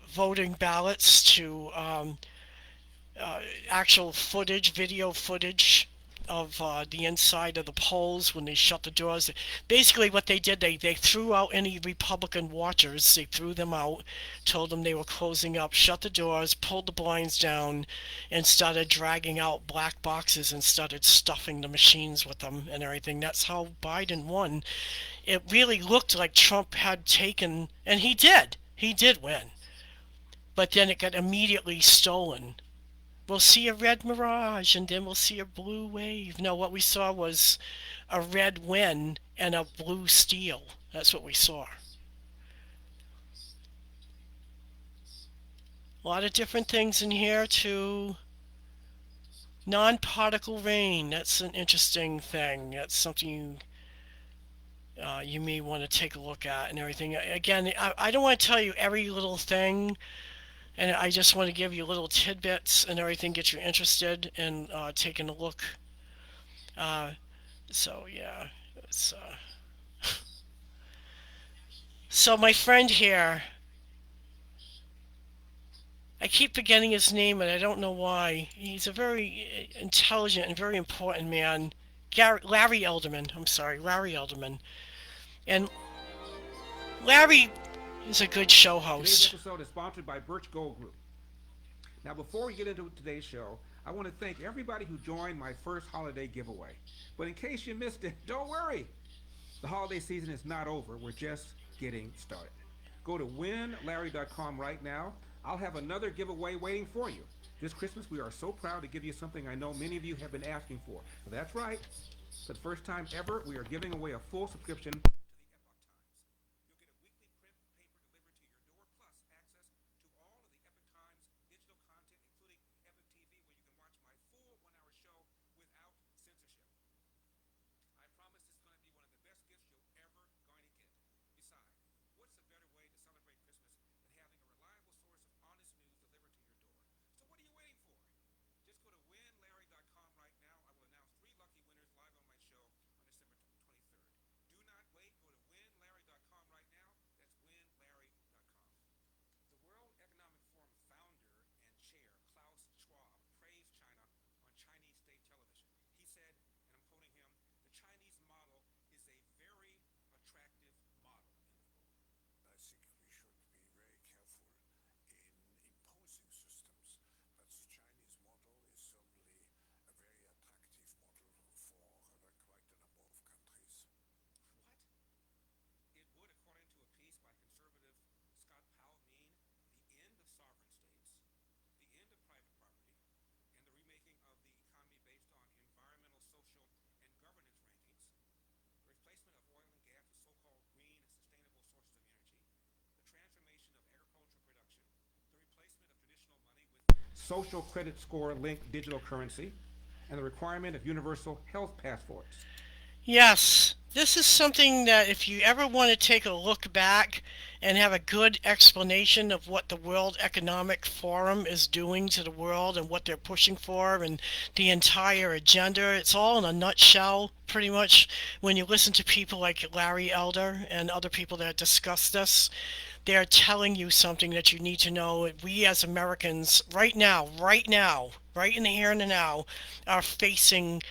voting ballots to actual footage, video footage of the inside of the polls when they shut the doors. Basically what they did, they threw out any Republican watchers. They threw them out, told them they were closing up, shut the doors, pulled the blinds down, and started dragging out black boxes and started stuffing the machines with them and everything. That's how Biden won. It really looked like Trump had taken, and he did win, but then it got immediately stolen. We'll see a red mirage, and then we'll see a blue wave. No, what we saw was a red win and a blue steal. That's what we saw. A lot of different things in here too. Non-particle rain. That's an interesting thing. That's something you may want to take a look at and everything. Again, I don't want to tell you every little thing. And I just want to give you little tidbits and everything, get you interested in taking a look. So yeah, it's so my friend here, I keep forgetting his name and I don't know why. He's a very intelligent and very important man. Larry Elderman. I'm sorry, Larry Elderman. And Larry is a good show host. Today's episode is sponsored by Birch Gold Group. Now, before we get into today's show, I want to thank everybody who joined my first holiday giveaway. But in case you missed it, don't worry. The holiday season is not over. We're just getting started. Go to winlarry.com right now. I'll have another giveaway waiting for you. This Christmas, we are so proud to give you something I know many of you have been asking for. That's right. For the first time ever, we are giving away a full subscription to the Epoch Times. You'll get a weekly print paper delivered to your door, plus access to all of the Epoch Times digital content, including Epoch TV, where you can watch my full 1-hour show without censorship. I promise this is going to be one of the best gifts you're ever going to get. Besides, what's a better way to celebrate Christmas than having a reliable source of honest news delivered to your door? So what are you waiting for? Just go to winlarry.com right now. I will announce 3 lucky winners live on my show on December 23rd. Do not wait. Go to winlarry.com right now. That's winlarry.com. The World Economic Forum founder and chair Klaus Schwab praised China on Chinese state television. He said, and I'm quoting him, "The Chinese model is a very attractive model." I think we should be very careful in imposing systems, but the Chinese model is certainly a very attractive model for quite a number of countries. What? It would, according to a piece by conservative Scott Powell, mean the end of sovereign states, the end of private property, and the remaking of the economy based on environmental, social, and governance rankings, the replacement of oil and gas with so-called green and sustainable sources of energy, the transformation of agricultural production, the replacement of traditional money with social credit score linked digital currency, and the requirement of universal health passports. Yes, this is something that if you ever want to take a look back and have a good explanation of what the World Economic Forum is doing to the world and what they're pushing for and the entire agenda, it's all in a nutshell, pretty much. When you listen to people like Larry Elder and other people that discuss this, they're telling you something that you need to know. We as Americans, right now, right in the here and the now, are facing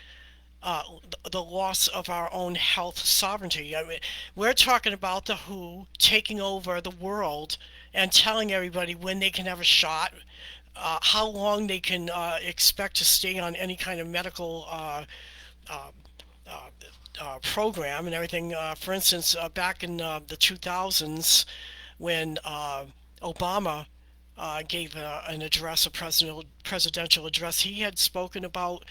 the loss of our own health sovereignty. I mean, we're talking about the WHO taking over the world and telling everybody when they can have a shot, how long they can expect to stay on any kind of medical program and everything. For instance, back in the 2000s, when Obama gave an address, a presidential address, he had spoken about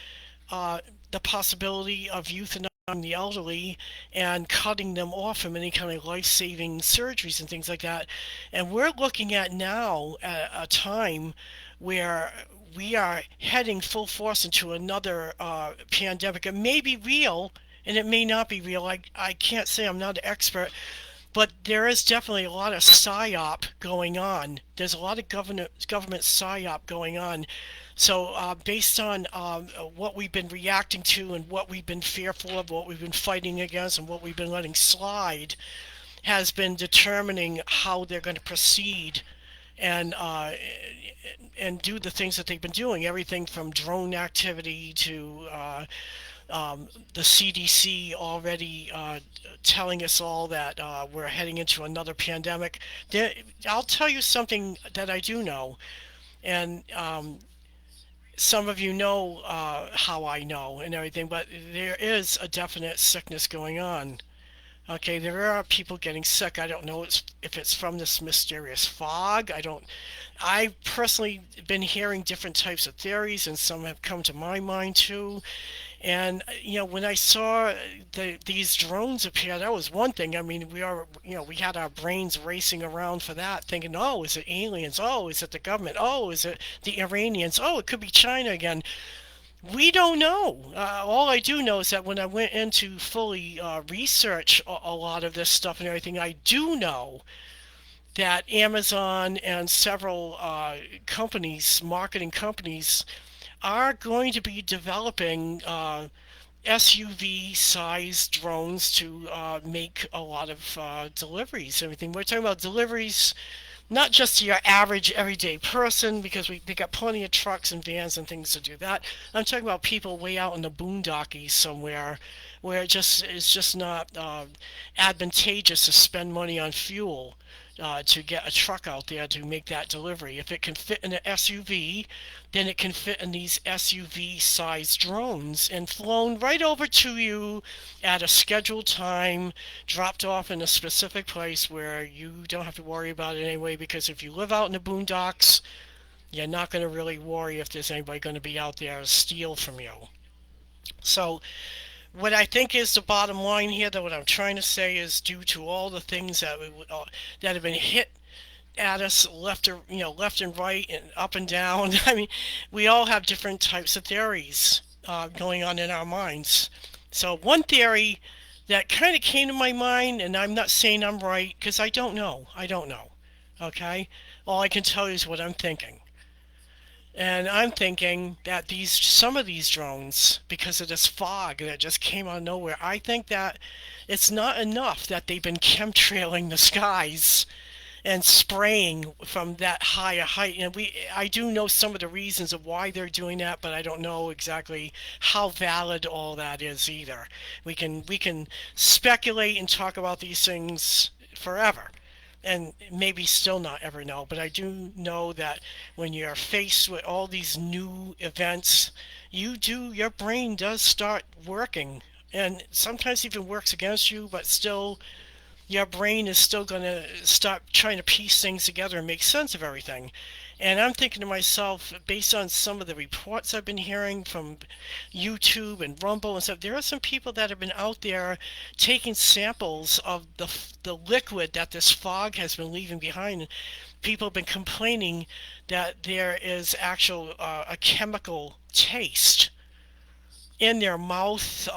the possibility of euthanizing the elderly and cutting them off from any kind of life-saving surgeries and things like that. And we're looking at now a time where we are heading full force into another pandemic. It may be real, and it may not be real. I can't say, I'm not an expert, but there is definitely a lot of psyop going on. There's a lot of government psyop going on. So based on what we've been reacting to and what we've been fearful of, what we've been fighting against, and what we've been letting slide, has been determining how they're going to proceed and do the things that they've been doing. Everything from drone activity to the CDC already telling us all that we're heading into another pandemic. I'll tell you something that I do know, and some of you know how I know and everything, but there is a definite sickness going on. Okay, there are people getting sick. I don't know if it's from this mysterious fog. I've personally been hearing different types of theories, and some have come to my mind too. And when I saw these drones appear, that was one thing. I mean, we had our brains racing around for that, thinking, oh, is it aliens? Oh, is it the government? Oh, is it the Iranians? Oh, it could be China again. We don't know. All I do know is that when I went in to fully research a lot of this stuff and everything, I do know that Amazon and several companies, marketing companies, are going to be developing SUV-sized drones to make a lot of deliveries. Everything we're talking about, deliveries, not just to your average everyday person, because they got plenty of trucks and vans and things to do that. I'm talking about people way out in the boondockies somewhere, where it's just not advantageous to spend money on fuel to get a truck out there to make that delivery. If it can fit in an SUV, then it can fit in these SUV-sized drones and flown right over to you at a scheduled time, dropped off in a specific place where you don't have to worry about it anyway, because if you live out in the boondocks, you're not going to really worry if there's anybody going to be out there to steal from you. So what I think is the bottom line here, that what I'm trying to say is, due to all the things that have been hit at us left and right and up and down. I mean, we all have different types of theories going on in our minds. So one theory that kind of came to my mind, and I'm not saying I'm right, because I don't know. Okay? All I can tell you is what I'm thinking. And I'm thinking that some of these drones, because of this fog that just came out of nowhere, I think that it's not enough that they've been chemtrailing the skies and spraying from that high a height. And I do know some of the reasons of why they're doing that, but I don't know exactly how valid all that is either. We can speculate and talk about these things forever, and maybe still not ever know. But I do know that when you're faced with all these new events, your brain does start working, and sometimes even works against you, but still your brain is still going to start trying to piece things together and make sense of everything. And I'm thinking to myself, based on some of the reports I've been hearing from YouTube and Rumble and stuff, there are some people that have been out there taking samples of the liquid that this fog has been leaving behind. People have been complaining that there is a chemical taste in their mouth,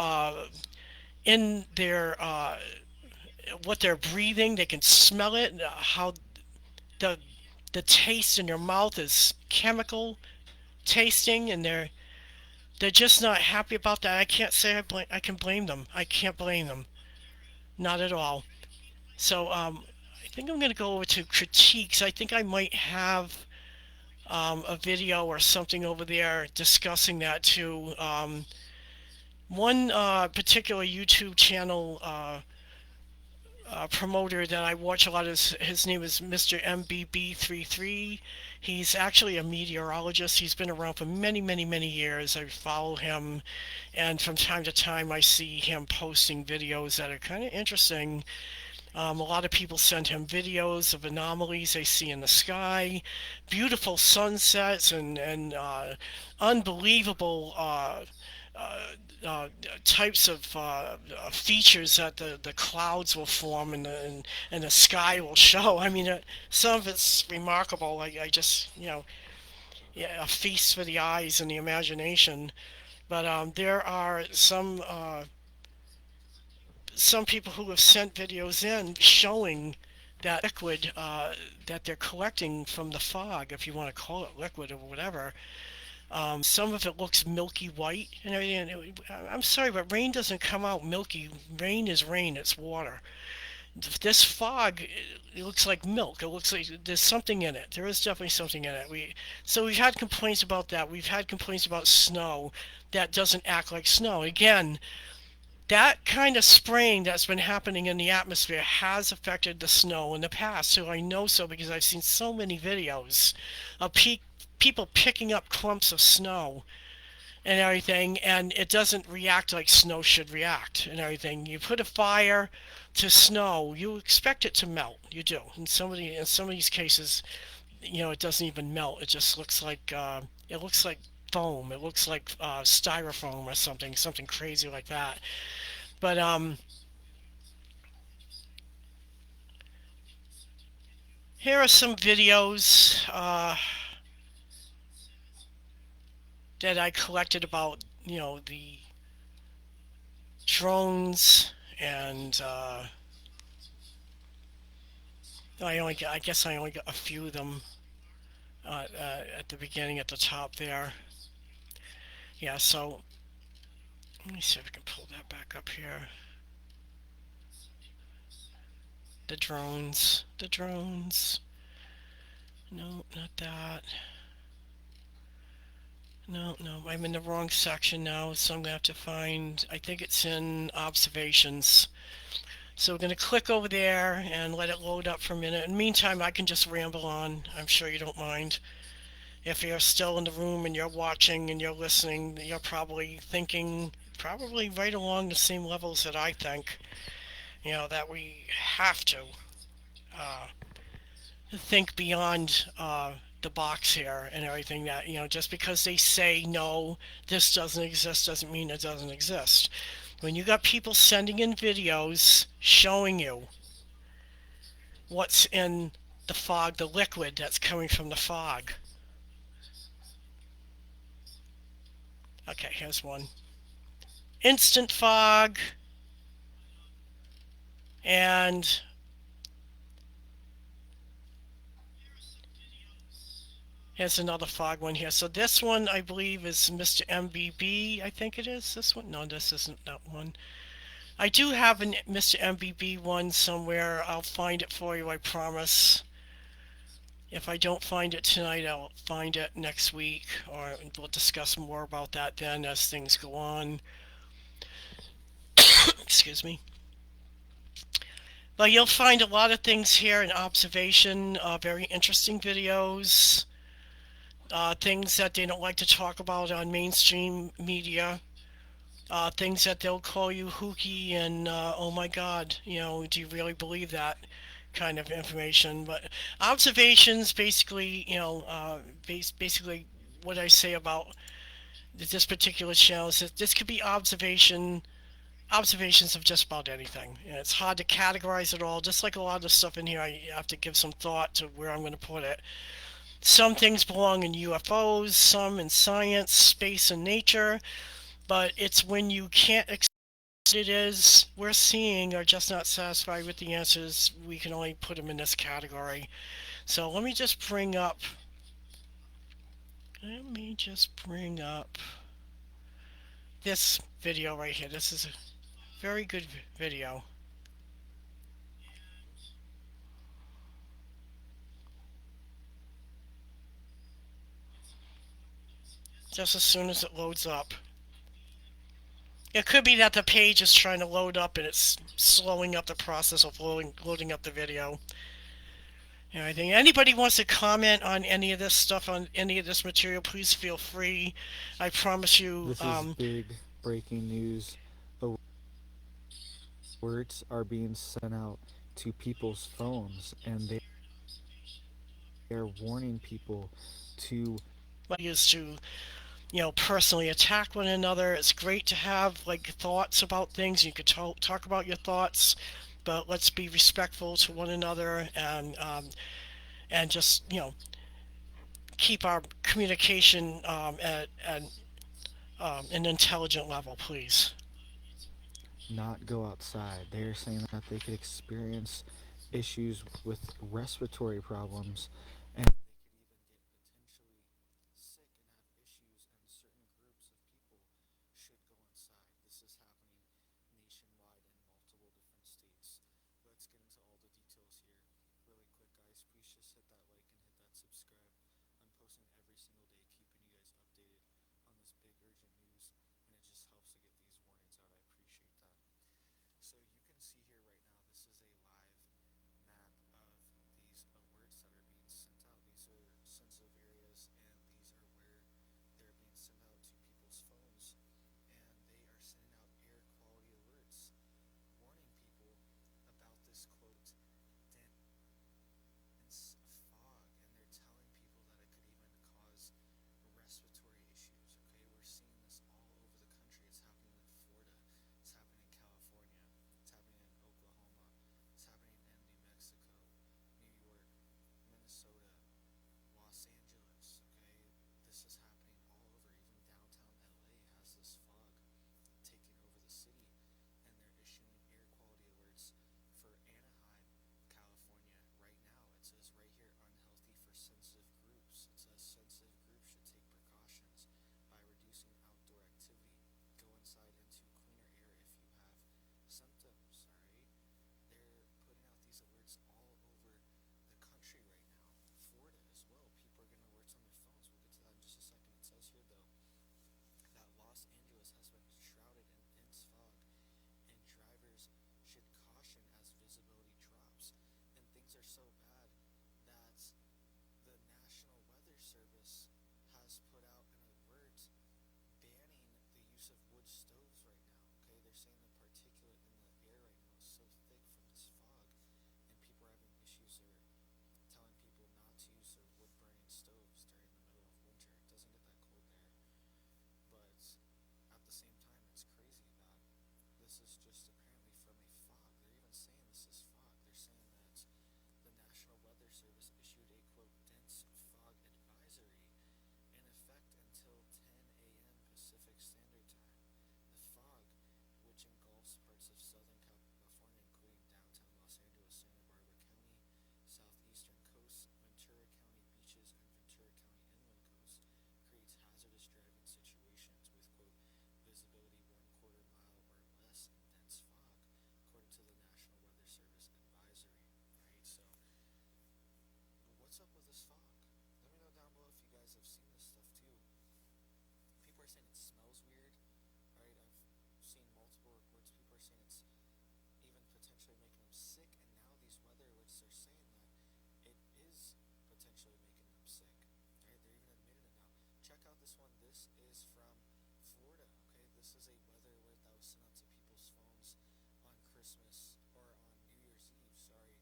in their what they're breathing. They can smell it, how the taste in their mouth is chemical tasting, and they're just not happy about that. I can't say I can blame them. I can't blame them, not at all. So I think I'm going to go over to critiques. I think I might have a video or something over there discussing that too. One particular YouTube channel promoter that I watch a lot is, his name is Mr. MBB33. He's actually a meteorologist. He's been around for many, many, many years. I follow him, and from time to time I see him posting videos that are kind of interesting. A lot of people send him videos of anomalies they see in the sky, beautiful sunsets, and unbelievable types of features that the clouds will form and the sky will show. I mean, some of it's remarkable. I just, yeah, a feast for the eyes and the imagination. But there are some people who have sent videos in showing that liquid that they're collecting from the fog, if you want to call it liquid or whatever. Some of it looks milky white and everything. And I'm sorry, but rain doesn't come out milky. Rain is rain. It's water. This fog, it looks like milk. It looks like there's something in it. There is definitely something in it. So we've had complaints about that. We've had complaints about snow that doesn't act like snow. Again, that kind of spraying that's been happening in the atmosphere has affected the snow in the past. So I know so because I've seen so many videos of people picking up clumps of snow and everything, and it doesn't react like snow should react and everything. You put a fire to snow, you expect it to melt. You do. In some of these cases, you know, it doesn't even melt. It just looks like foam. It looks like styrofoam or something crazy like that. But here are some videos that I collected about, you know, the drones, and I guess I only got a few of them at the beginning at the top there. Yeah, so let me see if I can pull that back up here. The drones. No, not that. No, I'm in the wrong section now, so I'm going to have to find, I think it's in observations. So we're going to click over there and let it load up for a minute. In the meantime, I can just ramble on. I'm sure you don't mind. If you're still in the room and you're watching and you're listening, you're probably thinking, probably right along the same levels that I think, you know, that we have to think beyond the box here and everything, that, you know, just because they say no, this doesn't exist doesn't mean it doesn't exist. When you got people sending in videos showing you what's in the fog, the liquid that's coming from the fog. Okay, here's one. Instant fog. And here's another fog one here. So this one, I believe, is Mr. MBB. I think it is this one. No, this isn't that one. I do have a Mr. MBB one somewhere. I'll find it for you, I promise. If I don't find it tonight, I'll find it next week, or we'll discuss more about that then as things go on. Excuse me. But you'll find a lot of things here in observation, very interesting videos, things that they don't like to talk about on mainstream media, things that they'll call you hooky and, oh my god, you know, do you really believe that kind of information? But observations, basically, you know, basically what I say about this particular channel is that this could be observations of just about anything. And it's hard to categorize it all. Just like a lot of the stuff in here, I have to give some thought to where I'm going to put it. Some things belong in UFOs, some in science, space, and nature, but it's when you can't accept it is we're seeing or just not satisfied with the answers, we can only put them in this category. So let me just bring up this video right here. This is a very good video. Just as soon as it loads up. It could be that the page is trying to load up and it's slowing up the process of loading up the video. And I think anybody wants to comment on any of this stuff, on any of this material, please feel free. I promise you. This is big breaking news. Alerts are being sent out to people's phones, and they're warning people to you know, personally attack one another. It's great to have like thoughts about things. You could talk about your thoughts, but let's be respectful to one another and just, you know, keep our communication at an intelligent level, please. Not go outside. They're saying that they could experience issues with respiratory problems and sick and have issues, and certain groups of people should go inside. This is happening nationwide in multiple different states. Let's get into all the details here really quick, guys. Please just hit that like and hit that subscribe. I'm posting every single day, keeping you guys updated on this big urgent news, and it just helps to get these warnings out. I appreciate that. So you can see here right now, this is a live map of these alerts that are being sent out. These are sensitive areas, and these are where they're being sent out to people's phones, and they are sending out air quality alerts, warning people about this quote dense fog, and they're telling people that it could even cause respiratory issues. Okay, we're seeing this all over the country. It's happening in Florida, it's happening in California, it's happening in Oklahoma, it's happening in New Mexico, New York, Minnesota, Los Angeles. Okay, this is happening all over. Even downtown LA has this fog taking over the city, and they're issuing air quality alerts for Anaheim, California right now. It says right here, unhealthy for sensitive groups. It says sensitive groups should take precautions by reducing outdoor activity. Go inside into cleaner air if you have symptoms. All right, they're putting out these alerts all over the country right now. Florida as well. People are getting alerts on their phones. We'll get to that in just a second. It says here though that Los Angeles has been shrouded in dense fog, and drivers should caution as visibility drops. And things are so bad that the National Weather Service has put out an alert banning the use of wood stoves right now. Okay, they're saying the particulate in the air right now is so thick from this fog, and people are having issues. They're telling people not to use their wood burning stoves during the middle of winter. It doesn't get that cold there, but at the same time, it's crazy that this is just apparently from a fog. They're even saying this is fog. They're saying that the National Weather Service issued a quote dense fog advisory in effect until 10 a.m. Pacific Standard Time. The fog, which engulfs parts of Southern California, including downtown Los Angeles, Santa Barbara County, southeastern coast, Ventura County beaches, and Ventura County inland coast, creates hazardous driving situations with quote visibility 1/4 mile or less in dense fog, according to the National Weather Service advisory. Right, so what's up with this fog? Let me know down below if you guys have seen this stuff too. People are saying it smells weird. Right, I've seen multiple reports. People are saying it's even potentially making them sick, and now these weather alerts are saying that it is potentially making them sick. Right, they're even admitting it now. Check out this one. This is from Florida. Okay, this is a weather alert that was sent out to people's phones on Christmas or on New Year's Eve. Sorry,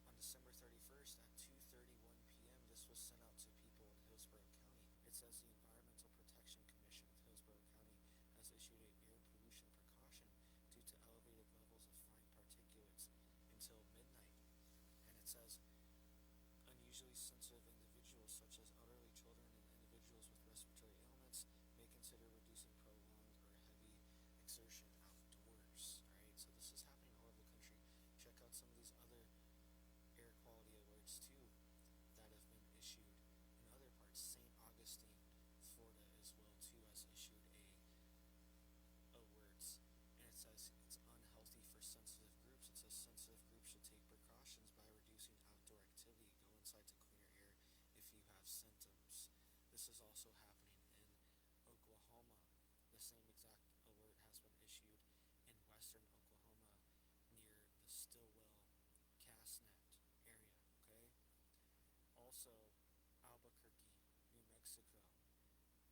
on December 31st at 2:31 p.m. This was sent out to people in Hillsborough County. It says the Environmental Protection Commission of Hillsborough County has issued an air pollution precaution due to elevated levels of fine particulates until midnight. And it says unusually sensitive individuals such as elderly children and individuals with respiratory ailments may consider reducing prolonged or heavy exertion outdoors. Right, so this is happening all over the country. Check out some of these other air quality alerts too that have been issued in other parts. St. Augustine, Florida as well too has issued a alerts, and it says it's unhealthy for sensitive groups. It says sensitive groups should take precautions by reducing outdoor activity. Go inside to cleaner air if you have symptoms. This is also happening in Oklahoma. The same exact alert has been issued in western Oklahoma near the Stillwell Casnet area. Okay, also Albuquerque, New Mexico,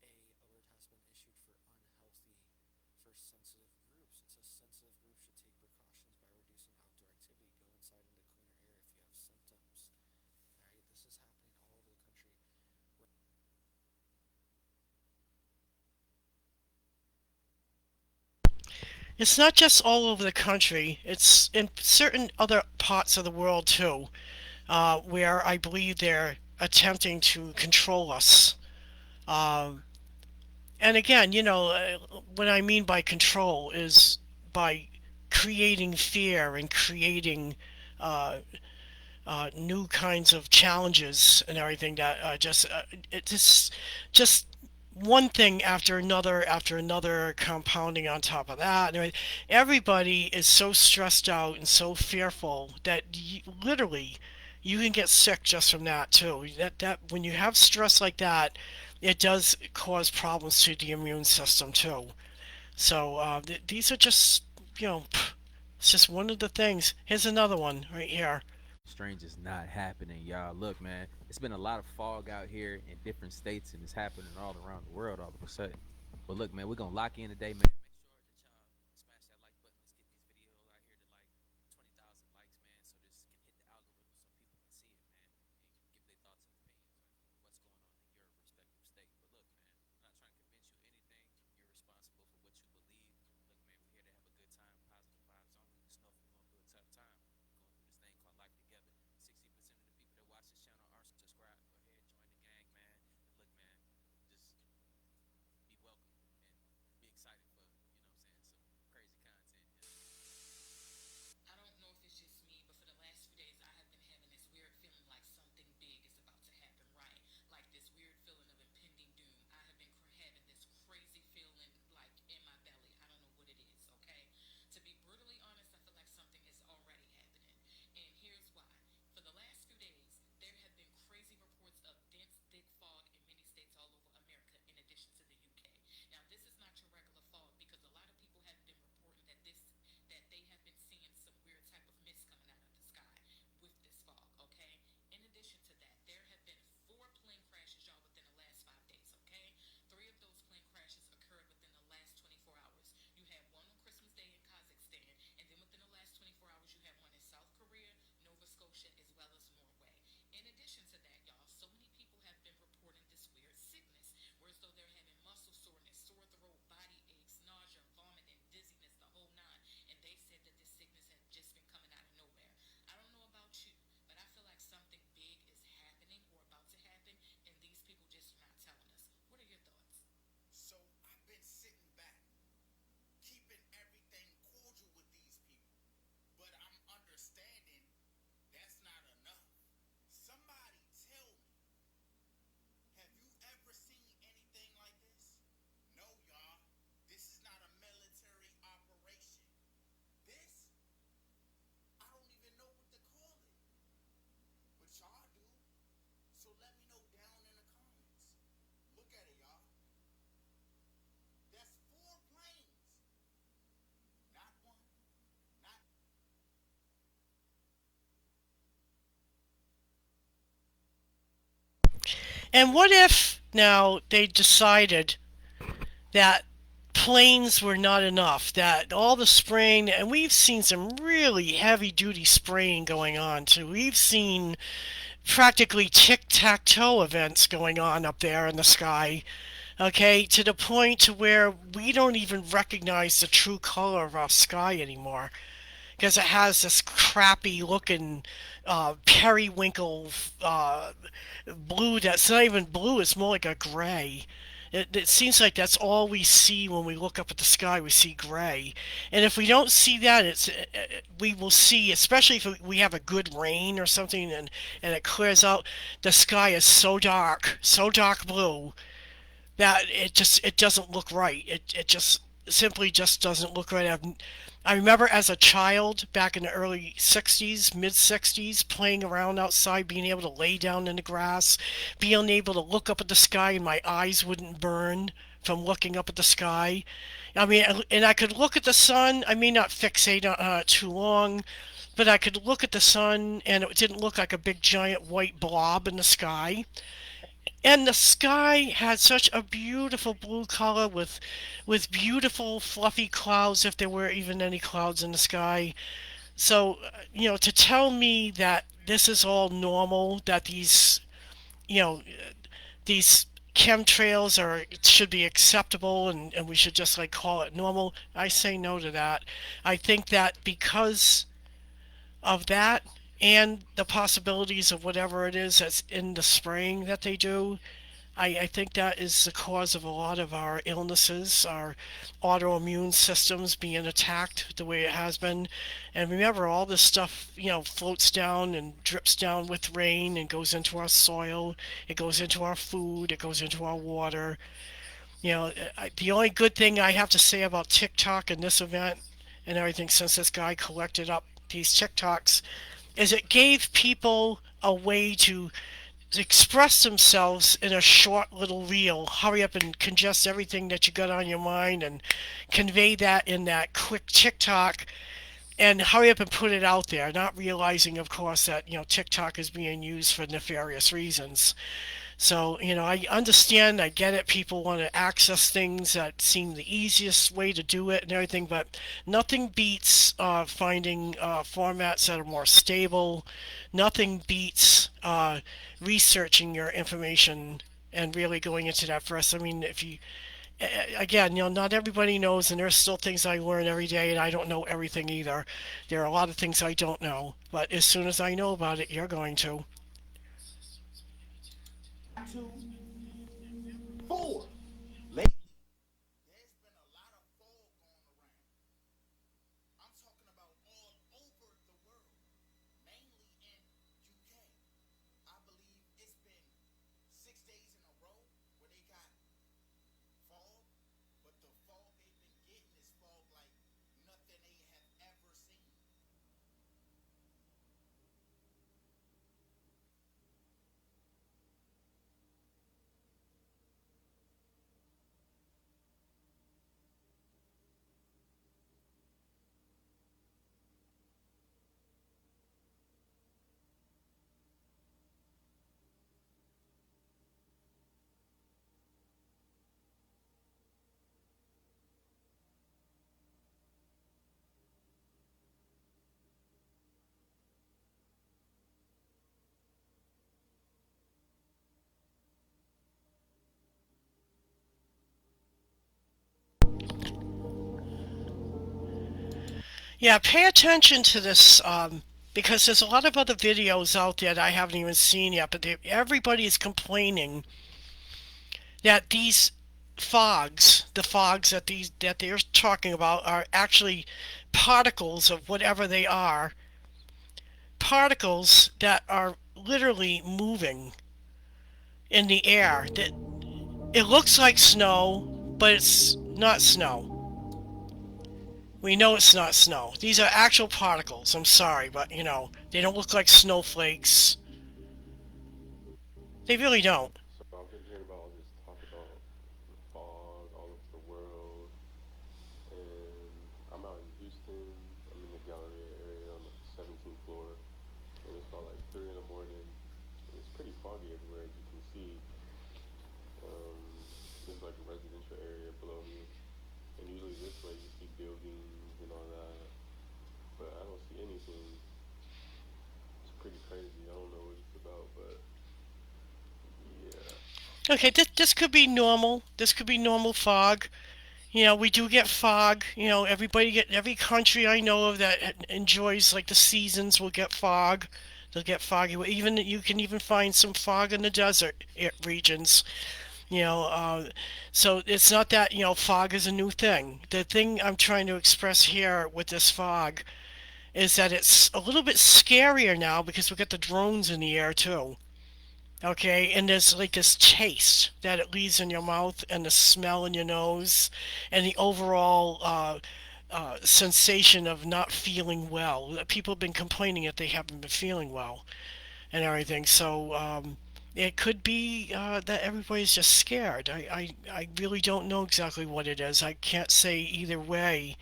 a alert has been issued for unhealthy for sensitive groups. It says sensitive groups should take precautions by reducing outdoor activity. Go inside into cleaner air if you have symptoms. All right, this is happening all over the country. It's not just all over the country. It's in certain other parts of the world too, where I believe they're attempting to control us. Um, and again, what I mean by control is by creating fear and creating new kinds of challenges and everything that just one thing after another compounding on top of that. I mean, everybody is so stressed out and so fearful that literally you can get sick just from that too. That when you have stress like that, it does cause problems to the immune system too. So these are just, it's just one of the things. Here's another one right here. Strange is not happening, y'all. Look, man, it's been a lot of fog out here in different states, and it's happening all around the world all of a sudden. But look, man, we're gonna lock in today, man. Make sure that y'all smash that like button. Let's get these videos out here to like 20,000 likes, man, so this can hit the algorithm so people can see it, man, and give their thoughts and opinions on what's going on in your respective state. But look, man, I'm not trying to convince you anything. You're responsible for what you believe. Look, man, we're here to have a good time, positive vibes only. Just know if you're going through a tough time, we're going through this thing called life together. 60% of the people that watch this channel are subscribed. Go ahead, join the gang, man. And look, man, just be welcome and be excited for, some crazy content. I don't know if it's just me, but for the last few days, I have been having this weird feeling like something big is about to happen, right? Like this weird feeling of impending doom. I have been having this crazy feeling like in my belly. I don't know what it is, okay? To be brutally honest, I feel like something is already happening. And here's why. For the last few days, there have been crazy reports of dense, thick fog in many states all over America, in addition to the UK. Now, this is not your regular fog because a lot of people have been reporting that they have been seeing some weird type of mist coming out of the sky with this fog, okay? In addition to that, there have been 4 plane crashes, y'all, within the last 5 days, okay? 3 of those plane crashes occurred within the last 24 hours. You had one on Christmas Day in Kazakhstan, and then within the last 24 hours, you had one in South Korea, Nova Scotia, as well as Norway. In addition to that, y'all, so many people have been reporting this weird sickness, where as though they're having muscle soreness, sore throat, body aches, nausea, vomiting, dizziness, the whole 9. And they said that this sickness had just been coming out of nowhere. I don't know about you, but I feel like something big is happening or about to happen, and these people just are not telling us. What are your thoughts? So I've been sitting back, keeping everything cordial with these people. But I'm understanding that's not enough. Somebody tell me, have you ever seen anything like this? No, y'all. This is not a military operation. This, I don't even know what to call it. But y'all do. So let me know down in the comments. Look at it, y'all. That's 4 planes. Not one. Not. And what if now they decided that planes were not enough, that all the spraying, and we've seen some really heavy duty spraying going on too. We've seen practically tic-tac-toe events going on up there in the sky, okay, to the point to where we don't even recognize the true color of our sky anymore, because it has this crappy looking periwinkle blue that's not even blue, it's more like a gray. It seems like that's all we see when we look up at the sky. We see gray, and if we don't see that, we will see, especially if we have a good rain or something, and it clears out. The sky is so dark blue, that it doesn't look right. It just simply just doesn't look right. I remember as a child back in the early 60s, mid 60s, playing around outside, being able to lay down in the grass, being able to look up at the sky and my eyes wouldn't burn from looking up at the sky. I mean, and I could look at the sun. I may not fixate on it too long, but I could look at the sun and it didn't look like a big giant white blob in the sky. And the sky had such a beautiful blue color with beautiful fluffy clouds, if there were even any clouds in the sky. So, to tell me that this is all normal, that these chemtrails should be acceptable and we should just call it normal, I say no to that. I think that because of that, and the possibilities of whatever it is that's in the spraying that they do. I think that is the cause of a lot of our illnesses, our autoimmune systems being attacked the way it has been. And remember, all this stuff, floats down and drips down with rain and goes into our soil. It goes into our food. It goes into our water. The only good thing I have to say about TikTok and this event and everything, since this guy collected up these TikToks, is it gave people a way to express themselves in a short little reel. Hurry up and congest everything that you got on your mind and convey that in that quick TikTok, and hurry up and put it out there, not realizing, of course, that TikTok is being used for nefarious reasons. So, I understand, I get it, people want to access things that seem the easiest way to do it and everything, but nothing beats finding formats that are more stable. Nothing beats researching your information and really going into that first. I mean, if you, again, not everybody knows, and there's still things I learn every day, and I don't know everything either. There are a lot of things I don't know, but as soon as I know about it, you're going to. 2, 4. Yeah, pay attention to this because there's a lot of other videos out there that I haven't even seen yet, but everybody is complaining that these fogs, the fogs that they're talking about, are actually particles of whatever they are, particles that are literally moving in the air. That it looks like snow, but it's not snow. We know it's not snow. These are actual particles. I'm sorry, but they don't look like snowflakes. They really don't. So I've been hearing about all this talk about fog all over the world, and I'm out in Houston. I'm in the Galleria area on the 17th floor, and it's about like 3 in the morning. And it's pretty foggy everywhere, as you can see. There's like a residential area below me, and usually this way you see buildings and all that, but I don't see anything. It's pretty crazy. I don't know what it's about, but yeah. Okay, this could be normal. This could be normal fog. We do get fog. Every country I know of that enjoys like the seasons will get fog. They'll get foggy. Even you can even find some fog in the desert regions. So it's not that fog is a new thing. The thing I'm trying to express here with this fog is that it's a little bit scarier now because we've got the drones in the air too. Okay, and there's like this taste that it leaves in your mouth, and the smell in your nose, and the overall sensation of not feeling well. People have been complaining that they haven't been feeling well and everything. So it could be that everybody's just scared. I really don't know exactly what it is. I can't say either way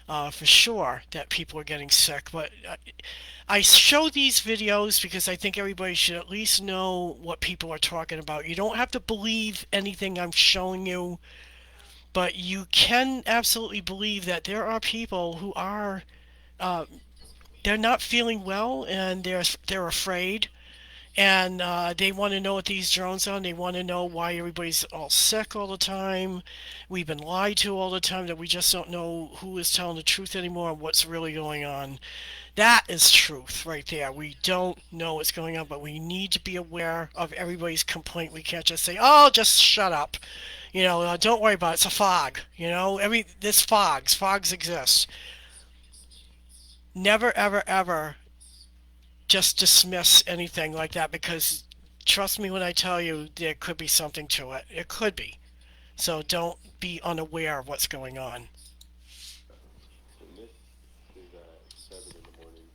for sure that people are getting sick, but I show these videos because I think everybody should at least know what people are talking about. You don't have to believe anything I'm showing you, but you can absolutely believe that there are people who are they're not feeling well, and they're afraid, And they want to know what these drones are. And they want to know why everybody's all sick all the time. We've been lied to all the time, that we just don't know who is telling the truth anymore and what's really going on. That is truth right there. We don't know what's going on, but we need to be aware of everybody's complaint. We can't just say, "Oh, just shut up." Don't worry about it. It's a fog. This fogs exist. Never, ever, ever just dismiss anything like that, because trust me when I tell you, there could be something to it. It could be. So don't be unaware of what's going on. The myth is at 7 in the morning.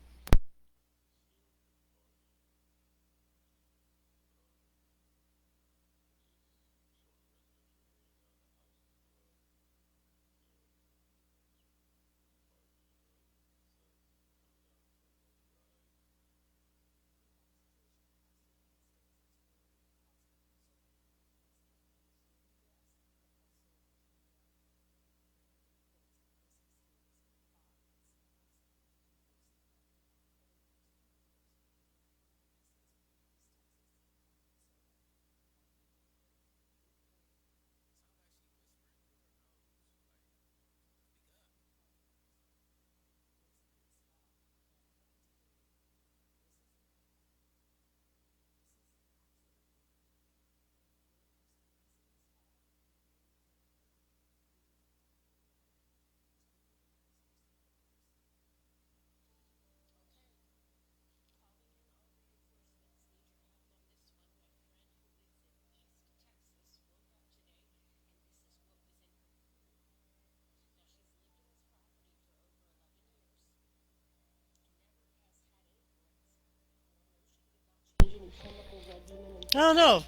I don't know.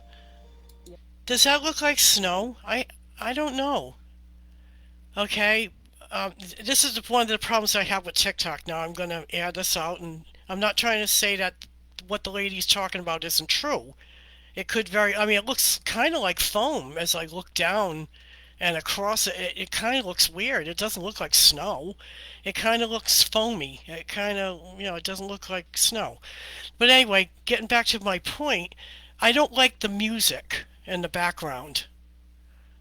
Does that look like snow? I don't know. Okay. This is one of the problems I have with TikTok. Now I'm going to add this out, and I'm not trying to say that what the lady's talking about isn't true. It could it looks kind of like foam as I look down and across it. It kind of looks weird. It doesn't look like snow. It kind of looks foamy. It kind of, it doesn't look like snow. But anyway, getting back to my point, I don't like the music in the background.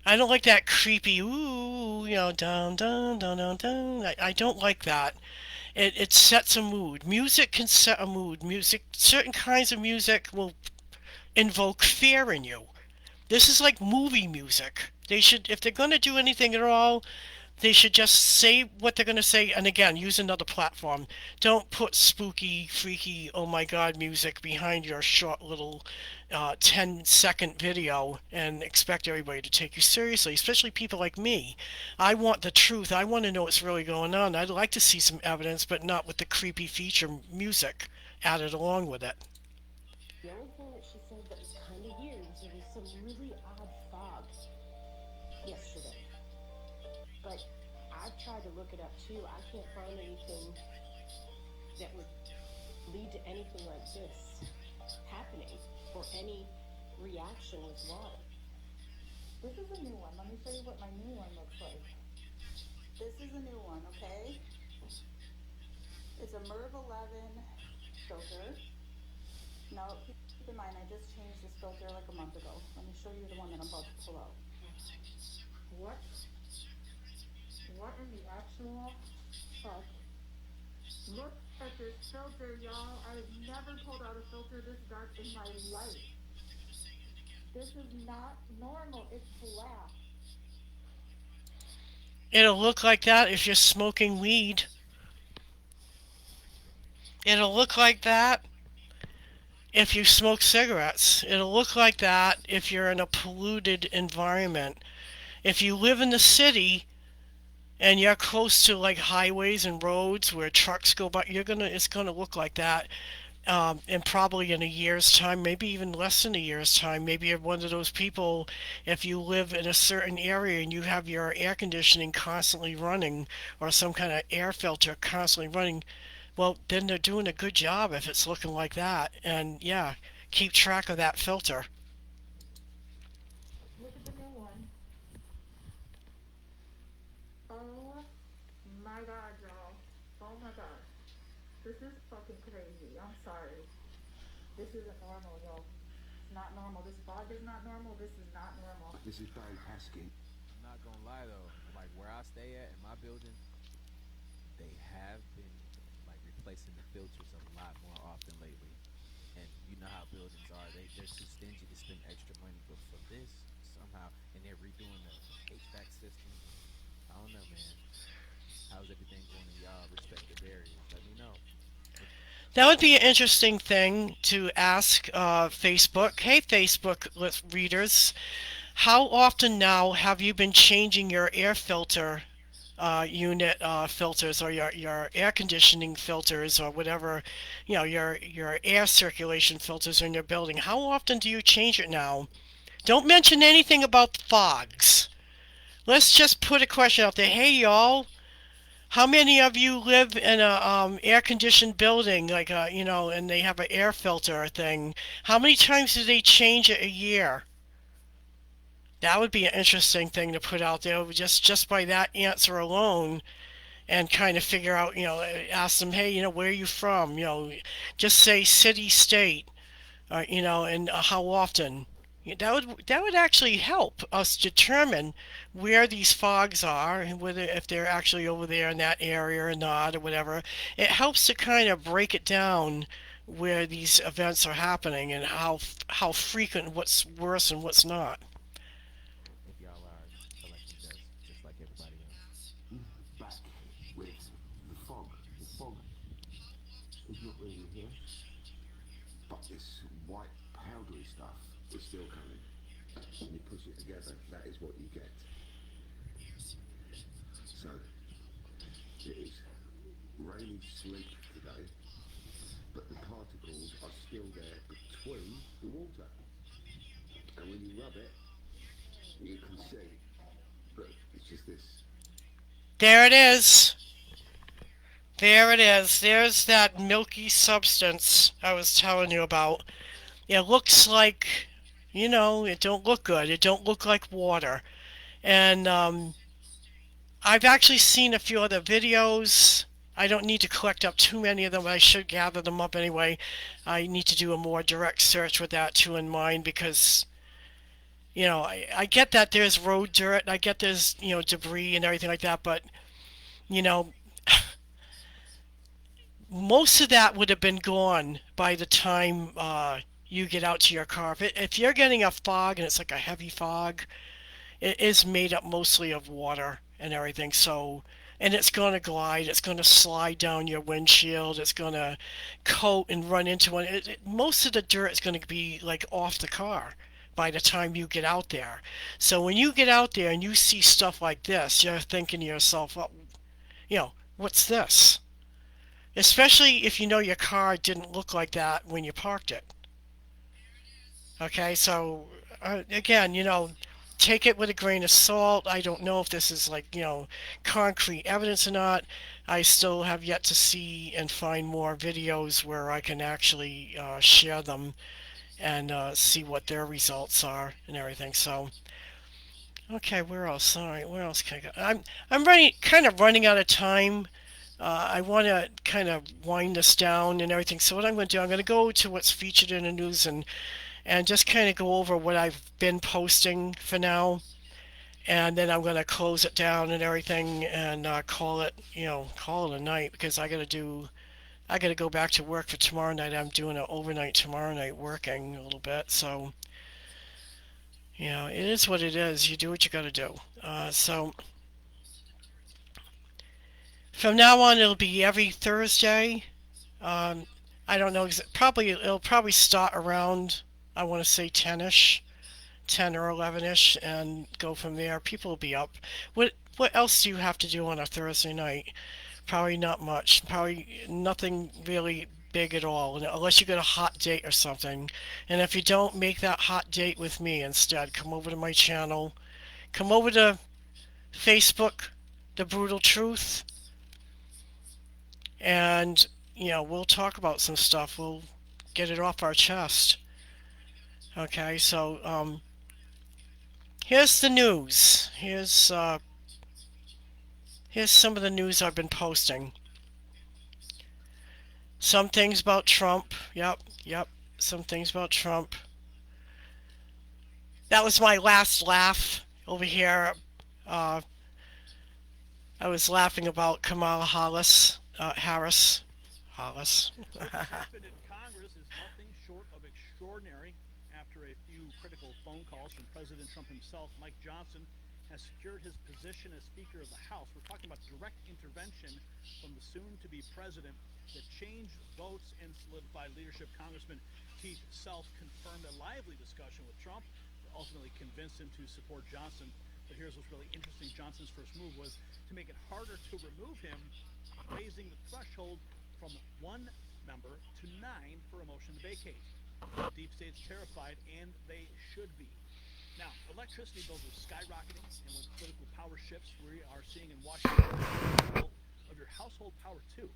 I don't like that creepy, ooh, dun dun dun dun dun. I don't like that. It sets a mood. Music can set a mood. Certain kinds of music will invoke fear in you. This is like movie music. They should, if they're going to do anything at all, they should just say what they're going to say, and again, use another platform. Don't put spooky, freaky, oh my god music behind your short little 10-second video and expect everybody to take you seriously, especially people like me. I want the truth. I want to know what's really going on. I'd like to see some evidence, but not with the creepy feature music added along with it. The only thing that she said that was kind of weird was there was some really odd fog yesterday. But I've tried to look it up too. I can't find anything that would lead to anything like this happening or any reaction with water. This is a new one. Let me show you what my new one looks like. This is a new one, okay? It's a MERV 11 filter. Now, keep in mind, I just changed this filter like a month ago. Let me show you the one that I'm about to pull out. What? What in the actual fuck? Look at this filter, y'all. I've never pulled out a filter this dark in my life. This is not normal. It's black. It'll look like that if you're smoking weed. It'll look like that if you smoke cigarettes. It'll look like that if you're in a polluted environment. If you live in the city and you're close to like highways and roads where trucks go by, it's gonna look like that. And probably in a year's time, maybe even less than a year's time, maybe you're one of those people, if you live in a certain area and you have your air conditioning constantly running or some kind of air filter constantly running, well, then they're doing a good job if it's looking like that. And yeah, keep track of that filter. Look at the new one. Oh my god, y'all. Oh my god. This is fucking crazy. I'm sorry. This isn't normal, yo. It's not normal. This fog is not normal. This is not normal. This is fantastic. I'm not gonna lie though, like where I stay at in my building, they have been like replacing the filters a lot more often lately. And you know how buildings are, they're too stingy to spend extra money, but for this, somehow, and they're redoing the HVAC system. I don't know, man. How's everything going in y'all respective areas? Let me know. That would be an interesting thing to ask Facebook. Hey, Facebook readers, how often now have you been changing your air filter unit filters, or your air conditioning filters, or whatever, you know, your air circulation filters in your building? How often do you change it now? Don't mention anything about fogs. Let's just put a question out there. Hey, y'all. How many of you live in a air-conditioned building, like you know, and they have an air filter thing? How many times do they change it a year? That would be an interesting thing to put out there, just by that answer alone, and kind of figure out, you know, ask them, hey, you know, where are you from? You know, just say city, state, you know, and how often. That would actually help us determine where these fogs are, and whether if they're actually over there in that area or not, or whatever. It helps to kind of break it down where these events are happening, and how frequent, what's worse and what's not. If y'all are collecting dust just like everybody else. Back with the fog. The fog is not really here, but this white powdery stuff is still coming. And you push it together, that is what you get. So, it is rainy sleet today, but the particles are still there between the water. And when you rub it, you can see, but it's just this. There it is. There it is. There's that milky substance I was telling you about. It looks like, you know, it don't look good. It don't look like water. And I've actually seen a few other videos. I don't need to collect up too many of them. I should gather them up anyway. I need to do a more direct search with that too in mind, because, you know, I get that there's road dirt. I get there's, you know, debris and everything like that. But, you know, most of that would have been gone by the time you get out to your car. If you're getting a fog and it's like a heavy fog, it is made up mostly of water and everything. So, and it's going to glide, it's going to slide down your windshield, it's going to coat and run into one. Most of the dirt is going to be like off the car by the time you get out there. So when you get out there and you see stuff like this, you're thinking to yourself, well, you know, what's this? Especially if you know your car didn't look like that when you parked it. Okay, so again, you know, take it with a grain of salt. I don't know if this is like, you know, concrete evidence or not. I still have yet to see and find more videos where I can actually share them and see what their results are and everything. So, okay, where else? All right, where else can I go? I'm kind of running out of time. I want to kind of wind this down and everything. So what I'm going to do, I'm going to go to what's featured in the news and just kind of go over what I've been posting for now, and then I'm going to close it down and everything and call it a night, because I got to go back to work for tomorrow night. I'm doing an overnight tomorrow night, working a little bit. So, you know, it is what it is. You do what you got to do. So from now on, it'll be every Thursday. I don't know. It'll probably start around, I want to say 10-ish, 10 or 11-ish, and go from there. People will be up. What else do you have to do on a Thursday night? Probably not much. Probably nothing really big at all, unless you get a hot date or something. And if you don't, make that hot date with me instead. Come over to my channel. Come over to Facebook, The Brutal Truth. And, you know, we'll talk about some stuff. We'll get it off our chest. Okay, so here's the news. Here's some of the news I've been posting. Some things about Trump. Yep. some things about Trump. That was my last laugh over here. I was laughing about Kamala Harris. Harris. What's happened in Congress is nothing short of extraordinary. After a few critical phone calls from President Trump himself, Mike Johnson has secured his position as Speaker of the House. We're talking about direct intervention from the soon-to-be president that changed votes and solidified leadership. Congressman Keith Self confirmed a lively discussion with Trump that ultimately convinced him to support Johnson. But here's what's really interesting. Johnson's first move was to make it harder to remove him, raising the threshold from 1 member to 9 for a motion to vacate. The deep state's terrified, and they should be. Now, electricity bills are skyrocketing, and with political power shifts we are seeing in Washington, control of your household power too.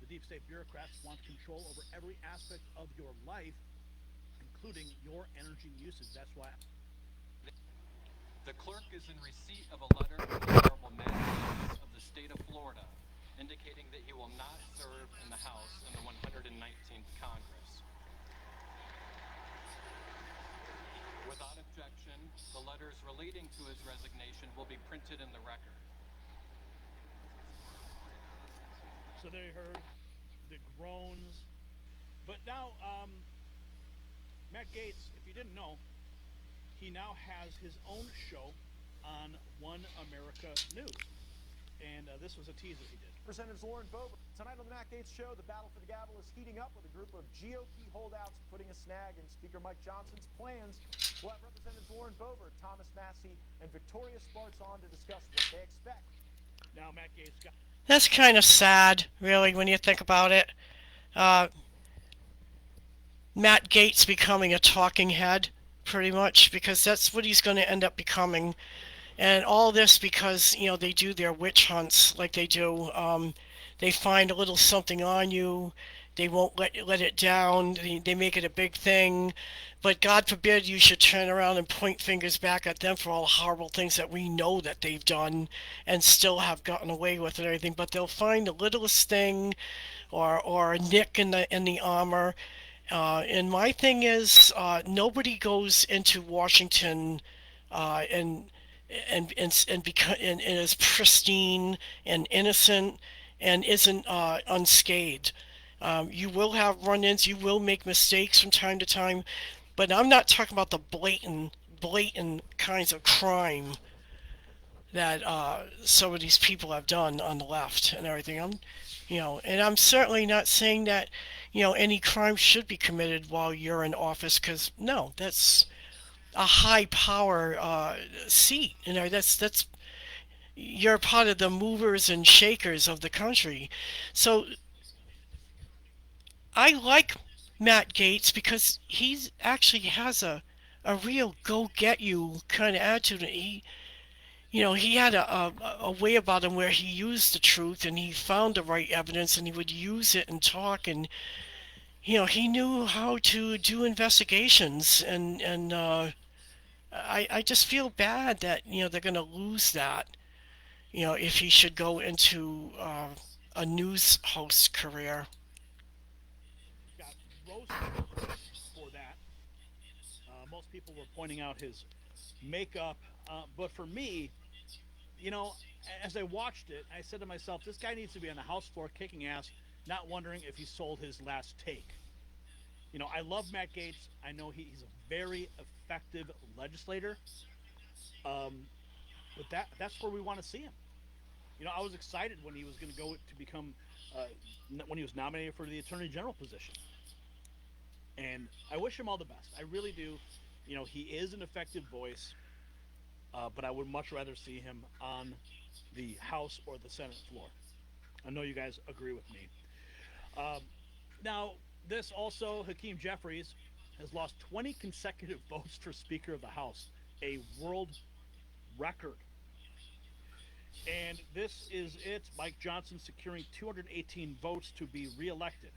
The deep state bureaucrats want control over every aspect of your life, including your energy usage. That's why the clerk is in receipt of a letter from the Honorable Matt Gaetz of the state of Florida, indicating that he will not serve in the House in the 119th Congress. Without objection, the letters relating to his resignation will be printed in the record. So they heard the groans. But now, Matt Gaetz, if you didn't know, he now has his own show on One America News. And this was a teaser he did. Representative Lauren Boebert. Tonight on the Matt Gaetz Show, the battle for the gavel is heating up with a group of GOP holdouts putting a snag in Speaker Mike Johnson's plans. We'll have Representatives Lauren Boebert, Thomas Massie, and Victoria Spartz on to discuss what they expect. Now Matt Gaetz got... That's kind of sad, really, when you think about it. Matt Gaetz becoming a talking head, pretty much, because that's what he's going to end up becoming. And all this because, you know, they do their witch hunts like they do. They find a little something on you. They won't let it down. They make it a big thing. But God forbid you should turn around and point fingers back at them for all the horrible things that we know that they've done and still have gotten away with and everything. But they'll find the littlest thing or a nick in the armor. And my thing is, nobody goes into Washington and is pristine and innocent and isn't unscathed. You will have run-ins, you will make mistakes from time to time, but I'm not talking about the blatant kinds of crime that some of these people have done on the left and everything. And I'm certainly not saying that, any crime should be committed while you're in office, because no, that's a high power seat. That's you're part of the movers and shakers of the country. So I like Matt Gaetz because he actually has a real go-get-you kind of attitude. He had a way about him where he used the truth and he found the right evidence and he would use it and talk, and he knew how to do investigations, and I just feel bad that they're going to lose that if he should go into a news host career. Got roasted for that. Most people were pointing out his makeup, but for me, as I watched it, I said to myself, this guy needs to be on the House floor kicking ass, not wondering if he sold his last take. I love Matt Gaetz. I know he's a very effective legislator. But that's where we want to see him. I was excited when he was going to go to become, when he was nominated for the Attorney General position. And I wish him all the best. I really do. He is an effective voice, but I would much rather see him on the House or the Senate floor. I know you guys agree with me. Now, this also, Hakeem Jeffries has lost 20 consecutive votes for Speaker of the House, a world record. And this is it, Mike Johnson securing 218 votes to be reelected.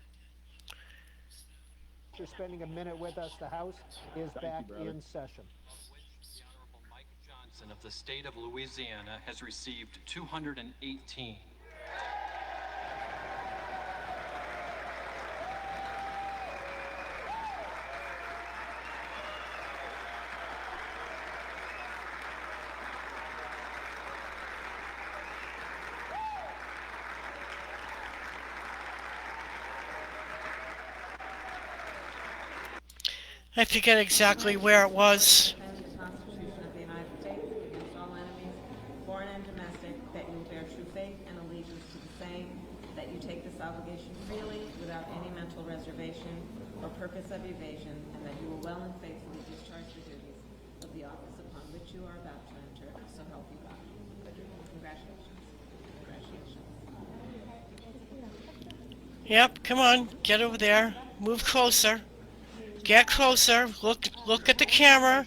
After spending a minute with us, the House is back in session. The Honorable Mike Johnson of the state of Louisiana has received 218. I forget exactly where it was. Defend the Constitution of the United States against all enemies, foreign and domestic, that you will bear true faith and allegiance to the same, that you take this obligation freely without any mental reservation or purpose of evasion, and that you will well and faithfully discharge the duties of the office upon which you are about to enter. So help you God. Congratulations. Congratulations. Yep, come on, get over there. Move closer. Get closer. Look at the camera.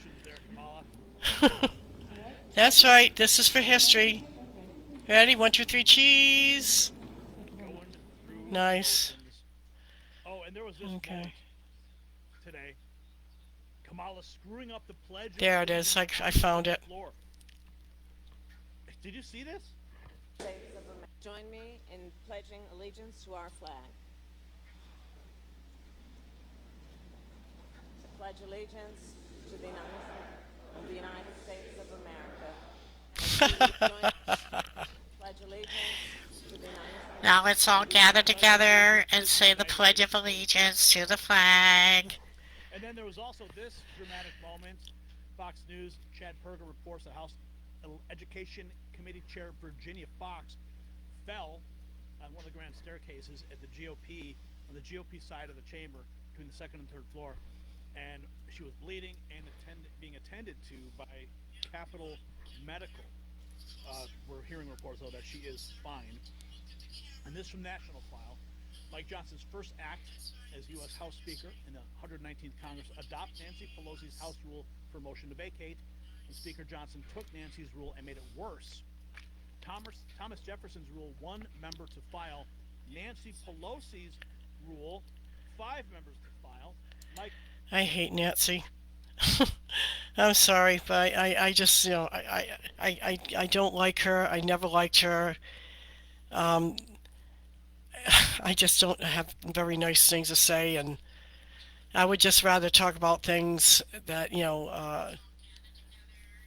That's right. This is for history. Ready? 1, 2, 3, cheese. Nice. Oh, and there was this Okay. today. Kamala screwing up the pledge. There it is. I found it. Floor. Did you see this? Join me in pledging allegiance to our flag. Pledge allegiance to the United States of America. Pledge allegiance to the United States. Now let's all gather together and say the Pledge of Allegiance to the flag. And then there was also this dramatic moment. Fox News, Chad Perga reports that House Education Committee Chair Virginia Fox fell on one of the grand staircases at the GOP, on the GOP side of the chamber between the second and third floor. And she was bleeding and being attended to by Capitol Medical. We're hearing reports, though, that she is fine. And this from National File. Mike Johnson's first act as U.S. House Speaker in the 119th Congress adopt Nancy Pelosi's House rule for motion to vacate. And Speaker Johnson took Nancy's rule and made it worse. Thomas Jefferson's rule, 1 member to file. Nancy Pelosi's rule, 5 members to file. Mike. I hate Nancy. I'm sorry, but I just, you know, I don't like her. I never liked her. I just don't have very nice things to say, and I would just rather talk about things that, you know,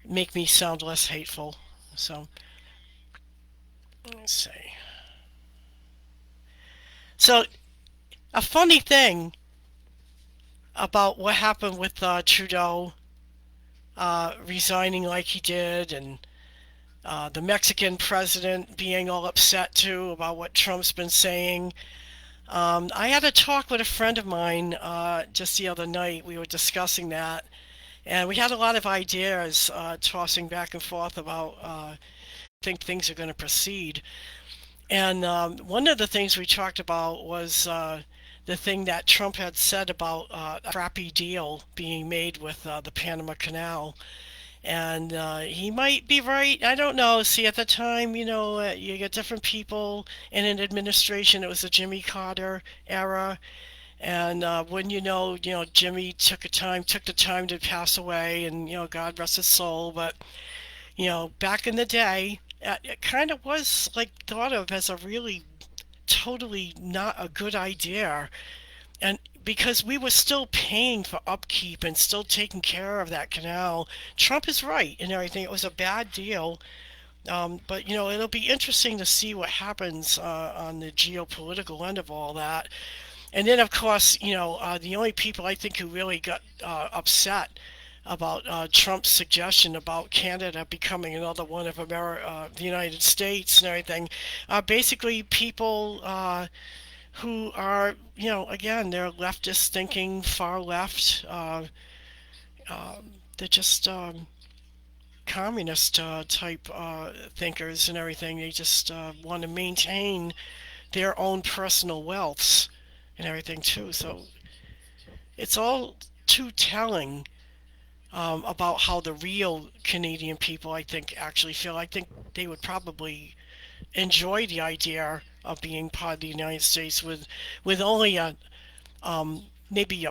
make me sound less hateful. So, let's see. So, a funny thing about what happened with Trudeau resigning like he did, and the Mexican president being all upset too about what Trump's been saying. I had a talk with a friend of mine just the other night. We were discussing that, and we had a lot of ideas tossing back and forth about I think things are going to proceed. And one of the things we talked about was the thing that Trump had said about a crappy deal being made with the Panama Canal. And he might be right. I don't know. See, at the time, you know, you get different people in an administration. It was the Jimmy Carter era. And when you know, Jimmy took the time to pass away, and, you know, God rest his soul. But, you know, back in the day, it kind of was like thought of as a really totally not a good idea, and because we were still paying for upkeep and still taking care of that canal. Trump is right and everything. It was a bad deal, but you know, it'll be interesting to see what happens on the geopolitical end of all that. And then of course, you know, the only people I think who really got upset about Trump's suggestion about Canada becoming another one of the United States and everything, basically people who are, you know, again, they're leftist thinking, far left. They're just communist type thinkers and everything. They just want to maintain their own personal wealths and everything too. So it's all too telling about how the real Canadian people, I think, actually feel. I think they would probably enjoy the idea of being part of the United States with only a maybe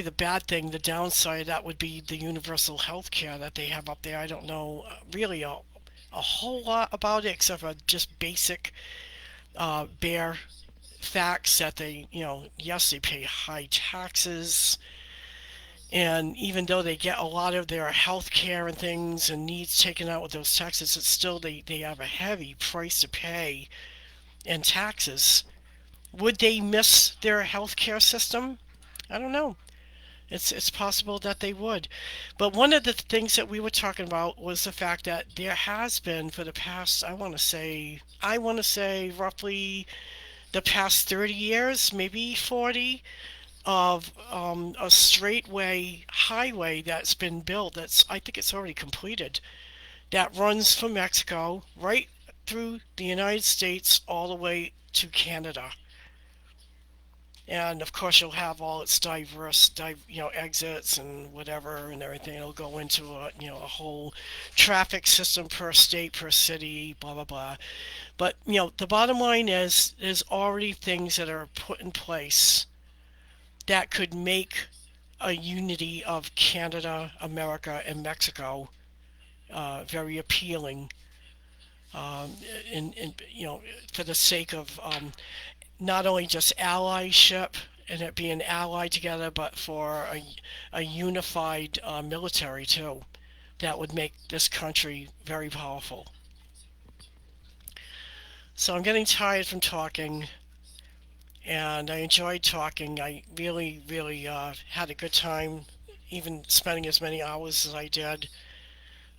the bad thing, the downside, that would be the universal health care that they have up there. I don't know really a whole lot about it, except for just basic bare facts that they, you know, yes, they pay high taxes. And even though they get a lot of their health care and things and needs taken out with those taxes, it's still they have a heavy price to pay in taxes. Would they miss their health care system? I don't know. It's possible that they would. But one of the things that we were talking about was the fact that there has been for the past, I want to say roughly the past 30 years, maybe 40, of a straightway highway that's been built. I think it's already completed. That runs from Mexico right through the United States all the way to Canada. And of course, you'll have all its diverse, exits and whatever and everything. It'll go into a whole traffic system per state, per city, blah blah blah. But the bottom line is, there's already things that are put in place that could make a unity of Canada, America, and Mexico very appealing. For the sake of not only just allyship and it being allied together, but for a unified military too, that would make this country very powerful. So I'm getting tired from talking, and I enjoyed talking. I really, really had a good time, even spending as many hours as I did.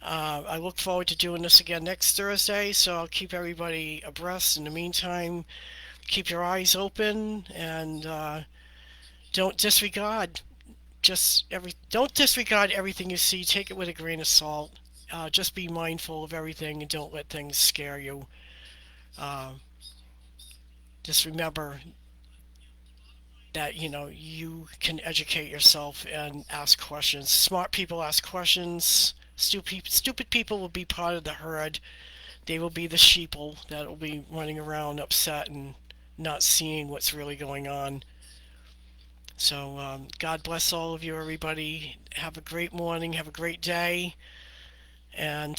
I look forward to doing this again next Thursday, so I'll keep everybody abreast. In the meantime, keep your eyes open and don't disregard everything you see. Take it with a grain of salt. Just be mindful of everything and don't let things scare you. Just remember that you can educate yourself and ask questions. Smart people ask questions. Stupid people will be part of the herd. They will be the sheeple that will be running around upset and not seeing what's really going on. So God bless all of you, everybody. Have a great morning. Have a great day. And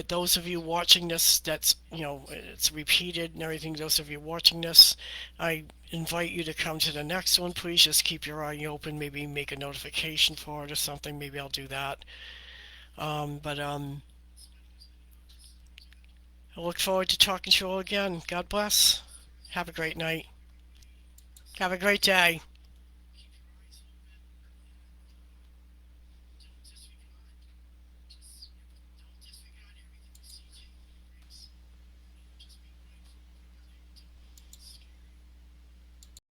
those of you watching this, that's it's repeated and everything. Those of you watching this, I invite you to come to the next one. Please just keep your eye open. Maybe make a notification for it or something. Maybe I'll do that. I look forward to talking to you all again. God bless. Have a great night. Have a great day.